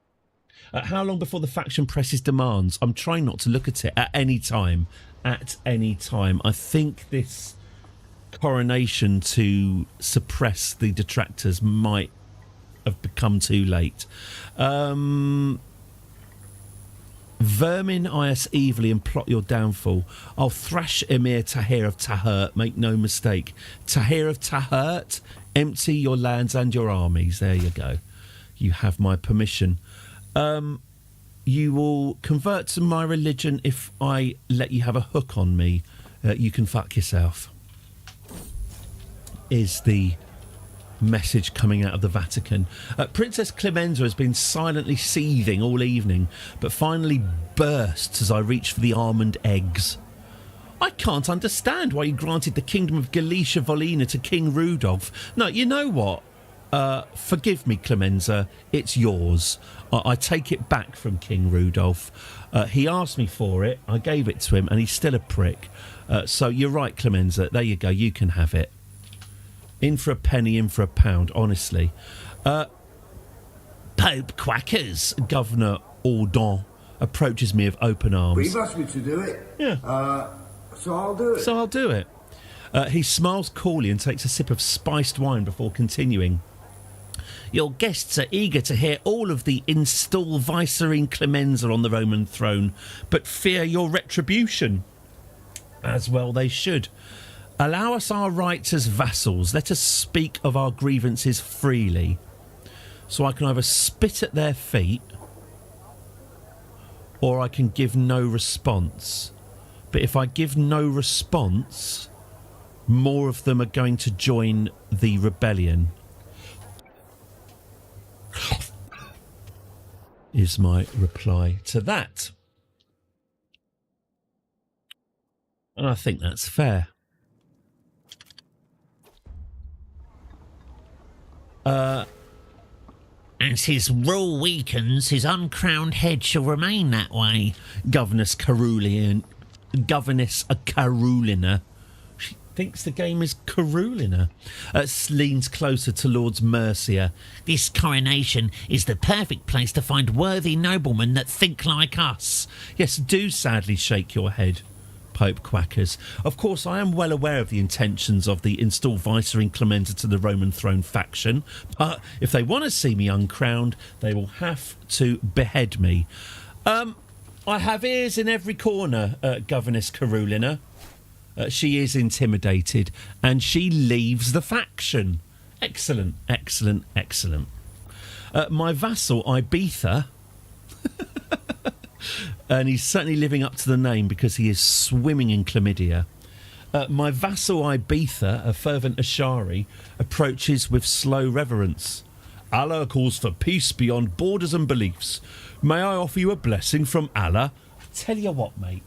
How long before the faction presses demands? I'm trying not to look at it at any time. At any time. I think this coronation to suppress the detractors might have become too late. Vermin eye us evilly and plot your downfall. I'll thrash Emir Tahir of Tahert, make no mistake. Tahir of Tahert, empty your lands and your armies. There you go. You have my permission. You will convert to my religion if I let you have a hook on me. You can fuck yourself. Is the message coming out of the Vatican. Princess Clemenza has been silently seething all evening, but finally bursts as I reach for the almond eggs. I can't understand why you granted the Kingdom of Galicia Volina to King Rudolph. No, you know what? Forgive me, Clemenza, it's yours. I take it back from King Rudolph. He asked me for it, I gave it to him, and he's still a prick. So you're right, Clemenza, there you go, you can have it. In for a penny, in for a pound, honestly. Pope Quackers, Governor Audon approaches me with open arms. But you've asked me to do it. Yeah. So I'll do it. He smiles coolly and takes a sip of spiced wine before continuing. Your guests are eager to hear all of the install Vicereine Clemenza on the Roman throne, but fear your retribution. As well they should. Allow us our rights as vassals. Let us speak of our grievances freely. So I can either spit at their feet or I can give no response. But if I give no response, more of them are going to join the rebellion. Is my reply to that. And I think that's fair. As his rule weakens, his uncrowned head shall remain that way. Governess Carulina. She thinks the game is Carulina. Leans closer to Lord Mercia. This coronation is the perfect place to find worthy noblemen that think like us. Yes, do sadly shake your head, Pope Quackers. Of course, I am well aware of the intentions of the installed Vicereine Clemenza to the Roman throne faction, but if they want to see me uncrowned, they will have to behead me. I have ears in every corner, Governess Carulina. She is intimidated, and she leaves the faction. Excellent, excellent, excellent. My vassal, Ibiza... and he's certainly living up to the name because he is swimming in chlamydia. My vassal Ibiza, a fervent Ashari, approaches with slow reverence. Allah calls for peace beyond borders and beliefs. May I offer you a blessing from Allah? I tell you what, mate.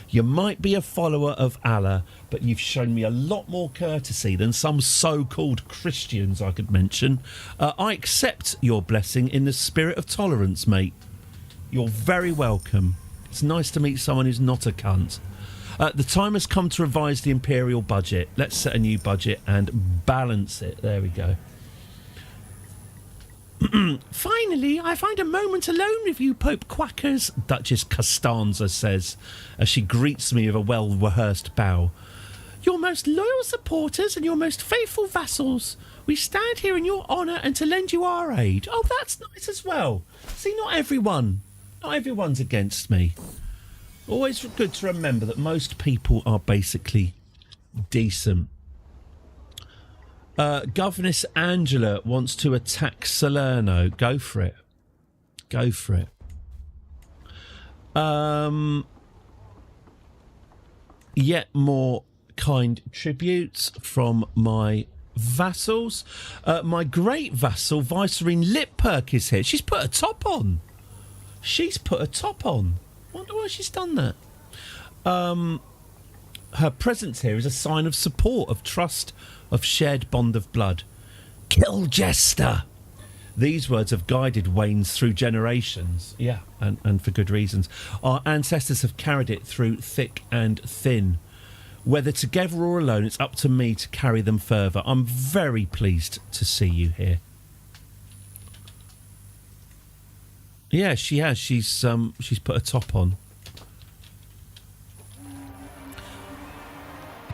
You might be a follower of Allah, but you've shown me a lot more courtesy than some so-called Christians I could mention. I accept your blessing in the spirit of tolerance, mate. You're very welcome. It's nice to meet someone who's not a cunt. The time has come to revise the imperial budget. Let's set a new budget and balance it. There we go. Finally, I find a moment alone with you, Pope Quackers, Duchess Costanza says, as she greets me with a well-rehearsed bow. your most loyal supporters and your most faithful vassals. We stand here in your honour and to lend you our aid. Oh, that's nice as well. See, not everyone's against me. Always good to remember that most people are basically decent. Governess Angela wants to attack Salerno. Go for it. Go for it. Yet more kind tributes from my vassals. My great vassal, Vicereine Lipperk, is here. She's put a top on. Wonder why she's done that. Her presence here is a sign of support, of trust, of shared bond of blood. Kill Jester. These words have guided Waynes through generations. Yeah, and for good reasons. Our ancestors have carried it through thick and thin. Whether together or alone, it's up to me to carry them further. I'm very pleased to see you here. Yeah, she has. She's put a top on.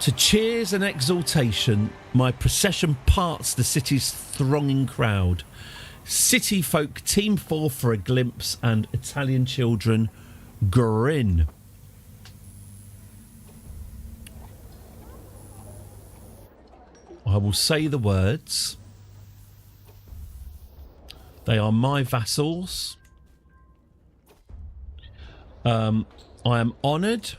To cheers and exultation, my procession parts the city's thronging crowd. City folk team forth for a glimpse, and Italian children grin. I will say the words. They are my vassals. I am honoured.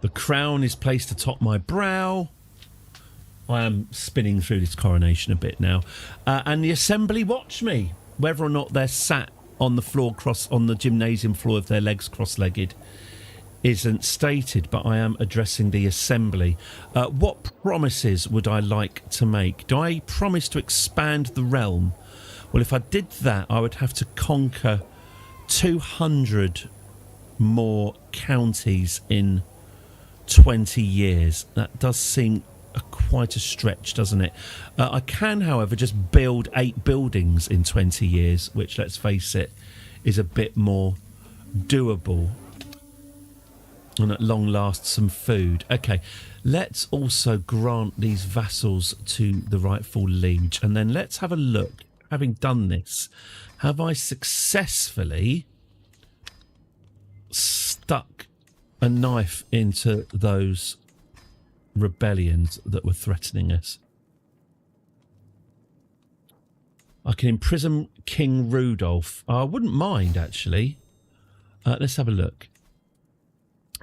The crown is placed atop my brow. I am spinning through this coronation a bit now. And the assembly watch me. Whether or not they're sat on the floor, on the gymnasium floor with their legs cross-legged, isn't stated, but I am addressing the assembly. What promises would I like to make? Do I promise to expand the realm? Well, if I did that, I would have to conquer 200 more counties in 20 years. That does seem quite a stretch, doesn't it? I can, however, just build 8 buildings in 20 years, which, let's face it, is a bit more doable. And at long last, some food. Okay, let's also grant these vassals to the rightful liege. And then let's have a look. Having done this, have I successfully stuck a knife into those rebellions that were threatening us? I can imprison King Rudolph. I wouldn't mind, actually. Let's have a look.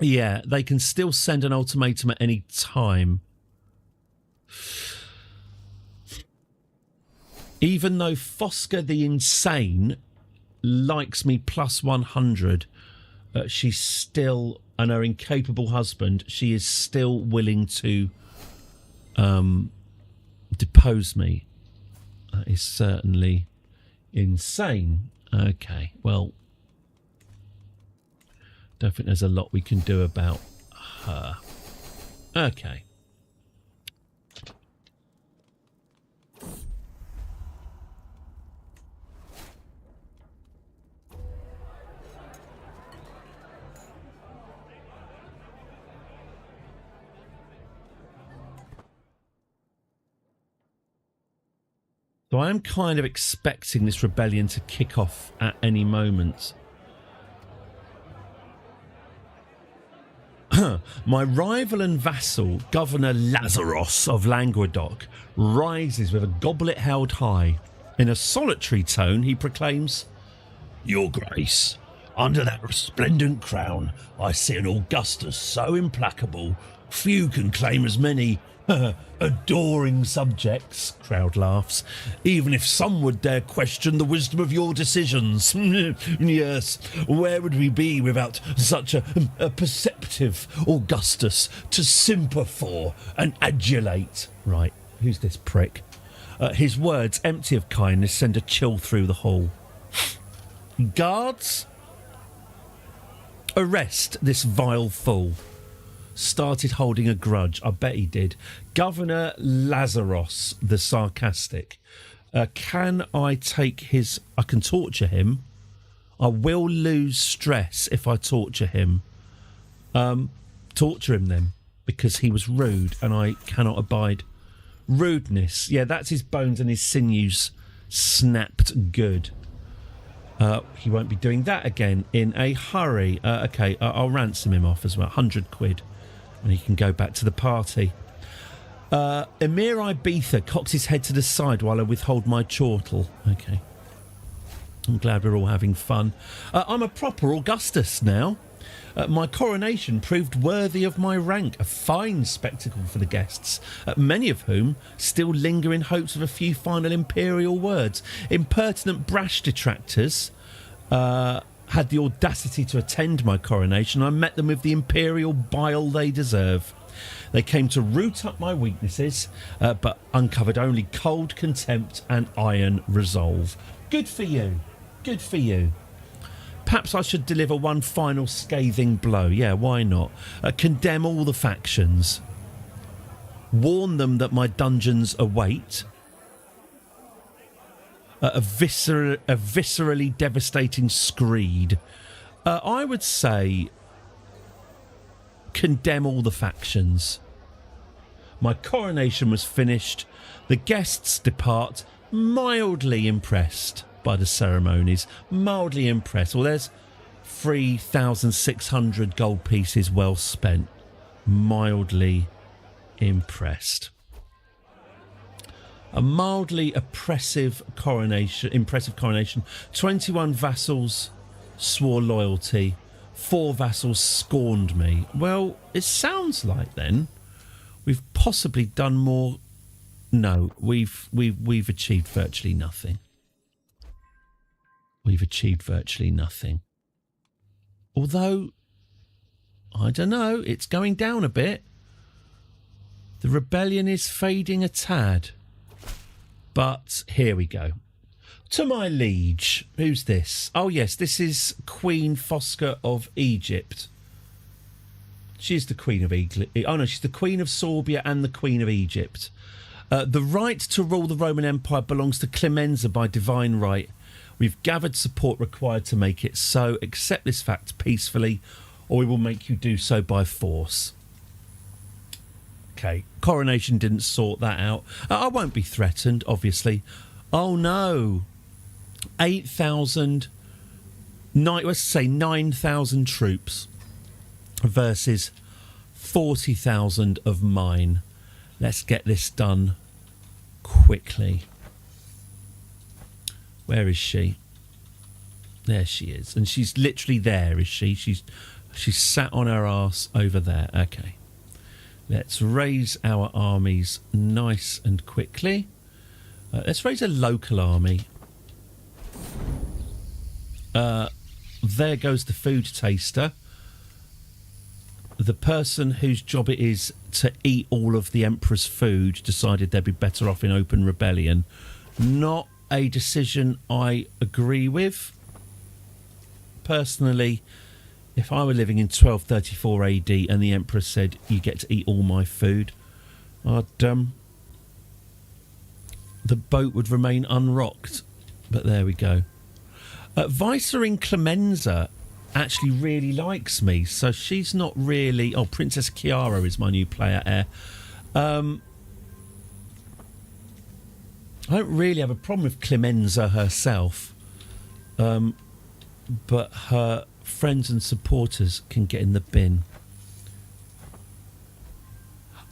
Yeah, they can still send an ultimatum at any time. Even though Fosca the Insane likes me plus 100, she's still, and her incapable husband, she is still willing to depose me. That is certainly insane. Okay, well, don't think there's a lot we can do about her. Okay. So I am kind of expecting this rebellion to kick off at any moment. My rival and vassal, Governor Lazaros of Languedoc, rises with a goblet held high. In a solitary tone, he proclaims, "Your Grace, under that resplendent crown, I see an Augustus so implacable, few can claim as many adoring subjects." Crowd laughs. "Even if some would dare question the wisdom of your decisions. Yes, where would we be without such a perceptive Augustus to simper for and adulate?" Right, who's this prick? His words, empty of kindness, send a chill through the hall. "Guards, arrest this vile fool." Started holding a grudge. I bet he did. Governor Lazaros, the sarcastic. Can I take his... I can torture him. I will lose stress if I torture him. Torture him then, because he was rude and I cannot abide rudeness. Yeah, that's his bones and his sinews snapped good. He won't be doing that again in a hurry. Okay, I'll ransom him off as well, 100 quid, and he can go back to the party. Emir Ibiza cocks his head to the side while I withhold my chortle. Okay. I'm glad we're all having fun. I'm a proper Augustus now. My coronation proved worthy of my rank, a fine spectacle for the guests, many of whom still linger in hopes of a few final imperial words. Impertinent brash detractors had the audacity to attend my coronation. I met them with the imperial bile they deserve. They came to root up my weaknesses, but uncovered only cold contempt and iron resolve. Good for you. Good for you. Perhaps I should deliver one final scathing blow. Yeah, why not? Condemn all the factions. Warn them that my dungeons await. A viscerally devastating screed. I would say condemn all the factions. My coronation was finished. The guests depart mildly impressed by the ceremonies. Mildly impressed. Well, there's 3,600 gold pieces well spent. Mildly impressed. A mildly impressive coronation. 21 vassals swore loyalty. 4 vassals scorned me. Well, it sounds like then we've possibly done more. No, we've achieved virtually nothing. We've achieved virtually nothing. Although, I don't know, it's going down a bit. The rebellion is fading a tad. But here we go. To my liege. Who's this? Oh, yes, this is Queen Fosca of Egypt. She's the Queen of Egypt. Oh, no, she's the Queen of Sorbia and the Queen of Egypt. The right to rule the Roman Empire belongs to Clemenza by divine right. We've gathered support required to make it so. Accept this fact peacefully, or we will make you do so by force. Okay, coronation didn't sort that out. I won't be threatened, obviously. Oh, no. 8,000... let's say 9,000 troops versus 40,000 of mine. Let's get this done quickly. Where is she? There she is. And she's literally there, is she? She's sat on her arse over there. Okay. Let's raise our armies nice and quickly. Let's raise a local army. There goes the food taster. The person whose job it is to eat all of the Emperor's food decided they'd be better off in open rebellion. Not a decision I agree with. Personally, if I were living in 1234 AD and the Emperor said, you get to eat all my food, I'd, the boat would remain unrocked. But there we go. Viceroy Clemenza actually really likes me, so she's not really... Oh, Princess Chiara is my new player heir. I don't really have a problem with Clemenza herself, but her friends and supporters can get in the bin.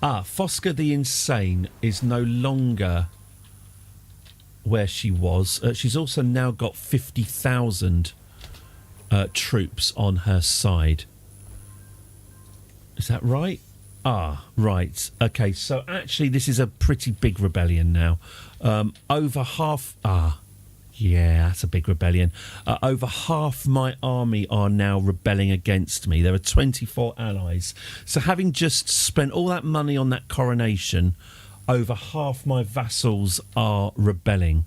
Fosca the Insane is no longer where she was. She's also now got 50,000 troops on her side. Is that right? Right. Okay, so actually this is a pretty big rebellion now. Over half... yeah, that's a big rebellion. Over half my army are now rebelling against me. There are 24 allies. So having just spent all that money on that coronation, over half my vassals are rebelling.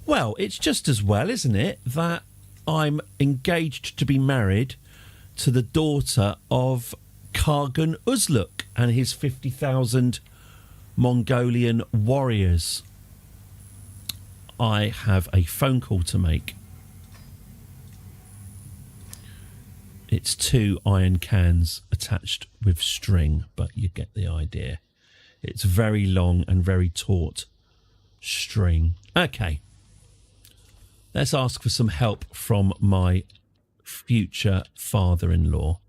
Well, it's just as well, isn't it, that I'm engaged to be married to the daughter of Kargan Uzluk and his 50,000 Mongolian warriors. I have a phone call to make. It's 2 iron cans attached with string, but you get the idea. It's very long and very taut string. Okay. Let's ask for some help from my future father-in-law.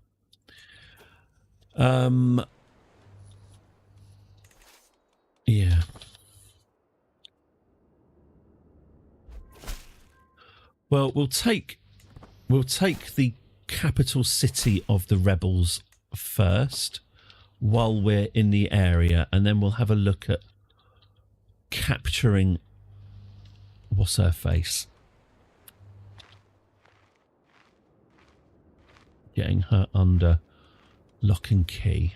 Yeah. Well, we'll take the capital city of the rebels first while we're in the area, and then we'll have a look at capturing what's her face. Getting her under lock and key.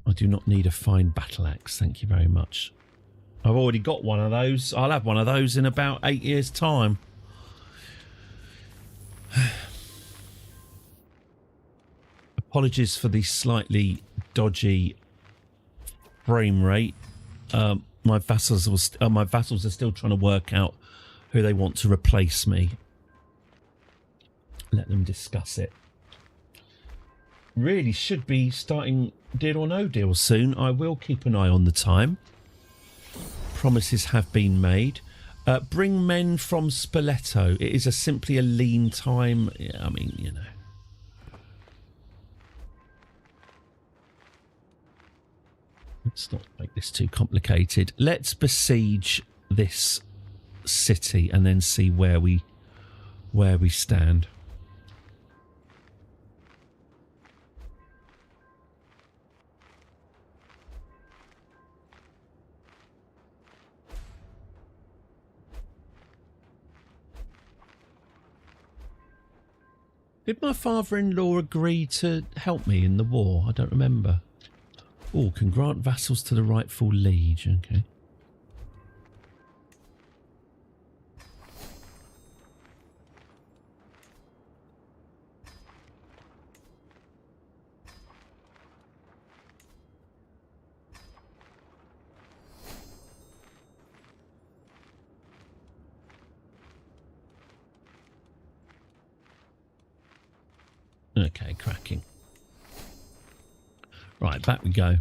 I do not need a fine battle axe, thank you very much. I've already got one of those. I'll have one of those in about 8 years' time. Apologies for the slightly dodgy frame rate. My vassals are still trying to work out who they want to replace me. Let them discuss it. Really should be starting Deal or No Deal soon. I will keep an eye on the time. Promises have been made. Bring men from Spoleto. It is simply a lean time. Yeah, I mean, you know. Let's not make this too complicated. Let's besiege this city and then see where we stand. Did my father-in-law agree to help me in the war? I don't remember. Oh, can grant vassals to the rightful liege. Okay. Okay, cracking. Right, back we go.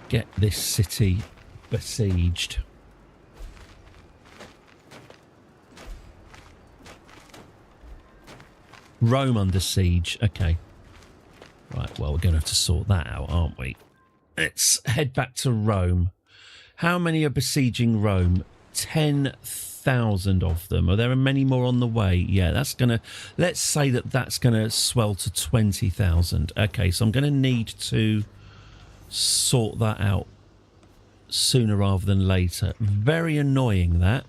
Get this city besieged. Rome under siege. Okay. Right, well, we're going to have to sort that out, aren't we? Let's head back to Rome. How many are besieging Rome? 10,000 of them. Are there many more on the way? Yeah, that's going to... Let's say that's going to swell to 20,000. Okay, so I'm going to need to sort that out sooner rather than later. Very annoying, that.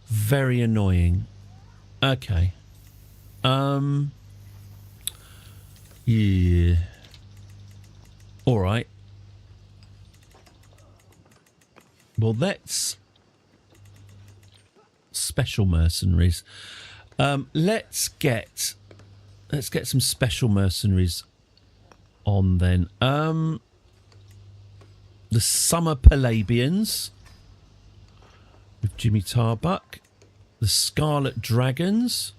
Very annoying. Okay. Yeah. All right. Well, let's special mercenaries. Let's get some special mercenaries on then. The Summer Palabians with Jimmy Tarbuck. The Scarlet Dragons.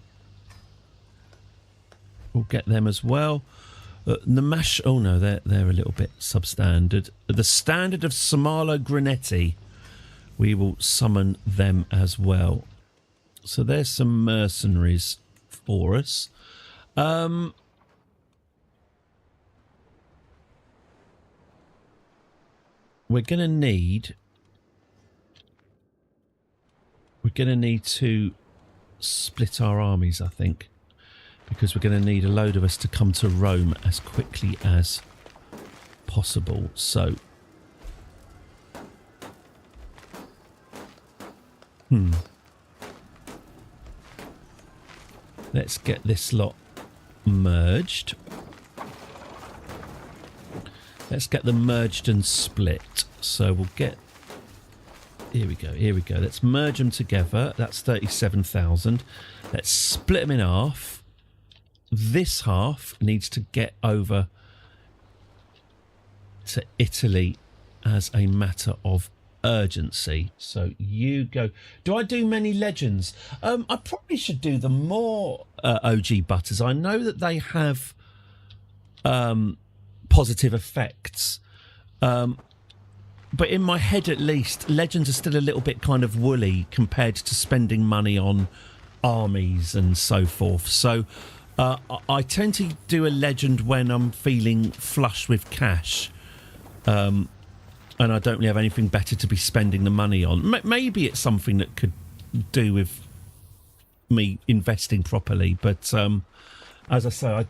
We'll get them as well. The Mash... Oh, no, they're a little bit substandard. The Standard of Samalo Granetti. We will summon them as well. So there's some mercenaries for us. We're going to need... We're going to need to split our armies, I think. Because we're going to need a load of us to come to Rome as quickly as possible. So... Let's get this lot merged. Let's get them merged and split. So we'll get... Here we go, here we go. Let's merge them together. That's 37,000. Let's split them in half. This half needs to get over to Italy as a matter of urgency. So you go. Do I do many legends? I probably should do the more OG butters. I know that they have positive effects. But in my head, at least, legends are still a little bit kind of woolly compared to spending money on armies and so forth. So I tend to do a legend when I'm feeling flush with cash. And I don't really have anything better to be spending the money on. Maybe it's something that could do with me investing properly. But as I say,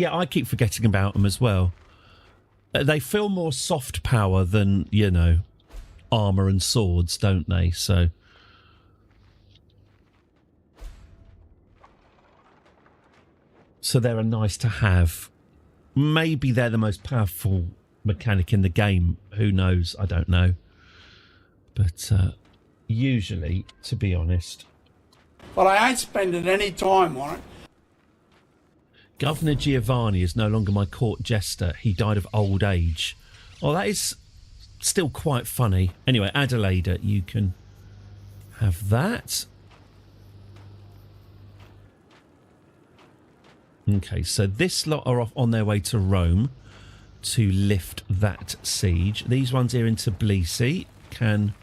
I keep forgetting about them as well. They feel more soft power than, armour and swords, don't they? So they're a nice to have. Maybe they're the most powerful mechanic in the game. Who knows? I don't know. But usually, to be honest... But I ain't spending any time on it. Governor Giovanni is no longer my court jester. He died of old age. Oh, that is still quite funny. Anyway, Adelaide, you can have that. Okay, so this lot are off on their way to Rome to lift that siege. These ones here in Tbilisi can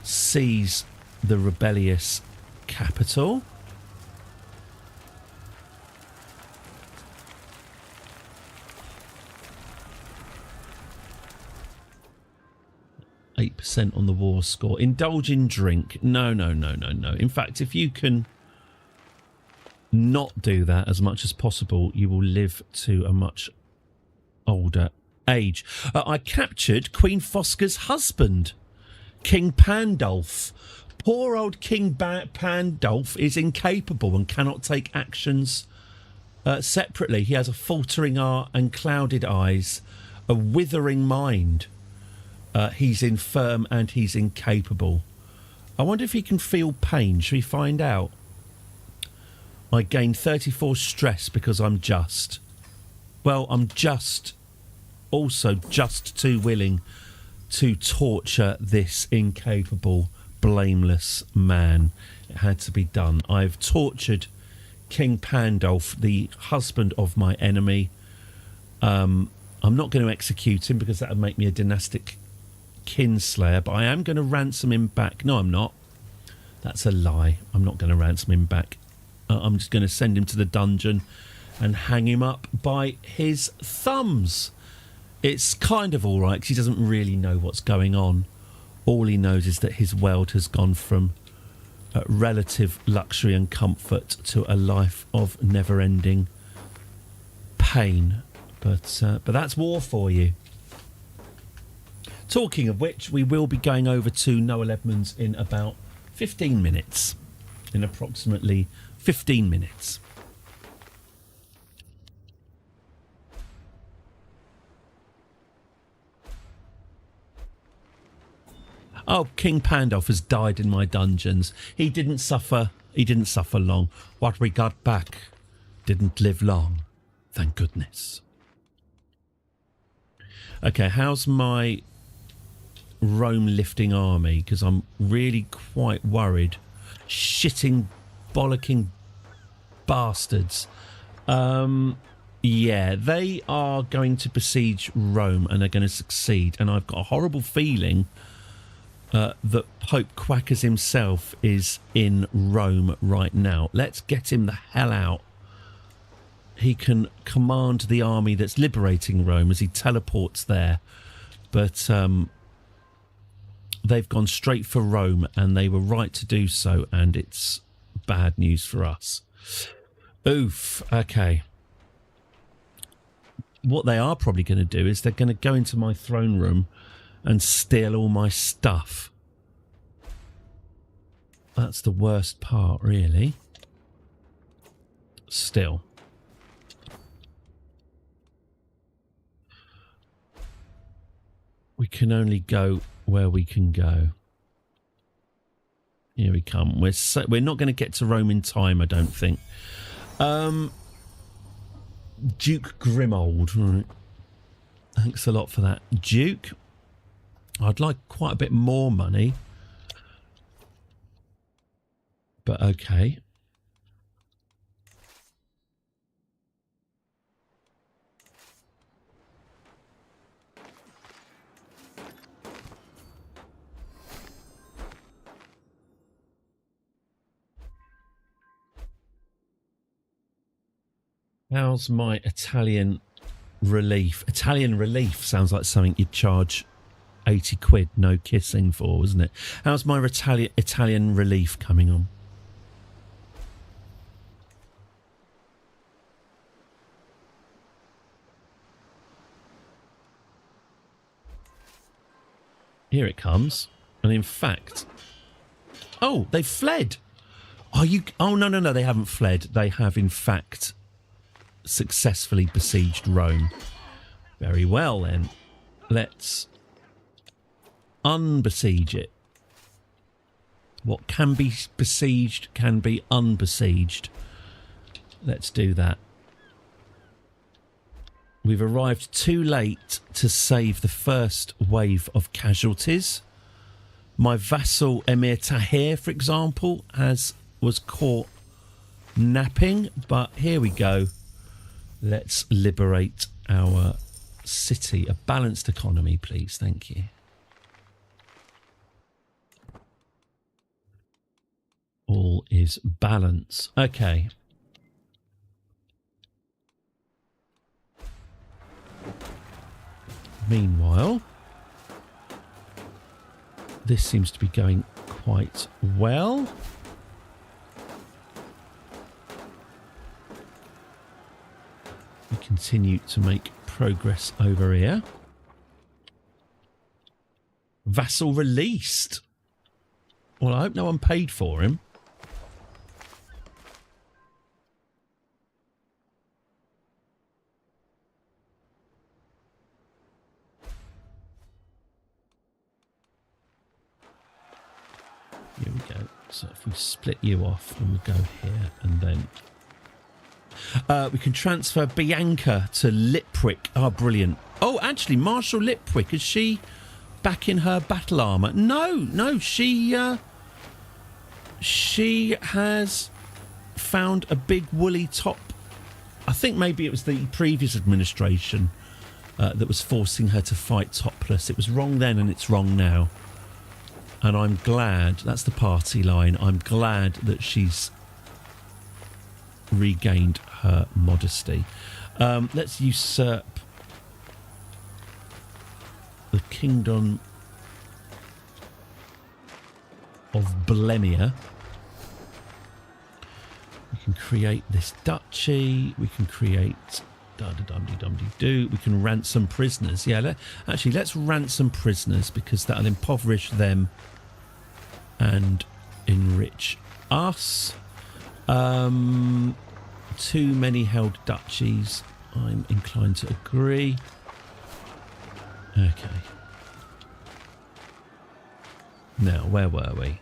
seize the rebellious capital. %8 on the war score. Indulge in drink. No. In fact, if you can not do that as much as possible, you will live to a much older age. I captured Queen Fosca's husband, King Pandulf. Poor old King Pandulf is incapable and cannot take actions separately. He has a faltering heart and clouded eyes, a withering mind. He's infirm and he's incapable. I wonder if he can feel pain. Should we find out? I gained 34 stress because I'm just. Well, I'm also just too willing to torture this incapable, blameless man. It had to be done. I've tortured King Pandulf, the husband of my enemy. I'm not going to execute him because that would make me a dynastic kinslayer, but I am going to ransom him back. No, I'm not. That's a lie. I'm not going to ransom him back. I'm just going to send him to the dungeon and hang him up by his thumbs. It's kind of all right because he doesn't really know what's going on. All he knows is that his world has gone from relative luxury and comfort to a life of never-ending pain. But that's war for you. Talking of which, we will be going over to Noel Edmonds in about 15 minutes. In approximately 15 minutes. Oh, King Pandulf has died in my dungeons. He didn't suffer long. What we got back didn't live long. Thank goodness. Okay, how's my Rome lifting army? Because I'm really quite worried. Shitting, bollocking bastards. Yeah, they are going to besiege Rome and they're going to succeed. And I've got a horrible feeling that Pope Quackers himself is in Rome right now. Let's get him the hell out. He can command the army that's liberating Rome as he teleports there. But they've gone straight for Rome and they were right to do so, and it's bad news for us. Oof, okay. What they are probably going to do is they're going to go into my throne room and steal all my stuff. That's the worst part, really. Still. We can only go where we can go. Here we come. We're not going to get to Rome in time, I don't think. Duke Grimold. Right. Thanks a lot for that, Duke. I'd like quite a bit more money. But okay. How's my Italian relief? Italian relief sounds like something you'd charge 80 quid, no kissing for, isn't it? How's my Italian relief coming on? Here it comes. And in fact... Oh, they've fled! Are you... Oh, no, they haven't fled. They have, in fact... successfully besieged Rome. Very well then. Let's unbesiege it. What can be besieged can be unbesieged. Let's do that. We've arrived too late to save the first wave of casualties. My vassal Emir Tahir, for example, was caught napping, but here we go. Let's liberate our city. A balanced economy, please. Thank you. All is balance. Okay. Meanwhile, this seems to be going quite well. We continue to make progress over here. Vassal released. Well, I hope no one paid for him. Here we go. So if we split you off and we go here and then... we can transfer Bianca to Lipwick. Oh, brilliant. Oh, actually, Marshal Lipwick, is she back in her battle armour? No, she has found a big woolly top. I think maybe it was the previous administration that was forcing her to fight topless. It was wrong then and it's wrong now. And I'm glad, that's the party line, I'm glad that she's regained her modesty. Let's usurp the kingdom of Blemia. We can create this duchy. We can create da-da-dum-dee-dum-dee-doo. We can ransom prisoners. Yeah, let's ransom prisoners because that'll impoverish them and enrich us. Too many held duchies. I'm inclined to agree. Okay. Now, where were we?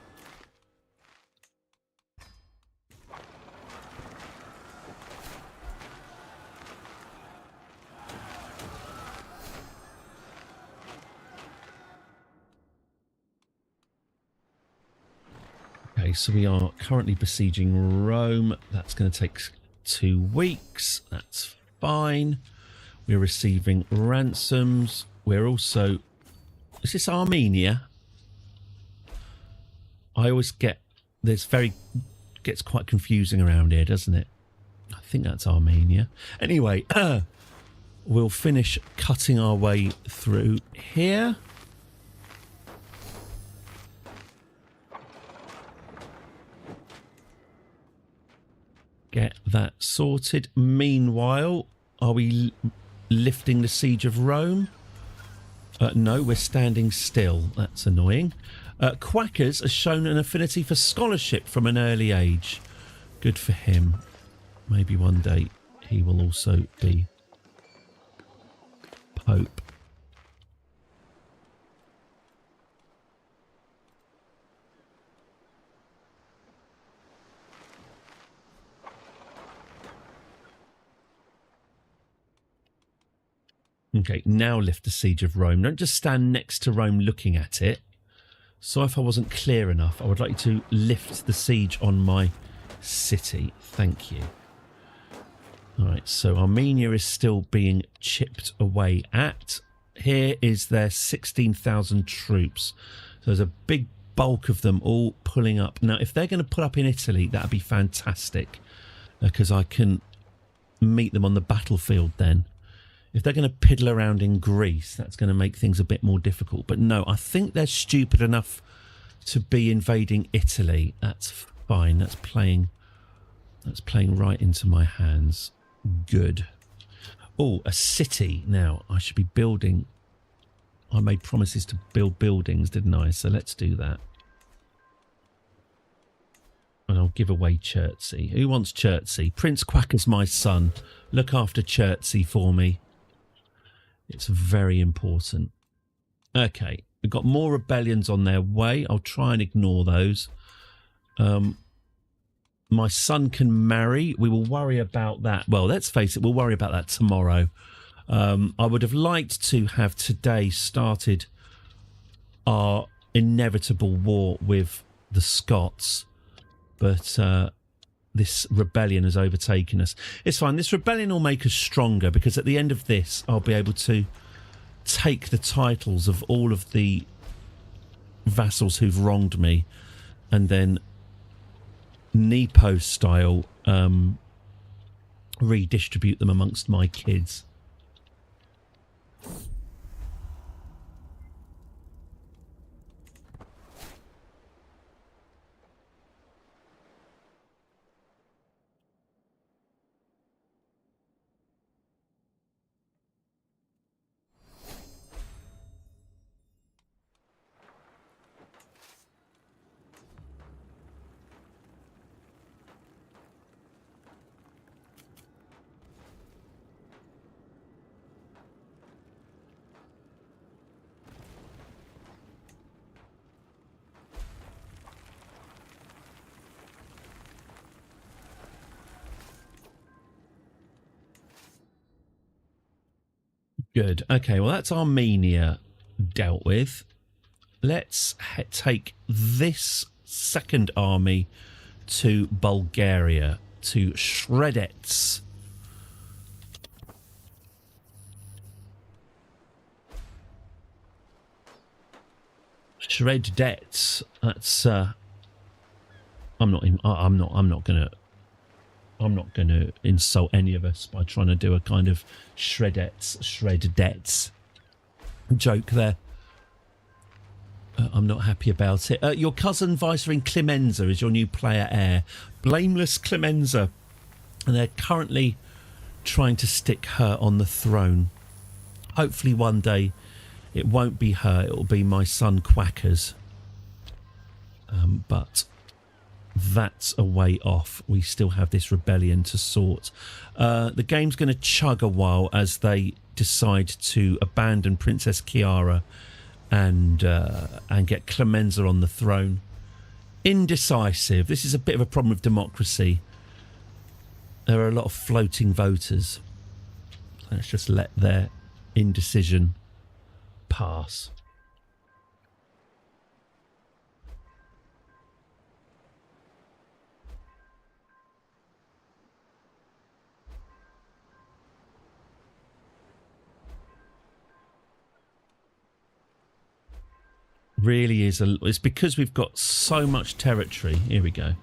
Okay, so we are currently besieging Rome. That's going to take 2 weeks. That's fine. We're receiving ransoms. We're also... Is this Armenia? I always get... Gets quite confusing around here, doesn't it? I think that's Armenia. Anyway, we'll finish cutting our way through here. Get that sorted. Meanwhile, are we lifting the siege of Rome? No, we're standing still. That's annoying. Quackers has shown an affinity for scholarship from an early age. Good for him. Maybe one day he will also be Pope. Okay, now lift the siege of Rome. Don't just stand next to Rome looking at it. So if I wasn't clear enough, I would like you to lift the siege on my city. Thank you. All right, so Armenia is still being chipped away at. Here is their 16,000 troops. So there's a big bulk of them all pulling up. Now, if they're going to put up in Italy, that would be fantastic, because I can meet them on the battlefield then. If they're going to piddle around in Greece, that's going to make things a bit more difficult. But no, I think they're stupid enough to be invading Italy. That's fine. That's playing right into my hands. Good. Oh, a city. Now, I should be building. I made promises to build buildings, didn't I? So let's do that. And I'll give away Chertsey. Who wants Chertsey? Prince Quacker's my son. Look after Chertsey for me. It's very important. Okay, we've got more rebellions on their way. I'll try and ignore those. My son can marry. We will worry about that. Well, let's face it, we'll worry about that tomorrow. I would have liked to have today started our inevitable war with the Scots, but this rebellion has overtaken us. It's fine. This rebellion will make us stronger, because at the end of this, I'll be able to take the titles of all of the vassals who've wronged me, and then Nepo style redistribute them amongst my kids. Good. Okay, well, that's Armenia dealt with. Let's take this second army to Bulgaria, to Shredets. Shredets. That's I'm not gonna insult any of us by trying to do a kind of shreddets joke there. I'm not happy about it. Your cousin Viceroy Clemenza is your new player heir. Blameless Clemenza. And they're currently trying to stick her on the throne. Hopefully one day it won't be her, it'll be my son Quackers. But that's a way off. We still have this rebellion to sort. The game's going to chug a while as they decide to abandon Princess Chiara and get Clemenza on the throne. Indecisive. This is a bit of a problem with democracy. There are a lot of floating voters. Let's just let their indecision pass. Really is it's because we've got so much territory. Here we go.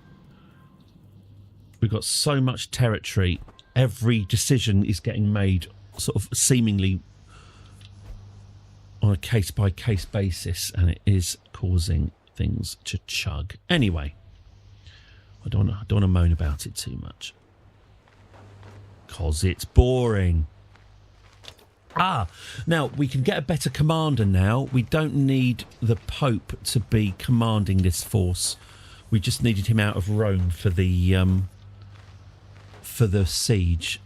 We've got so much territory. Every decision is getting made sort of seemingly on a case-by-case basis, and it is causing things to chug. Anyway, I don't want to moan about it too much, because it's boring. Now we can get a better commander now. We don't need the Pope to be commanding this force. We just needed him out of Rome for the siege.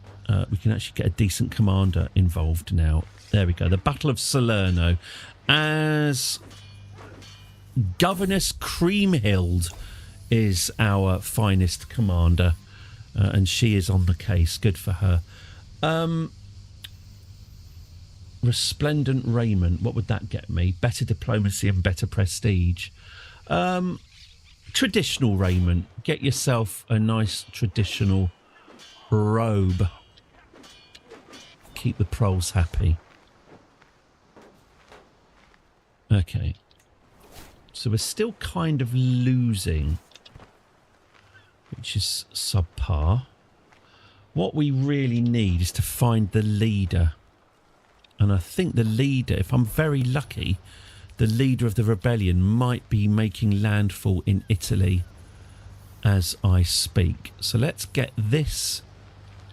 We can actually get a decent commander involved now. There we go. The Battle of Salerno. As Governess Creamhild is our finest commander, and she is on the case. Good for her. Resplendent raiment. What would that get me? Better diplomacy and better prestige. Traditional raiment. Get yourself a nice traditional robe. Keep the proles happy. Okay. So we're still kind of losing, which is subpar. What we really need is to find the leader. And I think the leader, if I'm very lucky, the leader of the rebellion might be making landfall in Italy as I speak. So let's get this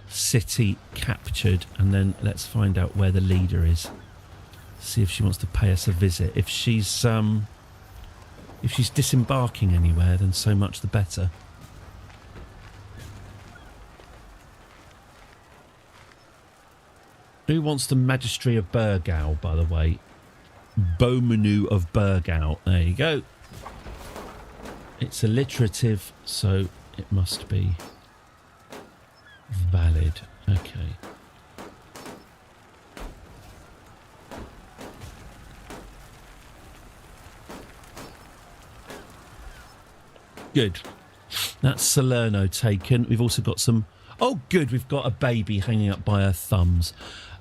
city captured and then let's find out where the leader is. See if she wants to pay us a visit. If she's disembarking anywhere, then so much the better. Who wants the Magistry of Burgau, by the way? Beaumenu of Burgau. There you go. It's alliterative, so it must be valid. Okay. Good. That's Salerno taken. We've also got some... Oh, good. We've got a baby hanging up by her thumbs.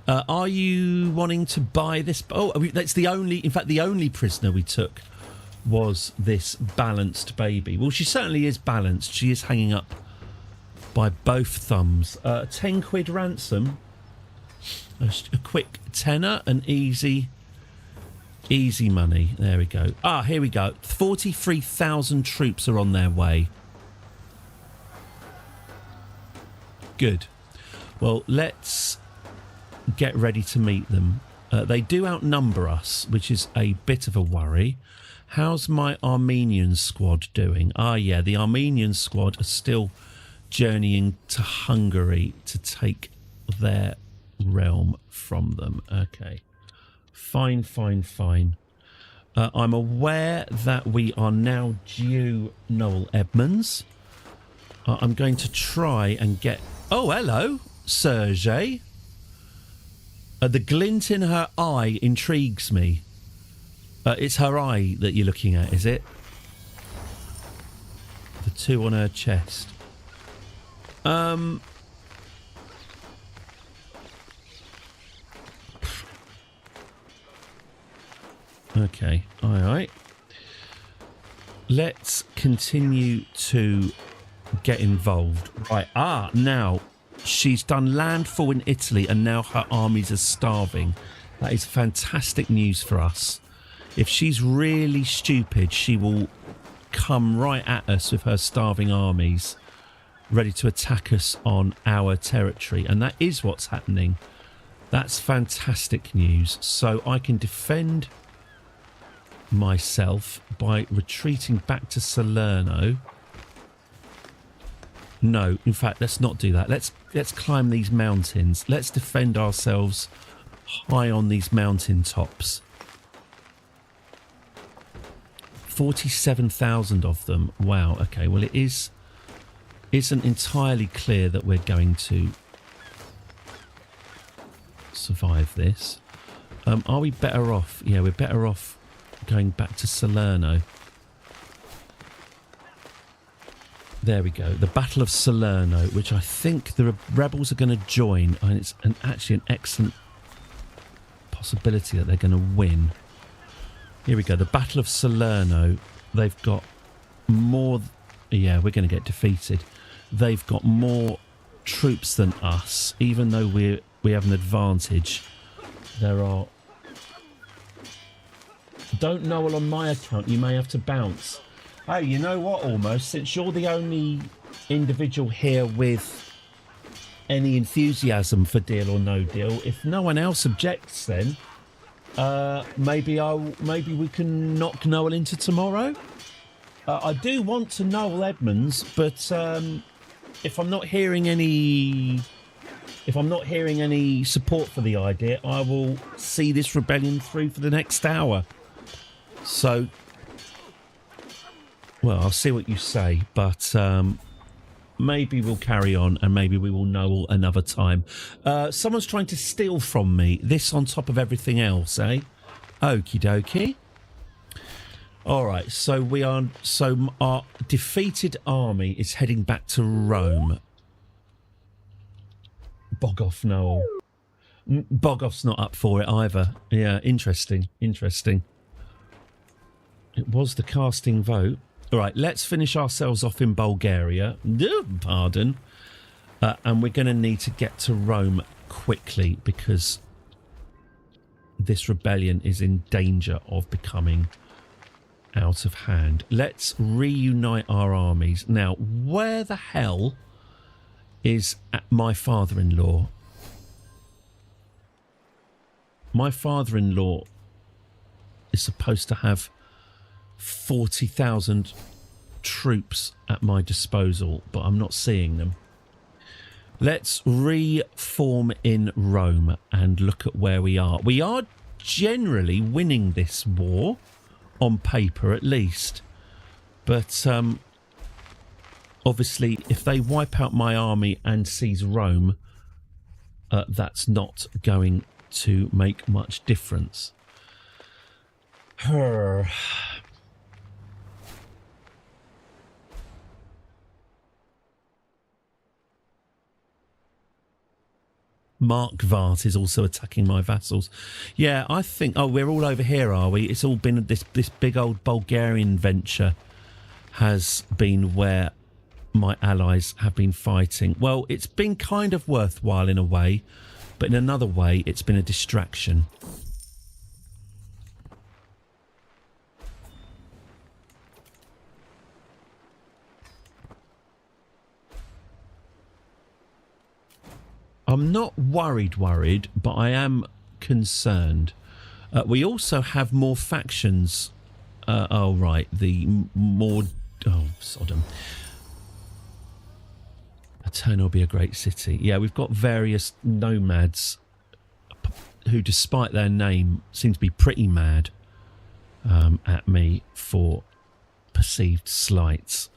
Are you wanting to buy this? Oh, that's the only... In fact, the only prisoner we took was this balanced baby. Well, she certainly is balanced. She is hanging up by both thumbs. 10 quid ransom. A quick tenner. An easy money. There we go. Ah, here we go. 43,000 troops are on their way. Good. Well, let's get ready to meet them. They do outnumber us, which is a bit of a worry. How's my Armenian squad doing? Ah, yeah, the Armenian squad are still journeying to Hungary to take their realm from them. Okay. Fine. I'm aware that we are now due Noel Edmonds. I'm going to try and get... Oh, hello, Sergei. The glint in her eye intrigues me. It's her eye that you're looking at, is it? The two on her chest. Okay, all right. Let's continue to get involved. Right, now she's done landfall in Italy and now her armies are starving. That is fantastic news for us. If she's really stupid, she will come right at us with her starving armies, ready to attack us on our territory. And that is what's happening. That's fantastic news. So I can defend myself by retreating back to Salerno. No, in fact, let's not do that. Let's climb these mountains. Let's defend ourselves high on these mountain tops. 47,000 of them. Wow. Okay. Well, it isn't entirely clear that we're going to survive this. Are we better off? Yeah, we're better off going back to Salerno. There we go. The Battle of Salerno, which I think the rebels are going to join, and it's actually an excellent possibility that they're going to win. Here we go. The Battle of Salerno. They've got more... Yeah, we're going to get defeated. They've got more troops than us, even though we have an advantage. There are... Don't Noel on my account. You may have to bounce. Hey, you know what, almost, since you're the only individual here with any enthusiasm for Deal or No Deal, if no one else objects then, maybe we can knock Noel into tomorrow. I do want to Noel Edmonds, but if I'm not hearing any support for the idea, I will see this rebellion through for the next hour. So, well, I'll see what you say, but maybe we'll carry on, and maybe we will know another time. Someone's trying to steal from me. This on top of everything else, eh? Okie dokie. All right, so our defeated army is heading back to Rome. Bog off, Noel. Bogoff's not up for it either. Yeah, interesting. It was the casting vote. All right, let's finish ourselves off in Bulgaria. Pardon. And we're going to need to get to Rome quickly because this rebellion is in danger of becoming out of hand. Let's reunite our armies. Now, where the hell is my father-in-law? My father-in-law is supposed to have 40,000 troops at my disposal, but I'm not seeing them. Let's reform in Rome and look at where we are. We are generally winning this war, on paper at least. But obviously, if they wipe out my army and seize Rome, that's not going to make much difference. Mark Vart is also attacking my vassals. Yeah, I think... Oh, we're all over here, are we? It's all been... This big old Bulgarian venture has been where my allies have been fighting. Well, it's been kind of worthwhile in a way, but in another way, it's been a distraction. I'm not worried, but I am concerned. We also have more factions. Oh, right. The more... Oh, Sodom. Eterna will be a great city. Yeah, we've got various nomads who, despite their name, seem to be pretty mad at me for perceived slights.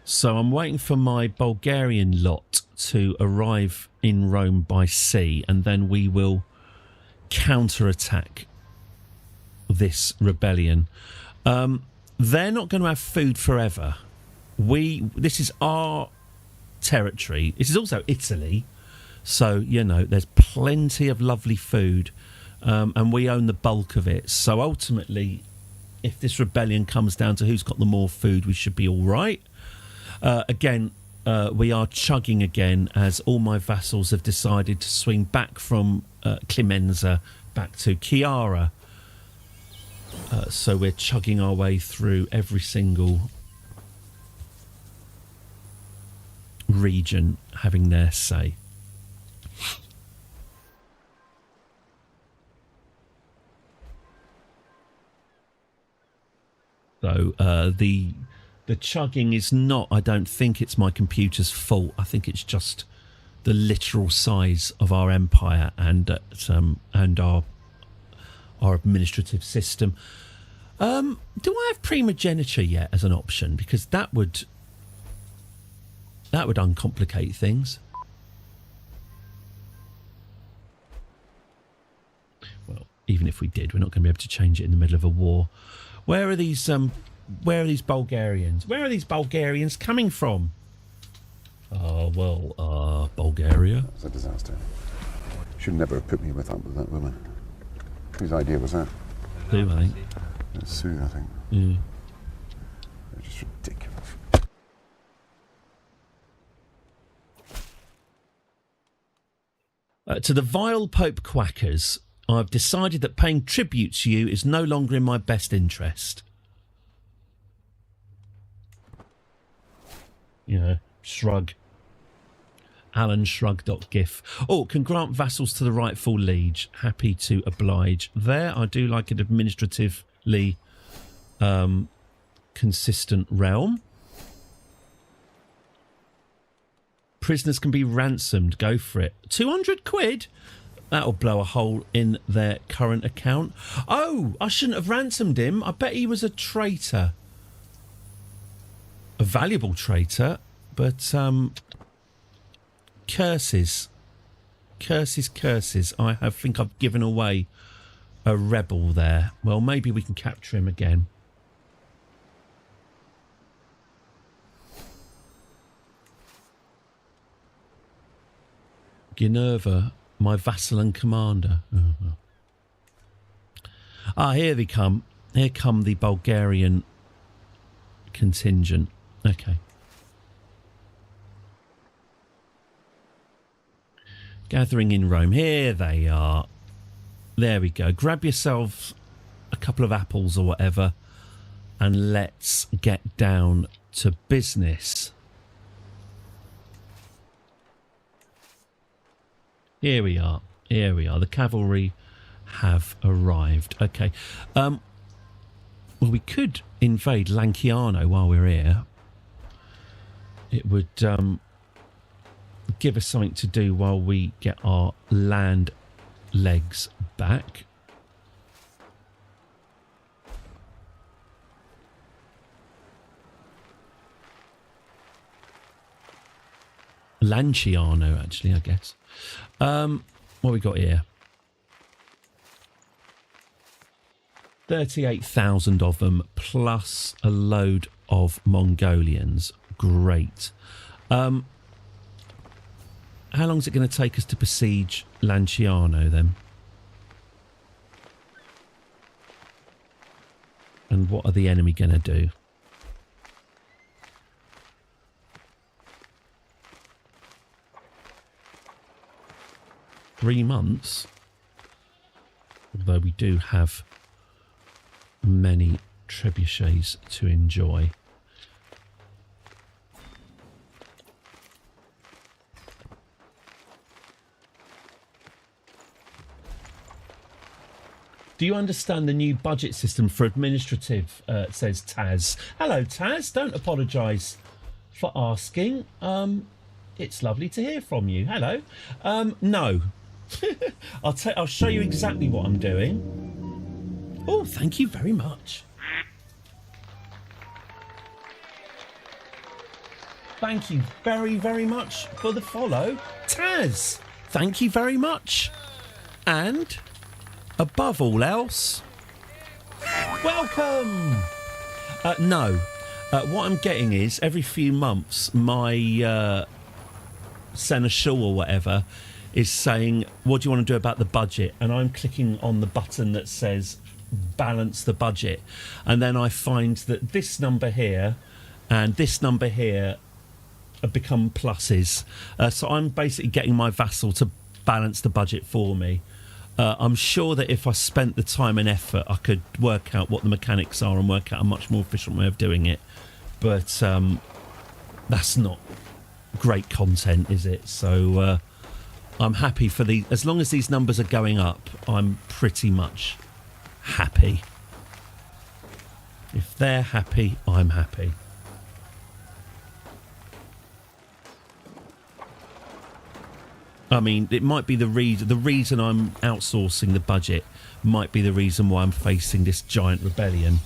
So I'm waiting for my Bulgarian lot to arrive in Rome by sea, and then we will counterattack this rebellion. They're not going to have food forever. This is our territory. This is also Italy, so you know there's plenty of lovely food, and we own the bulk of it. So ultimately, if this rebellion comes down to who's got the more food, we should be all right. Again, we are chugging again as all my vassals have decided to swing back from Clemenza back to Chiara. So we're chugging our way through every single region having their say. So the chugging is not, I don't think it's my computer's fault. I think it's just the literal size of our empire and our administrative system. Do I have primogeniture yet as an option? Because that would uncomplicate things. Well, even if we did, we're not going to be able to change it in the middle of a war. Where are these Bulgarians? Where are these Bulgarians coming from? Bulgaria. That was a disaster. Should never have put me with that woman. Whose idea was that? Who, I think? Sue, I think. Yeah. They're just ridiculous. To the vile Pope quackers, I've decided that paying tribute to you is no longer in my best interest. You know, shrug. Alan shrug.gif. Oh, can grant vassals to the rightful liege. Happy to oblige. There, I do like an administratively consistent realm. Prisoners can be ransomed. Go for it. 200 quid? That'll blow a hole in their current account. Oh, I shouldn't have ransomed him. I bet he was a traitor. A valuable traitor, but curses. Curses. I think I've given away a rebel there. Well, maybe we can capture him again. Ginevra, my vassal and commander. Ah, here they come. Here come the Bulgarian contingent. Okay. Gathering in Rome. Here they are. There we go. Grab yourself a couple of apples or whatever and let's get down to business. Here we are. The cavalry have arrived. Okay. Well, we could invade Lanciano while we're here. It would give us something to do while we get our land legs back. Lanciano, actually, I guess. What we got here? 38,000 of them, plus a load of Mongolians. Great. How long is it going to take us to besiege Lanciano, then? And what are the enemy going to do? Three months, although we do have many trebuchets to enjoy. Do you understand the new budget system for administrative, says Taz. Hello, Taz. Don't apologise for asking. It's lovely to hear from you. Hello. No. I'll show you exactly what I'm doing. Oh, thank you very much. Thank you very, very much for the follow. Taz, thank you very much. And above all else, welcome. No. What I'm getting is every few months my seneschal or whatever is saying, what do you want to do about the budget? And I'm clicking on the button that says balance the budget, and then I find that this number here and this number here have become pluses, so I'm basically getting my vassal to balance the budget for me. I'm sure that if I spent the time and effort I could work out what the mechanics are and work out a much more efficient way of doing it, but that's not great content, is it? So I'm happy for as long as these numbers are going up, I'm pretty much happy. If they're happy, I'm happy. I mean, it might be the reason I'm outsourcing the budget might be the reason why I'm facing this giant rebellion,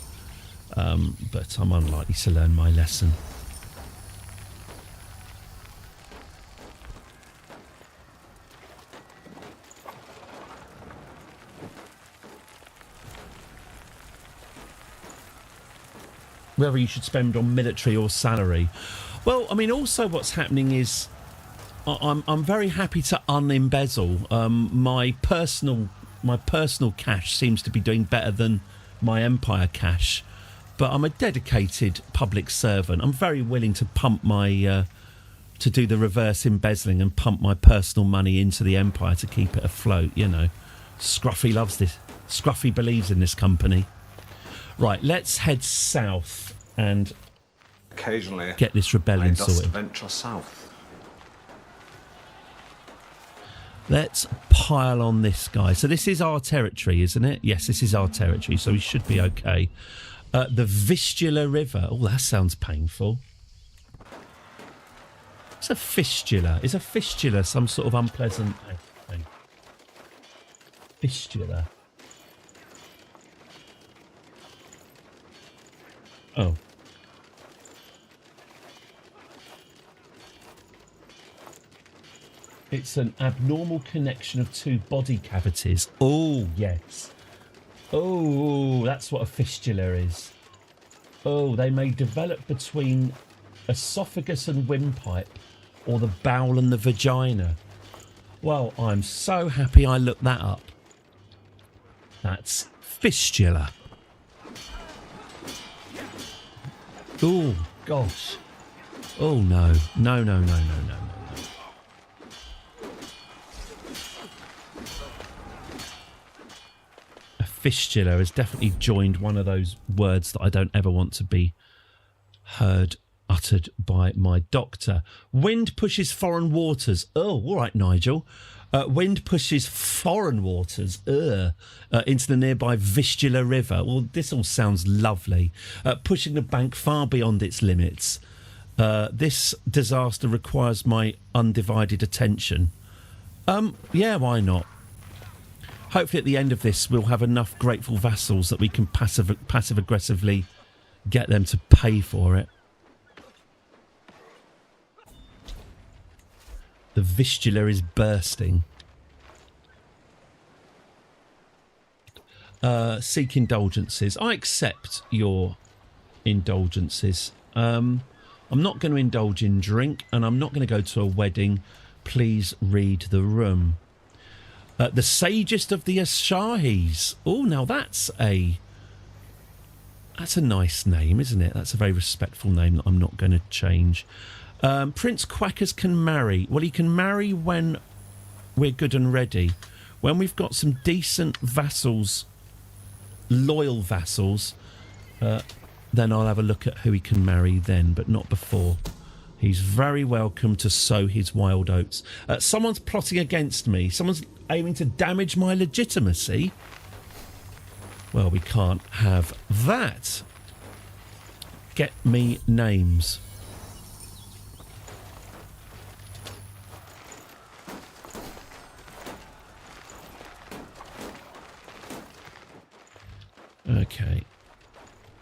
but I'm unlikely to learn my lesson. Whether you should spend on military or salary. Well, I mean, also what's happening is I'm very happy to unembezzle. My personal cash seems to be doing better than my empire cash, but I'm a dedicated public servant. I'm very willing to pump my to do the reverse embezzling and pump my personal money into the empire to keep it afloat. You know, Scruffy loves this. Scruffy believes in this company. Right, let's head south and Occasionally, get this rebellion I dost sorted. venture south. Let's pile on this guy. So this is our territory, isn't it? Yes, this is our territory, so we should be okay. The Vistula River. Oh, that sounds painful. It's a fistula. Is a fistula some sort of unpleasant thing? fistula? Oh. It's an abnormal connection of two body cavities. Oh, yes. Oh, that's what a fistula is. Oh, they may develop between esophagus and windpipe, or the bowel and the vagina. Well, I'm so happy I looked that up. That's fistula. Oh, gosh. Oh, no. No, no, no, no, no, no. A fistula has definitely joined one of those words that I don't ever want to be heard uttered by my doctor. Wind pushes foreign waters. Oh, all right, Nigel. Wind pushes foreign waters into the nearby Vistula River. Well, this all sounds lovely. Pushing the bank far beyond its limits. This disaster requires my undivided attention. Yeah, why not? Hopefully at the end of this we'll have enough grateful vassals that we can passive-aggressively get them to pay for it. The Vistula is bursting. Seek indulgences. I accept your indulgences. I'm not going to indulge in drink, and I'm not going to go to a wedding. Please read the room. The sagest of the Ashahis. Oh, now that's a nice name, isn't it? That's a very respectful name that I'm not going to change. Prince Quackers can marry. Well, he can marry when we're good and ready. When we've got some decent vassals, loyal vassals, then I'll have a look at who he can marry then, but not before. He's very welcome to sow his wild oats. Someone's plotting against me. Someone's aiming to damage my legitimacy. Well, we can't have that. Get me names. Okay.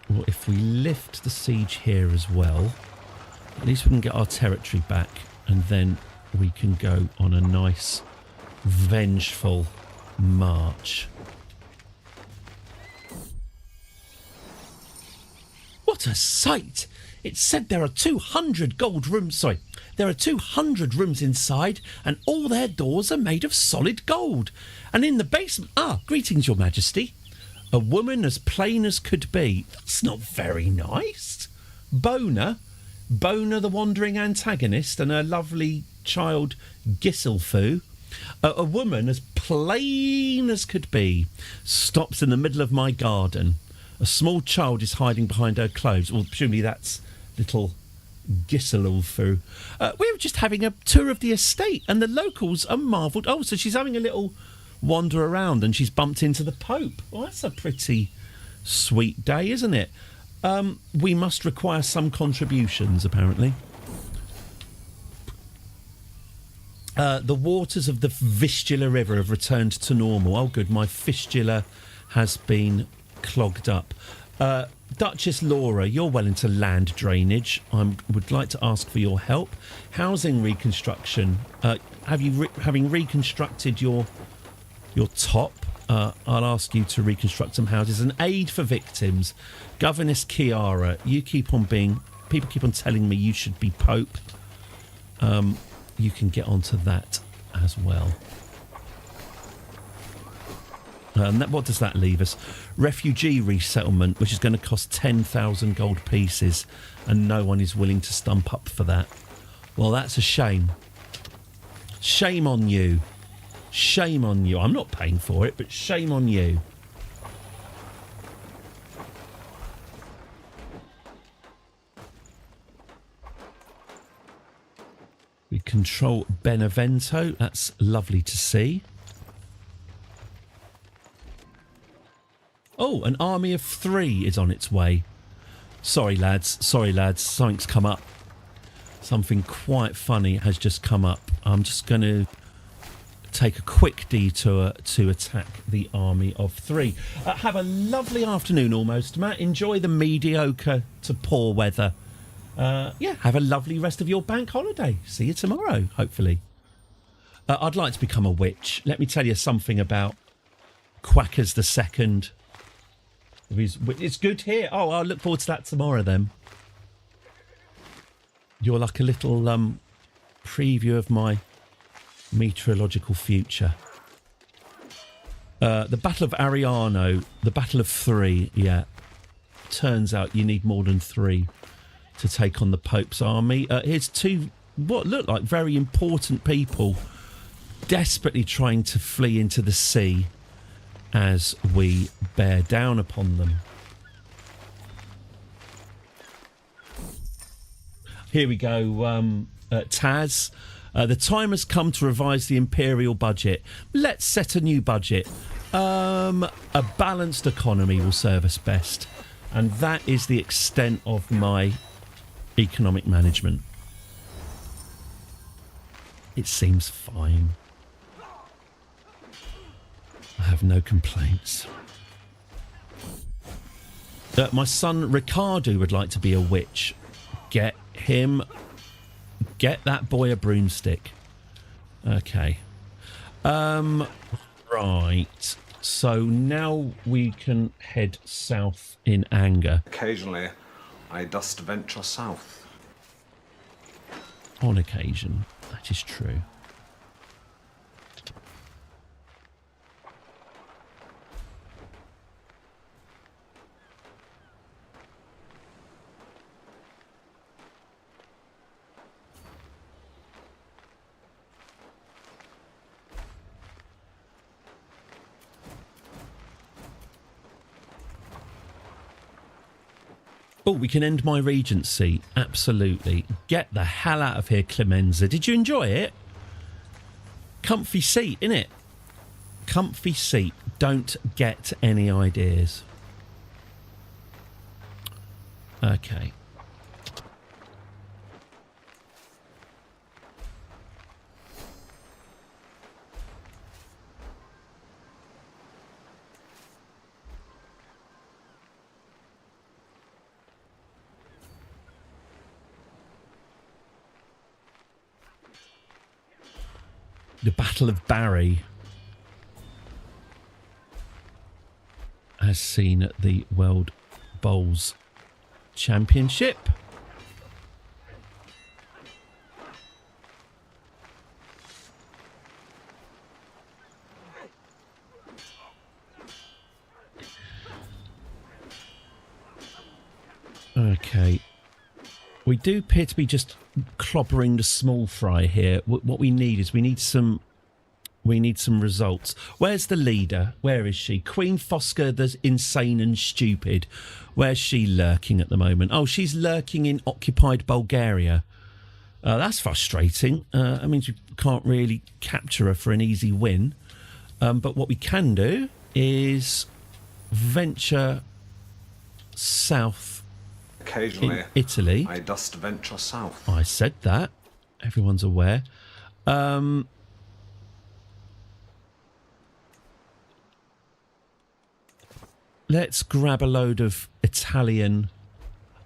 Well, if we lift the siege here as well, at least we can get our territory back, and then we can go on a nice, vengeful march. What a sight! It said there are 200 gold rooms. Sorry, there are 200 rooms inside, and all their doors are made of solid gold. And in the basement... greetings, Your Majesty. A woman as plain as could be. That's not very nice. Bona the wandering antagonist, and her lovely child Giselfu. A woman as plain as could be stops in the middle of my garden. A small child is hiding behind her clothes. Well, presumably that's little Giselfu. We were just having a tour of the estate, and the locals are marvelled. Oh, so she's having a little wander around and she's bumped into the Pope. Well, that's a pretty sweet day, isn't it? We must require some contributions, apparently. The waters of the Vistula River have returned to normal. Oh, good. My fistula has been clogged up. Duchess Laura, you're well into land drainage. I would like to ask for your help. Housing reconstruction. Having reconstructed your top, I'll ask you to reconstruct some houses. And aid for victims. Governess Kiara, people keep on telling me you should be Pope. You can get onto that as well. And what does that leave us? Refugee resettlement, which is going to cost 10,000 gold pieces, and no one is willing to stump up for that. Well, that's a shame. Shame on you. Shame on you. I'm not paying for it, but shame on you. We control Benevento. That's lovely to see. Oh, an army of 3 is on its way. Sorry, lads. Something's come up. Something quite funny has just come up. I'm just going to take a quick detour to attack the army of 3. Have a lovely afternoon almost, Matt. Enjoy the mediocre to poor weather. Have a lovely rest of your bank holiday. See you tomorrow, hopefully. I'd like to become a witch. Let me tell you something about Quackers II. It's good here. Oh, I'll look forward to that tomorrow then. You're like a little preview of my meteorological future. The Battle of Ariano, the Battle of 3, yeah. Turns out you need more than 3 to take on the Pope's army. Here's 2, what look like very important people desperately trying to flee into the sea as we bear down upon them. Here we go, Taz. The time has come to revise the imperial budget. Let's set a new budget. A balanced economy will serve us best. And that is the extent of my economic management. It seems fine. I have no complaints. My son Ricardo would like to be a witch. Get that boy a broomstick. Okay. Right. So now we can head south in anger. Occasionally, I dost venture south. On occasion, that is true. Oh, we can end my regency. Absolutely. Get the hell out of here, Clemenza. Did you enjoy it? Comfy seat, innit? Comfy seat. Don't get any ideas. Okay. The Battle of Barry, as seen at the World Bowls Championship. Okay. We do appear to be just clobbering the small fry here. What we need is we need some results. Where's the leader? Where is she? Queen Fosca, the insane and stupid. Where's she lurking at the moment? Oh, she's lurking in occupied Bulgaria. That's frustrating. That means we can't really capture her for an easy win. But what we can do is venture south. Occasionally, in Italy. I dost venture south. I said that. Everyone's aware. Let's grab a load of Italian.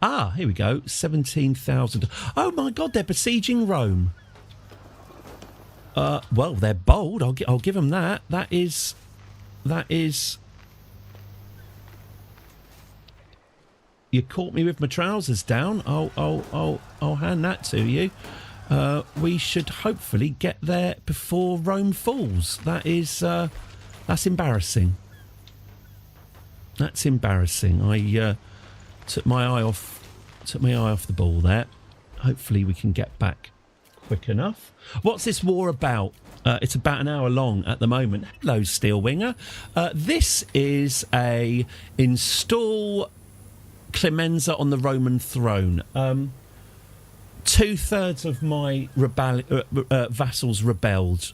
Ah, here we go. 17,000. Oh my God, they're besieging Rome. Well, they're bold. I'll give them that. That is. You caught me with my trousers down. I'll hand that to you. We should hopefully get there before Rome falls. That's embarrassing. That's embarrassing. I took my eye off the ball there. Hopefully we can get back quick enough. What's this war about? It's about an hour long at the moment. Hello, Steelwinger. This is a install Clemenza on the Roman throne. 2/3 of my vassals rebelled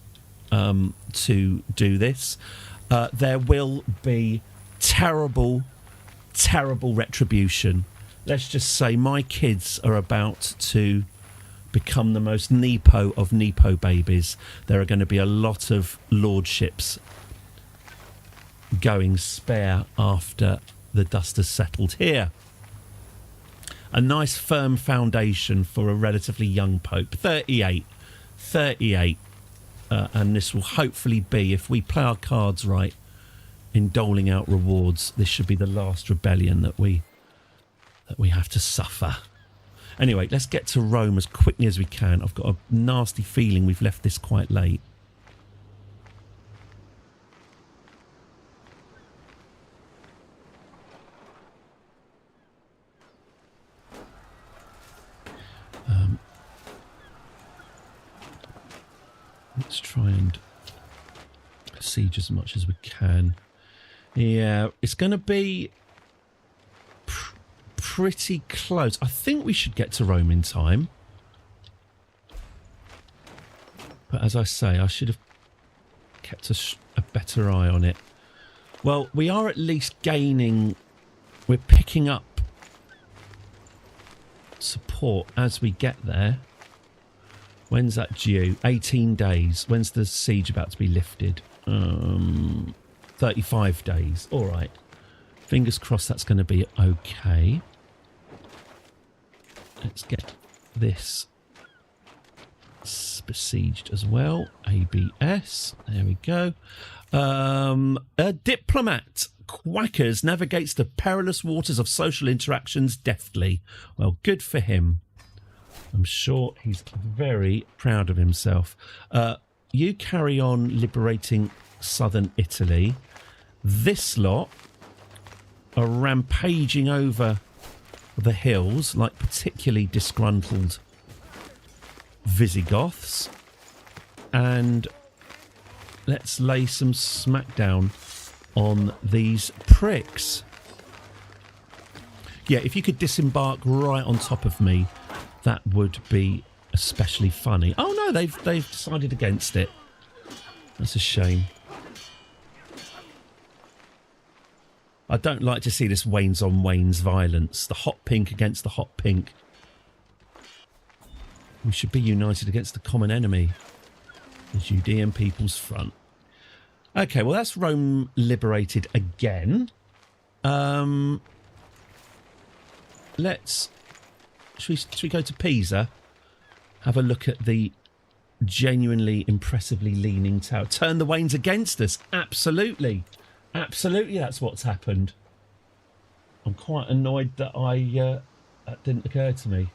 to do this. There will be terrible retribution. Let's just say my kids are about to become the most Nepo of Nepo babies. There are going to be a lot of lordships going spare after the dust has settled here. A nice firm foundation for a relatively young pope. 38. And this will hopefully be, if we play our cards right in doling out rewards, this should be the last rebellion that we have to suffer. Anyway, let's get to Rome as quickly as we can. I've got a nasty feeling we've left this quite late. Let's try and siege as much as we can. Yeah, it's going to be pretty close. I think we should get to Rome in time. But as I say, I should have kept a better eye on it. Well, we are at least gaining... We're picking up support as we get there. When's that due? 18 days. When's the siege about to be lifted? 35 days. All right. Fingers crossed that's going to be okay. Let's get this besieged as well. ABS. There we go. A diplomat. Quackers navigates the perilous waters of social interactions deftly. Well, good for him. I'm sure he's very proud of himself. You carry on liberating southern Italy. This lot are rampaging over the hills like particularly disgruntled Visigoths. And let's lay some smackdown on these pricks. Yeah, if you could disembark right on top of me, that would be especially funny. Oh no, they've decided against it. That's a shame. I don't like to see this Waynes on Waynes violence. The hot pink against the hot pink. We should be united against the common enemy. The Judean People's Front. Okay, well that's Rome liberated again. Should we go to Pisa? Have a look at the genuinely impressively leaning tower. Turn the Waynes against us. Absolutely. Absolutely, that's what's happened. I'm quite annoyed that that didn't occur to me.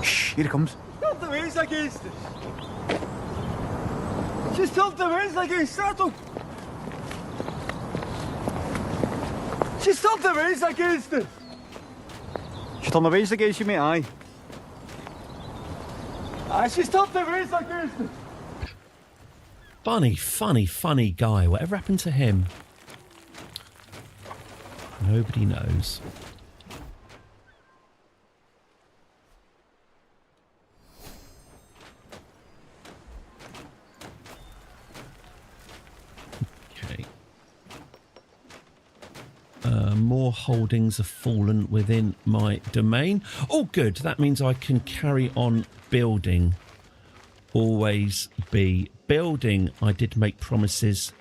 Shh, here it comes. Stop the Waynes against us. Just stop the Waynes against us. Just stop the Waynes against us. She's on the Waynes against you, mate, aye. She stopped the Waynes against us. Funny guy. Whatever happened to him? Nobody knows. Okay. More holdings have fallen within my domain. Oh, good. That means I can carry on building. Always be building. I did make promises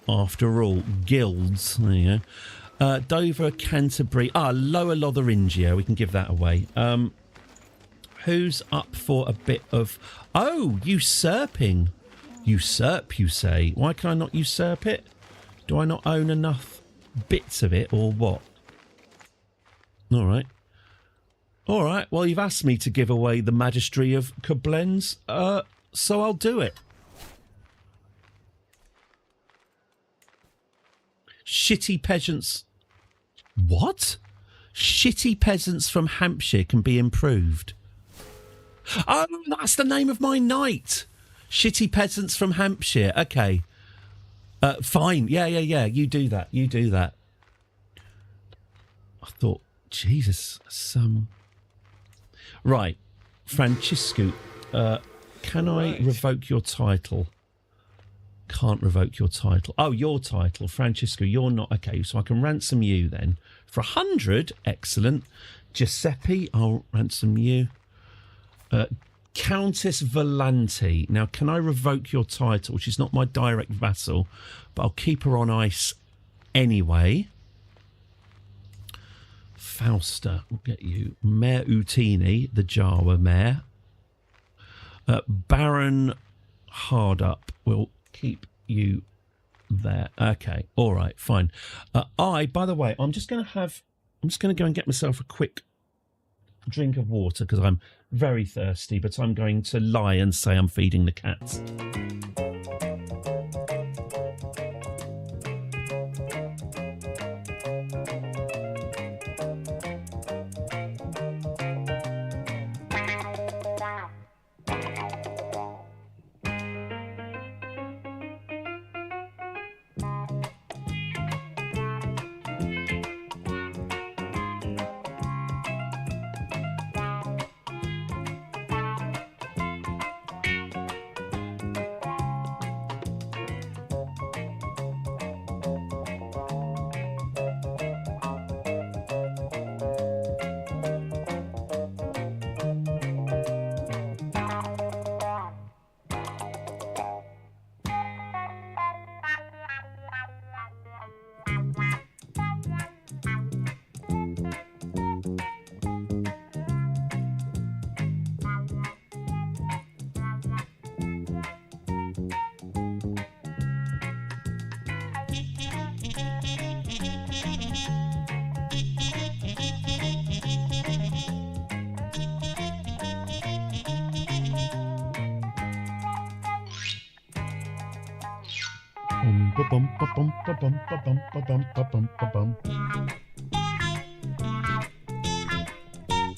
after all. Guilds. There you go. Dover, Canterbury. Lower Lotharingia. We can give that away. Who's up for a bit of... Oh, usurping. Usurp, you say. Why can I not usurp it? Do I not own enough bits of it or what? All right. All right. Well, you've asked me to give away the Magistry of Koblenz, so I'll do it. Shitty peasants. What? Shitty peasants from Hampshire can be improved. Oh, that's the name of my knight. Shitty peasants from Hampshire. Okay. Fine. Yeah. You do that. I thought, Jesus, some... Right. Francisco, can I revoke your title? Can't revoke your title. Oh, your title, Francisco. You're not okay. So I can ransom you then for 100. Excellent. Giuseppe, I'll ransom you. Countess Volante. Now, can I revoke your title? She's not my direct vassal, but I'll keep her on ice anyway. Fausta, we'll get you. Mayor Utini, the Jawa mayor. Baron Hardup, we'll keep you there. Okay, all right, fine. By the way, I'm just going to go and get myself a quick drink of water because I'm very thirsty, but I'm going to lie and say I'm feeding the cats.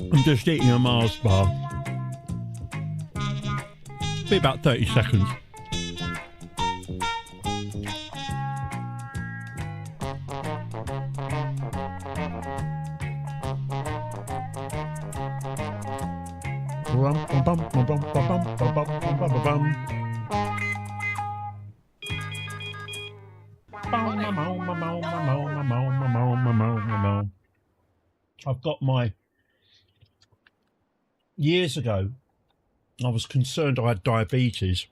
I'm just eating a Mars bar. Be about 30 seconds. I've got my... Years ago, I was concerned I had diabetes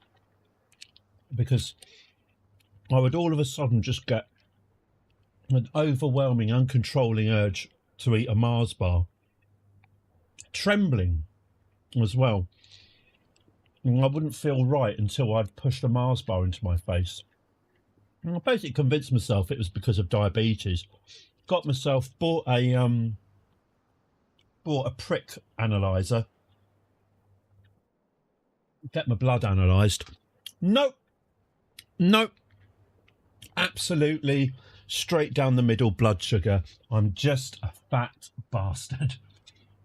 because I would all of a sudden just get an overwhelming, uncontrolling urge to eat a Mars bar. Trembling as well. And I wouldn't feel right until I'd pushed a Mars bar into my face. And I basically convinced myself it was because of diabetes. Got myself, bought a prick analyzer. Get my blood analysed. Nope. Absolutely straight down the middle blood sugar. I'm just a fat bastard.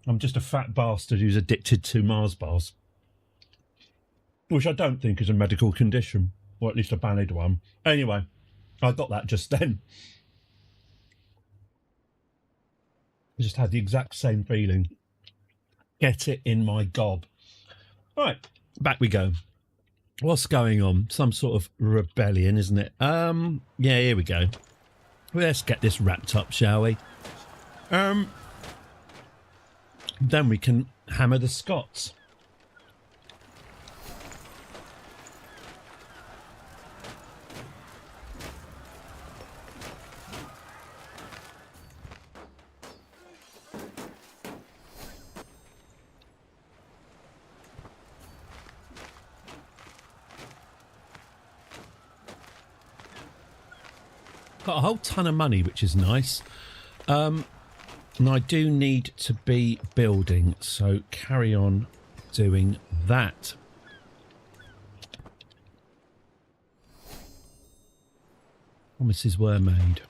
I'm just a fat bastard who's addicted to Mars bars. Which I don't think is a medical condition, or at least a valid one. Anyway, I got that just then. I just had the exact same feeling. Get it in my gob. All right, back we go. What's going on? Some sort of rebellion, isn't it? Yeah, here we go. Let's get this wrapped up, shall we? Then we can hammer the Scots. Got a whole ton of money, which is nice. And I do need to be building, so carry on doing that. Promises were made.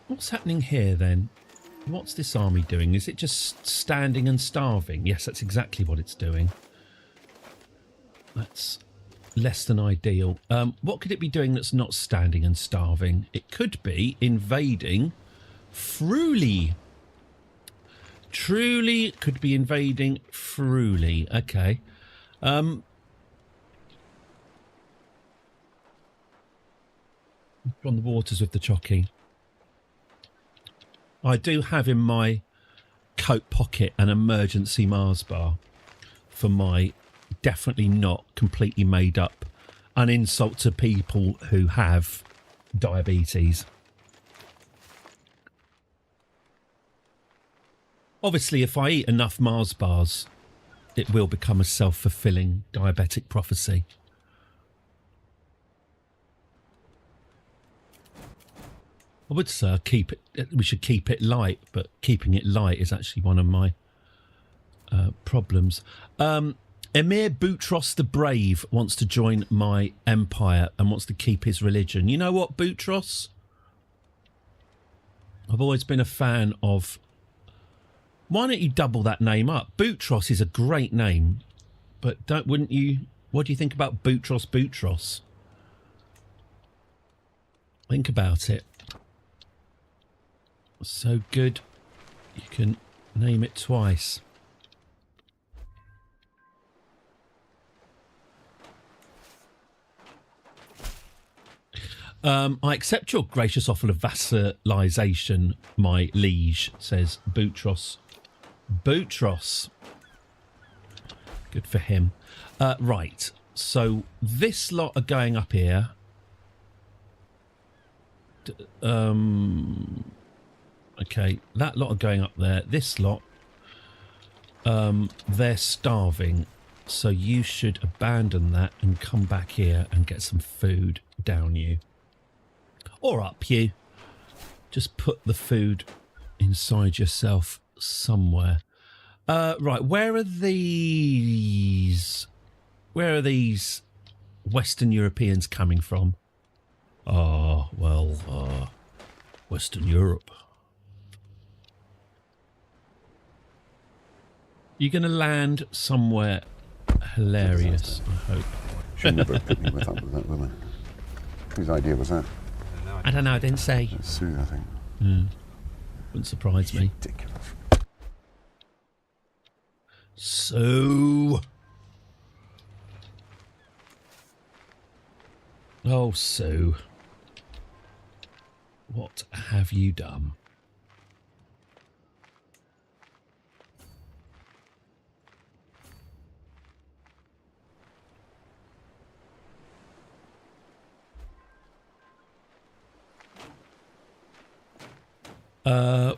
What's happening here then? What's this army doing? Is it just standing and starving? Yes, that's exactly what it's doing. Let's less than ideal. What could it be doing that's not standing and starving? It could be invading Fruly. Truly could be invading Fruly. Okay. On the waters with the chocky. I do have in my coat pocket an emergency Mars bar for my definitely not completely made up an insult to people who have diabetes. Obviously, if I eat enough Mars bars, it will become a self-fulfilling diabetic prophecy. I would say we should keep it light, but keeping it light is actually one of my problems. Emir Boutros the Brave wants to join my empire and wants to keep his religion. You know what, Boutros? I've always been a fan of... Why don't you double that name up? Boutros is a great name, but wouldn't you... What do you think about Boutros? Think about it. So good, you can name it twice. I accept your gracious offer of vassalization, my liege, says Boutros. Boutros. Good for him. Right, so this lot are going up here. Okay, that lot are going up there. This lot, they're starving. So you should abandon that and come back here and get some food down you. Or up you. Just put the food inside yourself somewhere. Right, where are these? Where are these Western Europeans coming from? Oh, well, Western Europe. You're going to land somewhere hilarious, I hope. She'll never put me with that woman. Whose idea was that? I don't know, I didn't say. Sue, I think. Wouldn't surprise me. Ridiculous. So... Oh, Sue. What have you done?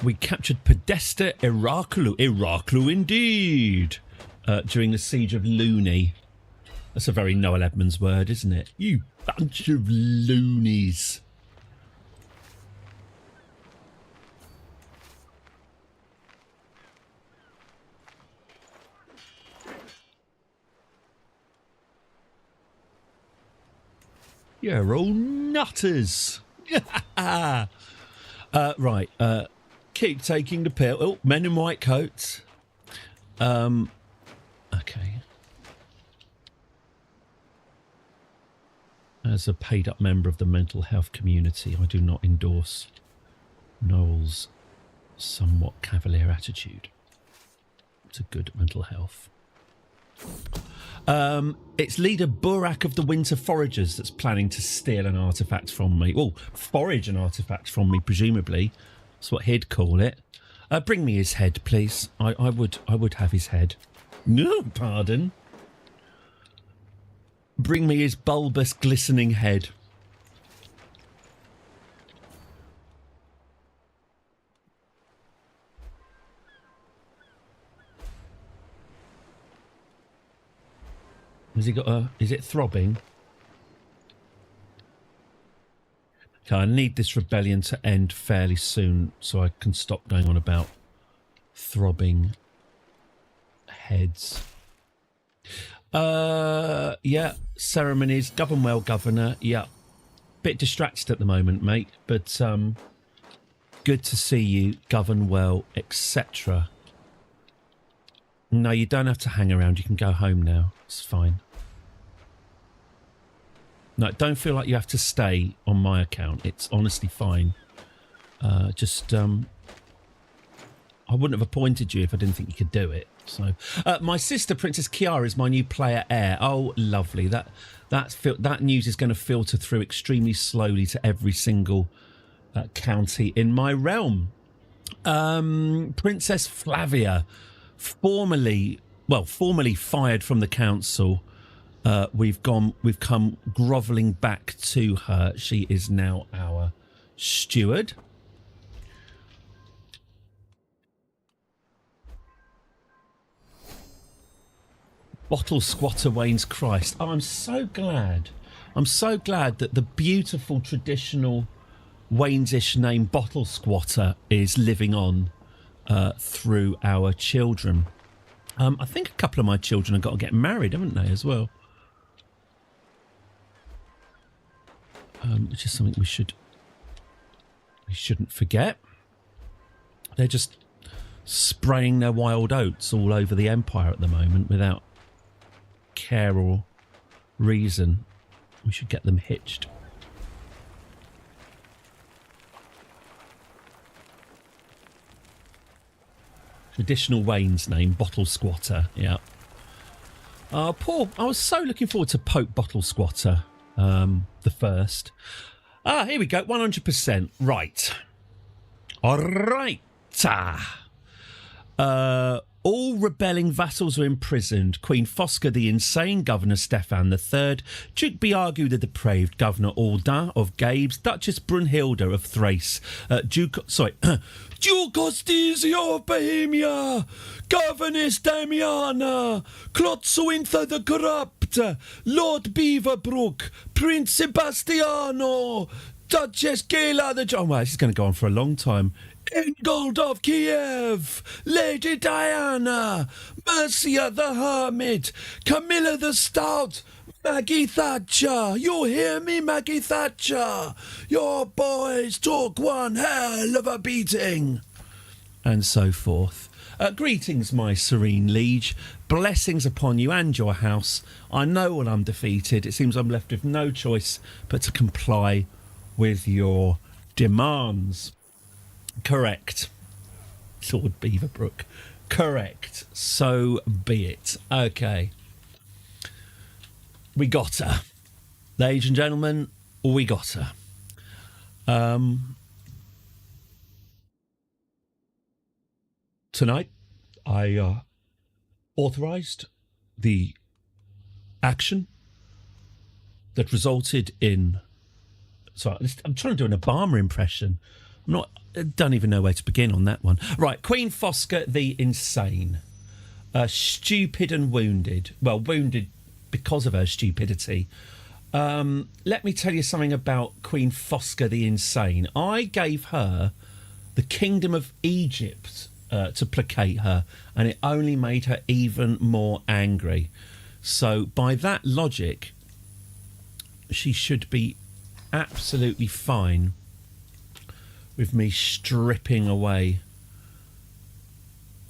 We captured Podesta Iraklu indeed, during the siege of Looney. That's a very Noel Edmonds word, isn't it? You bunch of loonies. You're all nutters. Right, keep taking the pill. Oh, men in white coats. Okay. As a paid-up member of the mental health community, I do not endorse Noel's somewhat cavalier attitude to good mental health. It's leader Burak of the Winter Foragers that's planning to steal an artifact from me. Well, forage an artifact from me, presumably. That's what he'd call it. Bring me his head, please. I would have his head. No, pardon. Bring me his bulbous, glistening head. Has he got a... Is it throbbing? Okay, I need this rebellion to end fairly soon so I can stop going on about throbbing heads. Yeah, ceremonies. Govern well, Governor. Yeah. Bit distracted at the moment, mate, but good to see you. Govern well, etc. No, you don't have to hang around. You can go home now. It's fine. No, don't feel like you have to stay on my account. It's honestly fine. I wouldn't have appointed you if I didn't think you could do it. So, my sister, Princess Kiara, is my new player heir. Oh, lovely. That news is going to filter through extremely slowly to every single county in my realm. Princess Flavia, formerly fired from the council. We've come grovelling back to her. She is now our steward. Bottle Squatter Wayne's Christ. Oh, I'm so glad. I'm so glad that the beautiful traditional Waynesish name Bottle Squatter is living on through our children. I think a couple of my children have got to get married, haven't they, as well? Which is something we shouldn't forget. They're just spraying their wild oats all over the Empire at the moment without care or reason. We should get them hitched. Traditional Wayne's name, Bottle Squatter. Yeah. Paul, I was so looking forward to Pope Bottle Squatter, the first. Here we go, 100%. Right. All right. All rebelling vassals are imprisoned. Queen Fosca, the insane governor Stefan III, Duke Biagu, the depraved governor Alda of Gabes, Duchess Brunhilda of Thrace, Duke Ostizio of Bohemia, Governess Damiana, Klotsuintha the Corrupt, Lord Beaverbrook, Prince Sebastiano, Duchess Gela the... Oh, wow, this is going to go on for a long time. Ingold of Kiev, Lady Diana, Mercia the Hermit, Camilla the Stout, Maggie Thatcher. You hear me, Maggie Thatcher? Your boys took one hell of a beating. And so forth. Greetings, my serene liege. Blessings upon you and your house. I know when I'm defeated, it seems I'm left with no choice but to comply with your demands. Correct. Lord Beaverbrook. Correct. So be it. Okay. We got her. Ladies and gentlemen, we got her. Tonight, I authorised the action that resulted in... Sorry, I'm trying to do an Obama impression. Don't even know where to begin on that one. Right, Queen Fosca the Insane. Stupid and wounded. Well, wounded because of her stupidity. Let me tell you something about Queen Fosca the Insane. I gave her the Kingdom of Egypt to placate her, and it only made her even more angry. So, by that logic, she should be absolutely fine with me stripping away.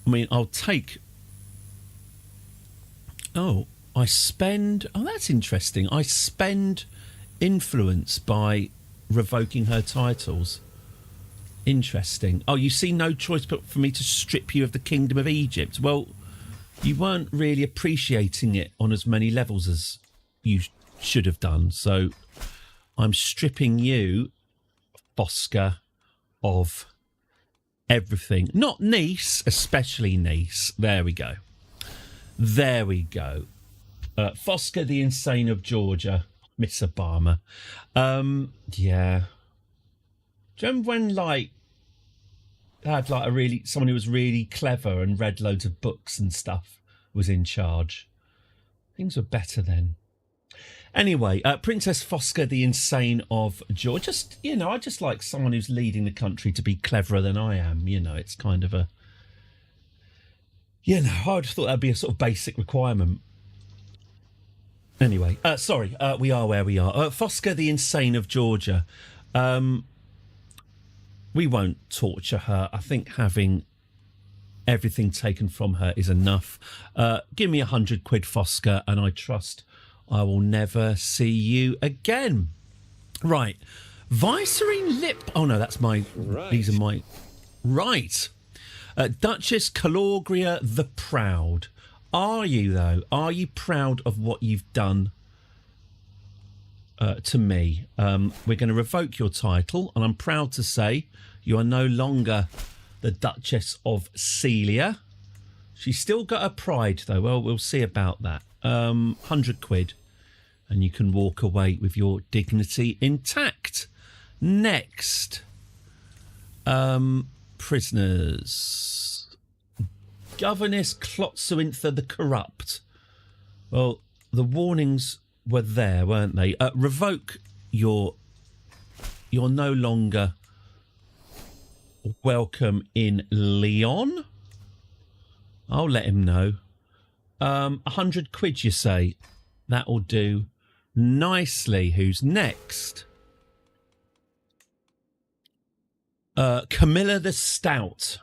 I mean, I'll take... Oh, that's interesting. I spend influence by revoking her titles. Interesting. Oh, you see no choice but for me to strip you of the Kingdom of Egypt. Well, you weren't really appreciating it on as many levels as you should have done. So I'm stripping you, Fosca, of everything. Not Nice, especially Nice. There we go. There we go. Fosca the Insane of Georgia, Miss Obama. Yeah. Do you remember when, had someone who was really clever and read loads of books and stuff was in charge? Things were better then. Anyway, Princess Fosca the Insane of Georgia. I just like someone who's leading the country to be cleverer than I am. It's kind of a... I just thought that'd be a sort of basic requirement. Anyway, we are where we are. Fosca the Insane of Georgia. We won't torture her. I think having everything taken from her is enough. Give me £100, Fosca, and I trust I will never see you again. Right. Vicerine Lip. Oh, no, that's my... Right. These are my... Right. Duchess Calogria the Proud. Are you, though? Are you proud of what you've done to me? We're going to revoke your title, and I'm proud to say you are no longer the Duchess of Celia. She's still got her pride, though. Well, we'll see about that. 100 quid, and you can walk away with your dignity intact. Next, prisoners. Governess Klotsuintha the Corrupt. Well, the warnings were there, weren't they? Revoke your... You're no longer welcome in Leon. I'll let him know. 100 quid, you say? That'll do nicely. Who's next? Camilla the Stout.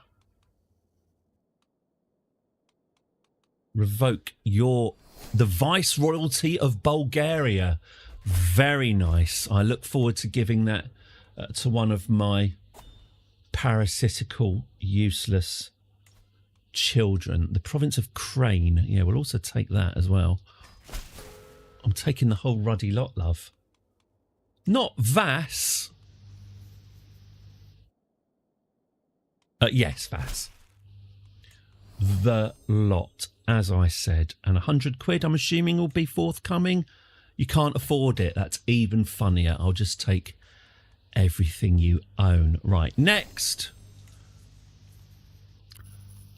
Revoke the Viceroyalty of Bulgaria. Very nice. I look forward to giving that to one of my parasitical, useless children. The province of Crane. Yeah, we'll also take that as well. I'm taking the whole ruddy lot, love. Not Vass. Yes, Vass. The lot, as I said. And 100 quid, I'm assuming, will be forthcoming. You can't afford it. That's even funnier. I'll just take everything you own. Right, next.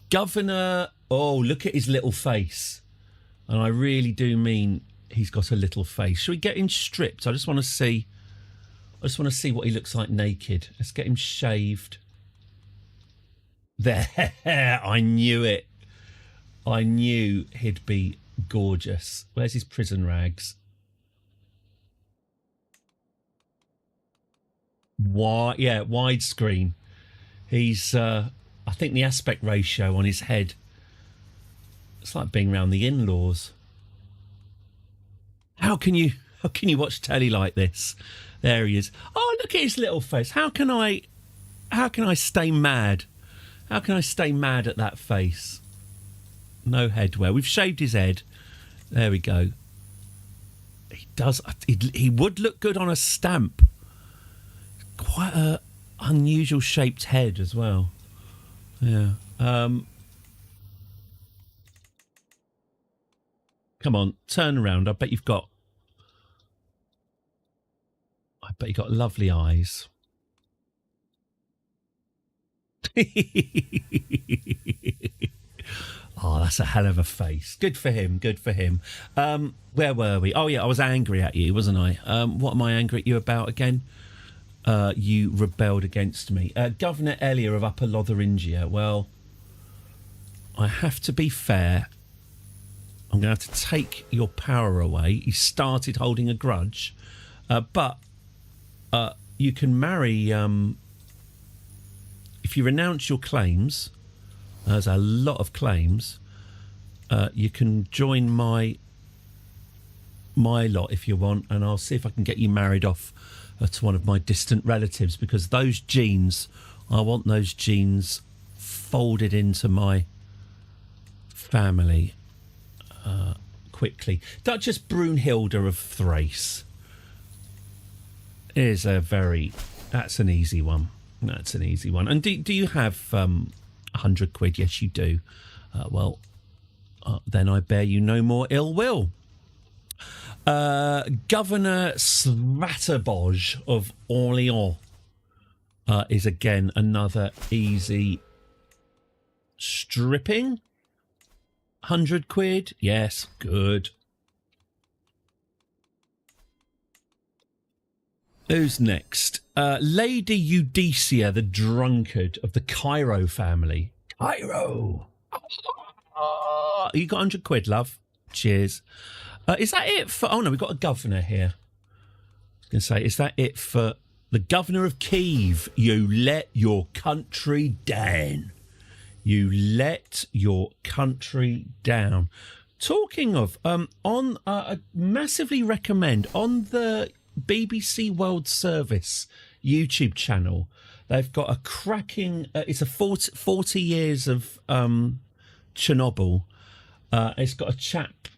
Governor... Oh, look at his little face. And I really do mean he's got a little face. Should we get him stripped? I just want to see what he looks like naked. Let's get him shaved. There. I knew it. I knew he'd be gorgeous. Where's his prison rags? Yeah, widescreen. He's... I think the aspect ratio on his head, it's like being around the in-laws. How can you watch telly like this? There he is. Oh, look at his little face. How can I stay mad? How can I stay mad at that face? No headwear. We've shaved his head. There we go. He does. He would look good on a stamp. Quite a unusual shaped head as well. Yeah. Come on, turn around. I bet you've got lovely eyes. Oh, that's a hell of a face. Good for him. Good for him. Where were we? Oh, yeah, I was angry at you, wasn't I? What am I angry at you about again? You rebelled against me. Governor Elia of Upper Lotharingia. Well, I have to be fair. I'm going to have to take your power away. He started holding a grudge. But you can marry... if you renounce your claims, there's a lot of claims, you can join my lot if you want, and I'll see if I can get you married off to one of my distant relatives, because those genes, I want those genes folded into my family quickly. Duchess Brunhilda of Thrace is that's an easy one. That's an easy one. And do you have 100 quid? Yes, you do. Then I bear you no more ill will. Governor Svatoboj of Orléans is again another easy stripping. 100 quid? Yes, good. Who's next? Lady Eudicia, the drunkard of the Cairo family. Cairo! You got 100 quid, love. Cheers. Is that it for... Oh, no, we've got a governor here. I was going to say, is that it for the governor of Kiev? You let your country down. You let your country down. Talking of, I massively recommend on the BBC World Service YouTube channel, they've got a cracking, it's a 40 years of Chernobyl. It's got a chap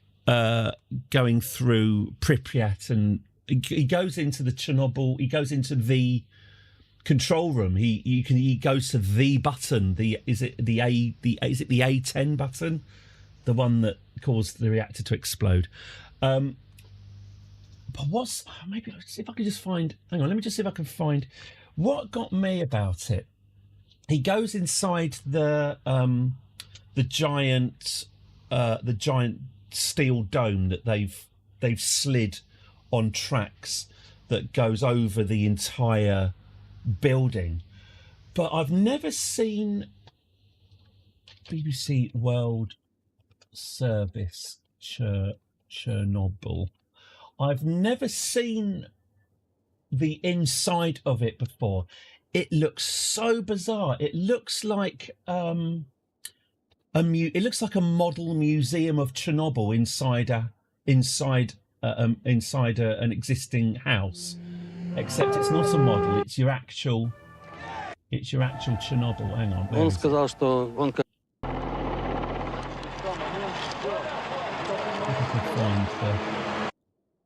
going through Pripyat, and he goes into the Chernobyl, he goes into the control room. He goes to the button, is it the A10 button? The one that caused the reactor to explode. But maybe let's see if I can just find. Hang on, let me just see if I can find what got me about it. He goes inside the giant steel dome that they've slid on tracks that goes over the entire building. But I've never seen BBC World Service Chernobyl. I've never seen the inside of it before. It looks so bizarre. It looks like it looks like a model museum of Chernobyl inside an existing house, except it's not a model. It's your actual Chernobyl. Hang on. Where is it?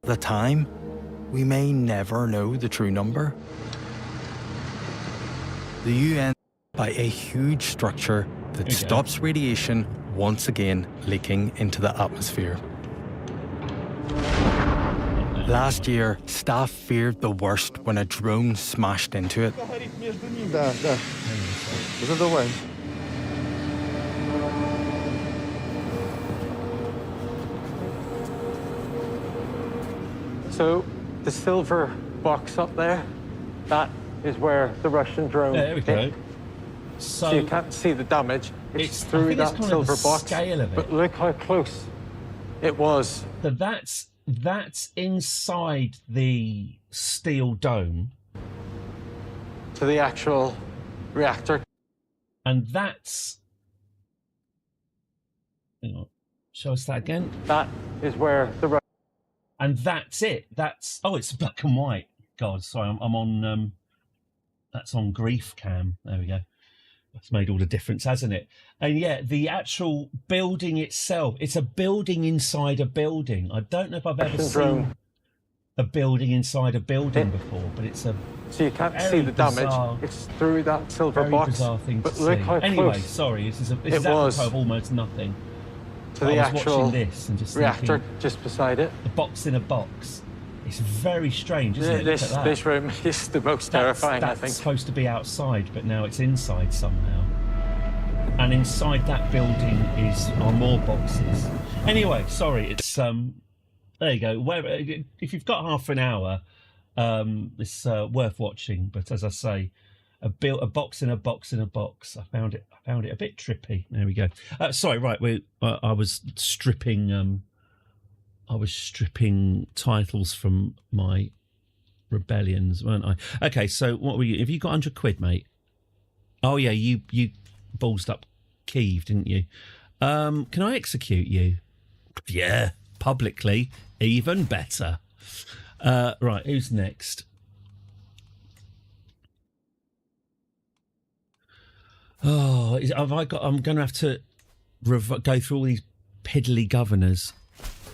The time, we may never know the true number. The UN by a huge structure that stops radiation once again leaking into the atmosphere. Last year, staff feared the worst when a drone smashed into it. So, the silver box up there, that is where the Russian drone there we go. hit. So you can't see the damage. It's through that silver box. Scale of it. But look how close it was. So that's inside the steel dome. To the actual reactor. And that's... Hang on. Show us that again. That is where the... And that's it. That's... Oh, it's black and white. God, sorry, I'm on... That's on Grief Cam. There we go. That's made all the difference, hasn't it? And yeah, the actual building itself, it's a building inside a building. I don't know if I've ever seen a building inside a building before, but it's a... So you can't see the damage. It's through that silver box. Bizarre thing but to look see. how Anyway, close sorry, this is it was of almost nothing. To the actual watching this and just reactor thinking, just beside it. The box in a box. It's very strange, isn't it? This room is the most terrifying, I think. That's supposed to be outside, but now it's inside somehow. And inside that building are more boxes. Anyway, sorry, it's there you go. If you've got half an hour, it's worth watching. But as I say, a box in a box in a box. I found it a bit trippy. There we go. Sorry, right. I was stripping titles from my rebellions, weren't I? Okay, so what were you? Have you got £100, mate? Oh yeah, you ballsed up Kiev, didn't you? Can I execute you? Yeah, publicly, even better. Right, who's next? Oh, I'm going to have to go through all these piddly governors.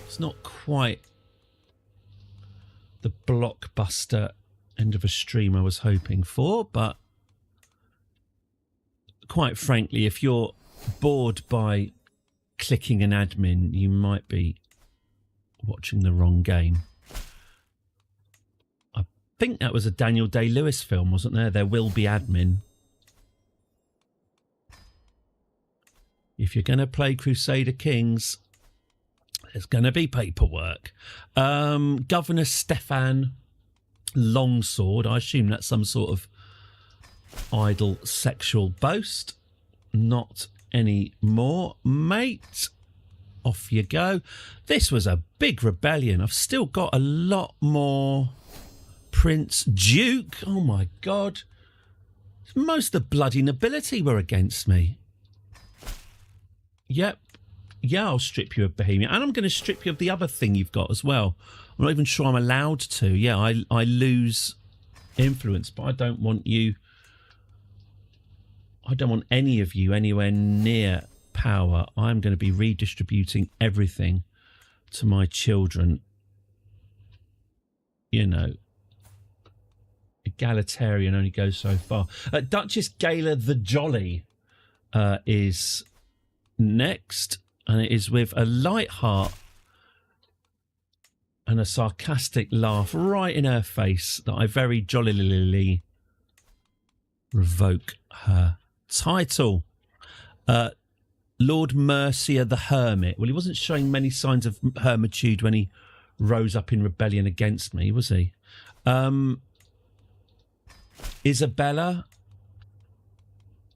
It's not quite the blockbuster end of a stream I was hoping for, but quite frankly, if you're bored by clicking an admin, you might be watching the wrong game. I think that was a Daniel Day-Lewis film, wasn't there? There Will Be Admin. If you're going to play Crusader Kings, there's going to be paperwork. Governor Stefan Longsword, I assume that's some sort of idle sexual boast. Not anymore, mate. Off you go. This was a big rebellion. I've still got a lot more. Prince Duke. Oh my God. Most of the bloody nobility were against me. Yep. Yeah, I'll strip you of Bohemia. And I'm going to strip you of the other thing you've got as well. I'm not even sure I'm allowed to. Yeah, I lose influence, but I don't want you... I don't want any of you anywhere near power. I'm going to be redistributing everything to my children. You know, egalitarian only goes so far. Duchess Gala the Jolly is next, and it is with a light heart and a sarcastic laugh right in her face that I very jollily revoke her title. Lord Mercia the Hermit. Well, he wasn't showing many signs of hermitude when he rose up in rebellion against me, was he? Isabella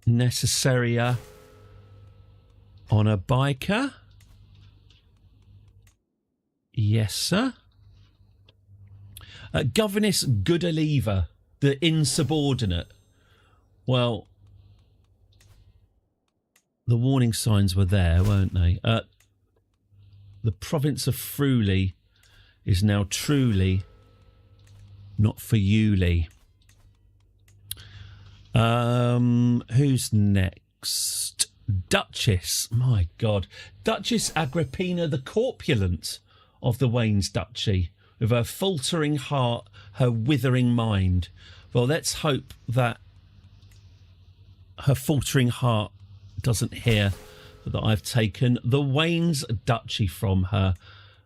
Necessaria on a biker. Yes, sir. Governess Goodaliva, the insubordinate. Well, the warning signs were there, weren't they? The province of Fruly is now truly not for you, Lee. Who's next? Duchess. My God. Duchess Agrippina the Corpulent of the Wayne's Duchy, with her faltering heart, her withering mind. Well, let's hope that her faltering heart doesn't hear that I've taken the Wayne's Duchy from her,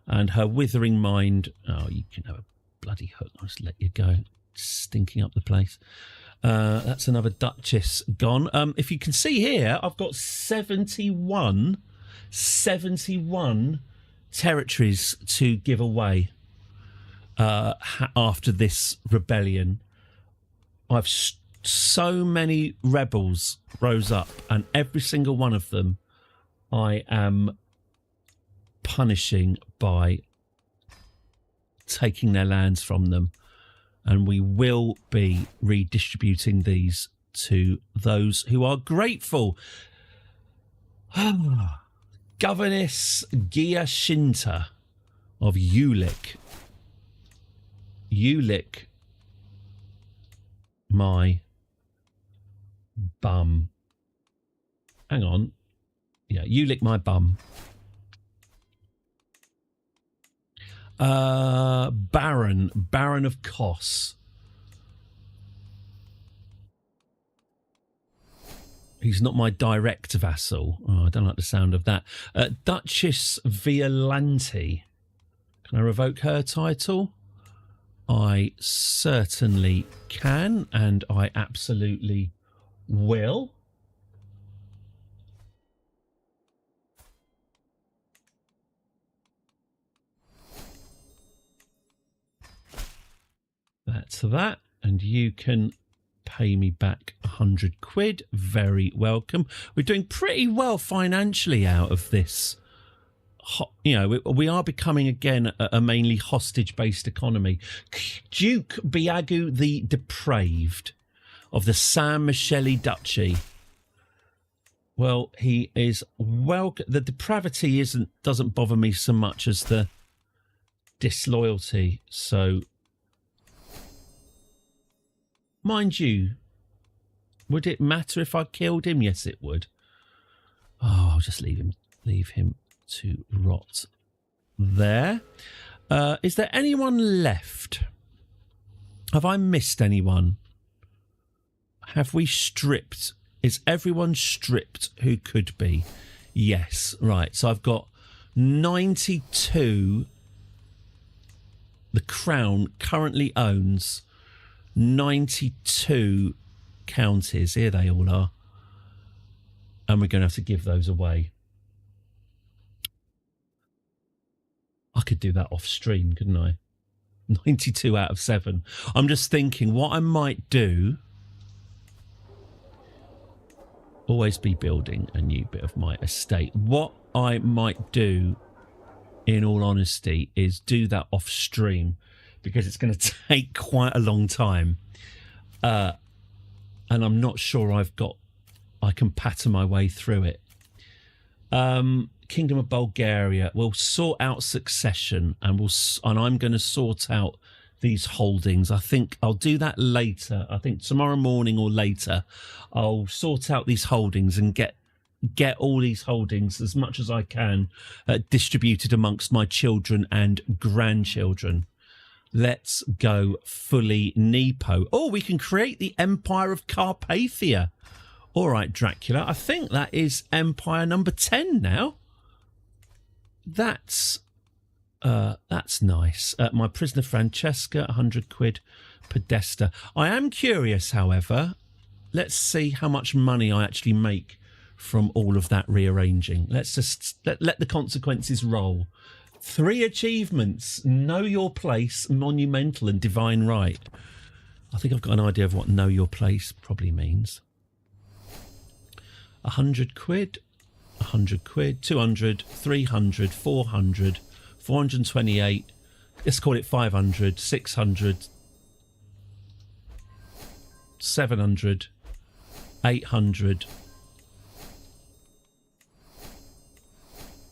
and her withering mind... Oh, you can have a bloody hook. I'll just let you go. Stinking up the place. That's another Duchess gone. If you can see here, I've got 71 territories to give away after this rebellion. I've so many rebels rose up, and every single one of them I am punishing by taking their lands from them, and we will be redistributing these to those who are grateful. Governess Giacinta of Ulick. Ulick, my bum. Hang on. Yeah, Ulick, my bum. Baron of Kos. He's not my direct vassal. Oh, I don't like the sound of that. Duchess Violante. Can I revoke her title? I certainly can, and I absolutely will. That's that, and you can pay me back 100 quid. Very welcome. We're doing pretty well financially out of this. You know, we are becoming again a mainly hostage-based economy. Duke Biagu the Depraved of the San Michele Duchy. Well, he is the depravity doesn't bother me so much as the disloyalty. So, mind you, would it matter if I killed him? Yes, it would. Oh, I'll just leave him to rot there. Is there anyone left? Have I missed anyone? Have we stripped? Is everyone stripped who could be? Yes. Right. So I've got 92. The Crown currently owns 92 counties. Here they all are. And we're going to have to give those away. I could do that off stream, couldn't I? 92 out of 7. I'm just thinking what I might do. Always be building a new bit of my estate. What I might do, in all honesty, is do that off stream, because it's going to take quite a long time. And I'm not sure I can patter my way through it. Kingdom of Bulgaria. We'll sort out succession, and I'm going to sort out these holdings. I think I'll do that later. I think tomorrow morning or later, I'll sort out these holdings and get all these holdings, as much as I can, distributed amongst my children and grandchildren. Let's go fully Nepo. Oh, we can create the Empire of Carpathia. All right, Dracula. I think that is Empire number 10 now. That's nice. My prisoner Francesca, 100 quid. Podesta. I am curious, however. Let's see how much money I actually make from all of that rearranging. Let's just let the consequences roll. 3 achievements: Know Your Place, Monumental, and Divine Right. I think I've got an idea of what Know Your Place probably means. 100 quid, 100 quid, 200, 300, 400, 428. Let's call it 500, 600, 700, 800,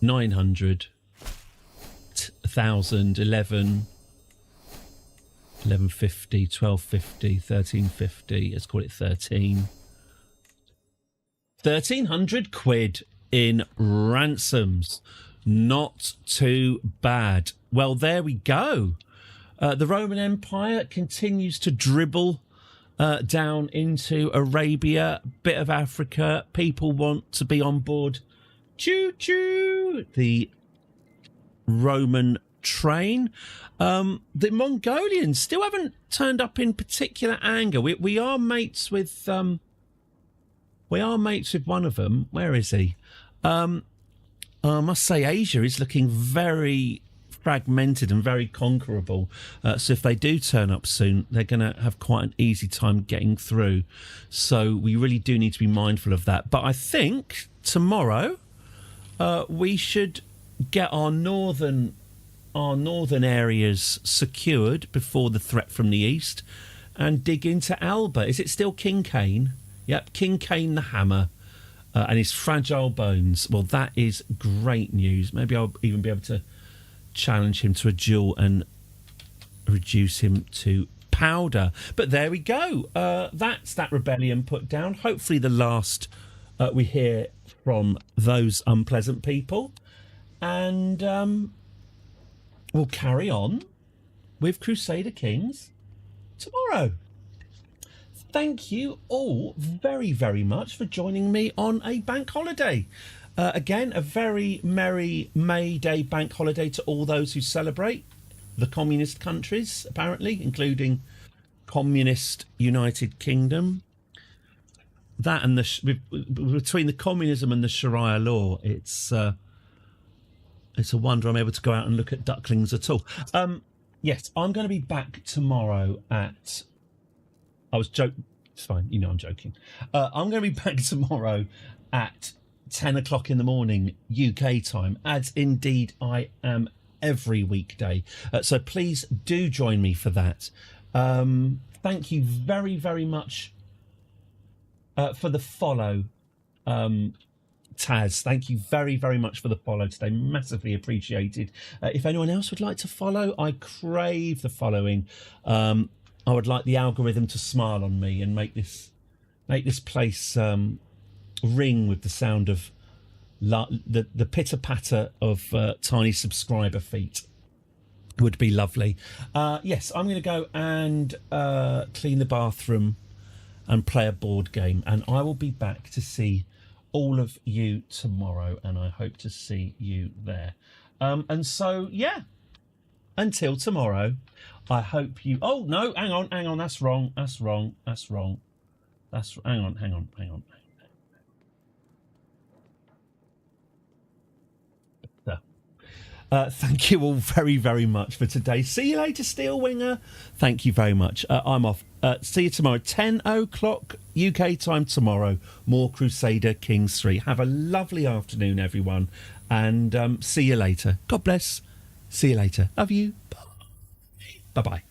900, 1,000, 11, 1150, 1250, 1350. Let's call it 13. 1,300 quid in ransoms. Not too bad. Well, there we go. The Roman Empire continues to dribble down into Arabia, bit of Africa. People want to be on board. Choo-choo! The Roman train. The Mongolians still haven't turned up in particular anger. We are mates with one of them. Where is he? I must say Asia is looking very fragmented and very conquerable. So if they do turn up soon, they're going to have quite an easy time getting through. So we really do need to be mindful of that. But I think tomorrow we should get our northern areas secured before the threat from the east and dig into Alba. Is it still King Cain? Yep, King Cain the Hammer and his fragile bones. Well, that is great news. Maybe I'll even be able to challenge him to a duel and reduce him to powder. But there we go. That's that rebellion put down. Hopefully the last we hear from those unpleasant people. And we'll carry on with Crusader Kings tomorrow. Thank you all very, very much for joining me on a bank holiday. Again, a very merry May Day bank holiday to all those who celebrate the communist countries, apparently, including Communist United Kingdom. That and between the communism and the Sharia law, it's a wonder I'm able to go out and look at ducklings at all. Yes, I'm going to be back tomorrow at... I was joking. It's fine. You know I'm joking. I'm going to be back tomorrow at 10 o'clock in the morning UK time, as indeed I am every weekday. So please do join me for that. Thank you very, very much for the follow. Taz, thank you very, very much for the follow today. Massively appreciated. If anyone else would like to follow, I crave the following. I would like the algorithm to smile on me and make this place ring with the sound of the pitter patter of tiny subscriber feet. Would be lovely. Yes, I'm going to go and clean the bathroom and play a board game, and I will be back to see all of you tomorrow, and I hope to see you there. And so, yeah, until tomorrow, I hope you... Oh, no, hang on, that's wrong. Hang on. Thank you all very, very much for today. See you later, Steelwinger. Thank you very much. I'm off. See you tomorrow, 10 o'clock UK time tomorrow. More Crusader Kings 3. Have a lovely afternoon, everyone. And see you later. God bless. See you later. Love you. Bye-bye.